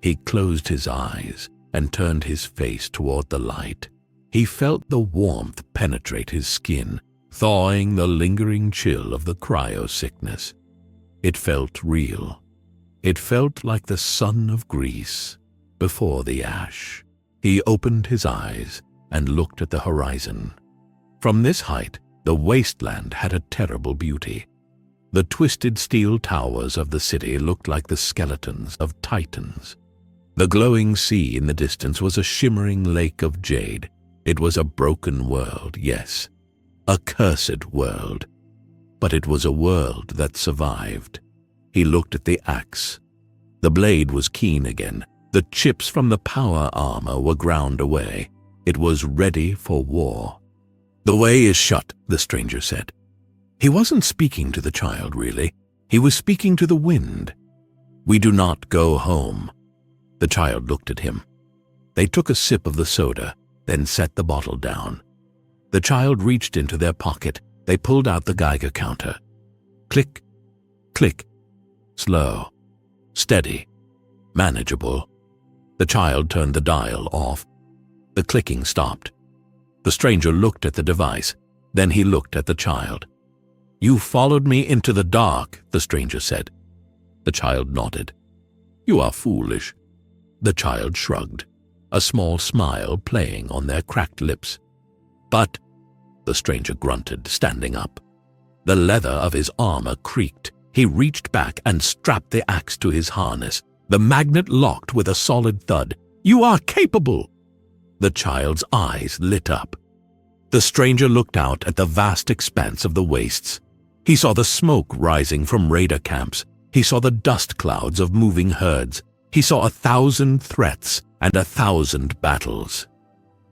He closed his eyes and turned his face toward the light. He felt the warmth penetrate his skin, thawing the lingering chill of the cryo-sickness. It felt real. It felt like the sun of Greece before the ash. He opened his eyes and looked at the horizon. From this height, the wasteland had a terrible beauty. The twisted steel towers of the city looked like the skeletons of titans. The glowing sea in the distance was a shimmering lake of jade. It was a broken world, yes, a cursed world. But it was a world that survived. He looked at the axe. The blade was keen again. The chips from the power armor were ground away. It was ready for war. "The way is shut," the stranger said. He wasn't speaking to the child, really. He was speaking to the wind. "We do not go home." The child looked at him. They took a sip of the soda, then set the bottle down. The child reached into their pocket. They pulled out the Geiger counter. Click, click. Slow, steady, manageable. The child turned the dial off. The clicking stopped. The stranger looked at the device. Then he looked at the child. "You followed me into the dark," the stranger said. The child nodded. "You are foolish." The child shrugged, a small smile playing on their cracked lips. "But," the stranger grunted, standing up. The leather of his armor creaked. He reached back and strapped the axe to his harness. The magnet locked with a solid thud. "You are capable!" The child's eyes lit up. The stranger looked out at the vast expanse of the wastes. He saw the smoke rising from raider camps. He saw the dust clouds of moving herds. He saw 1,000 threats and 1,000 battles.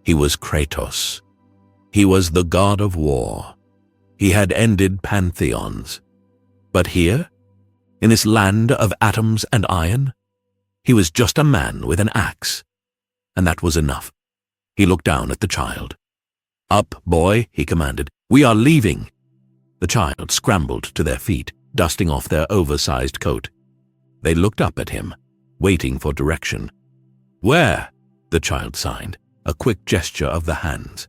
He was Kratos. He was the god of war. He had ended pantheons. But here, in this land of atoms and iron, he was just a man with an axe. And that was enough. He looked down at the child. "Up, boy," he commanded. "We are leaving." The child scrambled to their feet, dusting off their oversized coat. They looked up at him, waiting for direction. "Where?" the child signed, a quick gesture of the hands.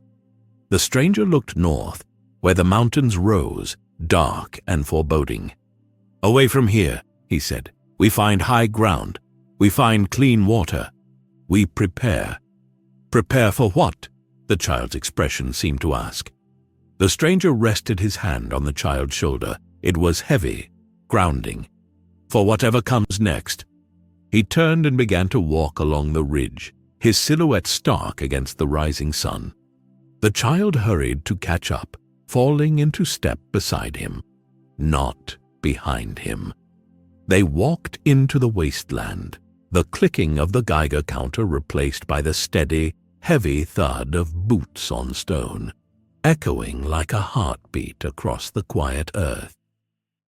The stranger looked north, where the mountains rose, dark and foreboding. "Away from here," he said. "We find high ground. We find clean water. We prepare." "Prepare for what?" the child's expression seemed to ask. The stranger rested his hand on the child's shoulder. It was heavy, grounding. "For whatever comes next." He turned and began to walk along the ridge, his silhouette stark against the rising sun. The child hurried to catch up, falling into step beside him, not behind him. They walked into the wasteland, the clicking of the Geiger counter replaced by the steady, heavy thud of boots on stone, echoing like a heartbeat across the quiet earth.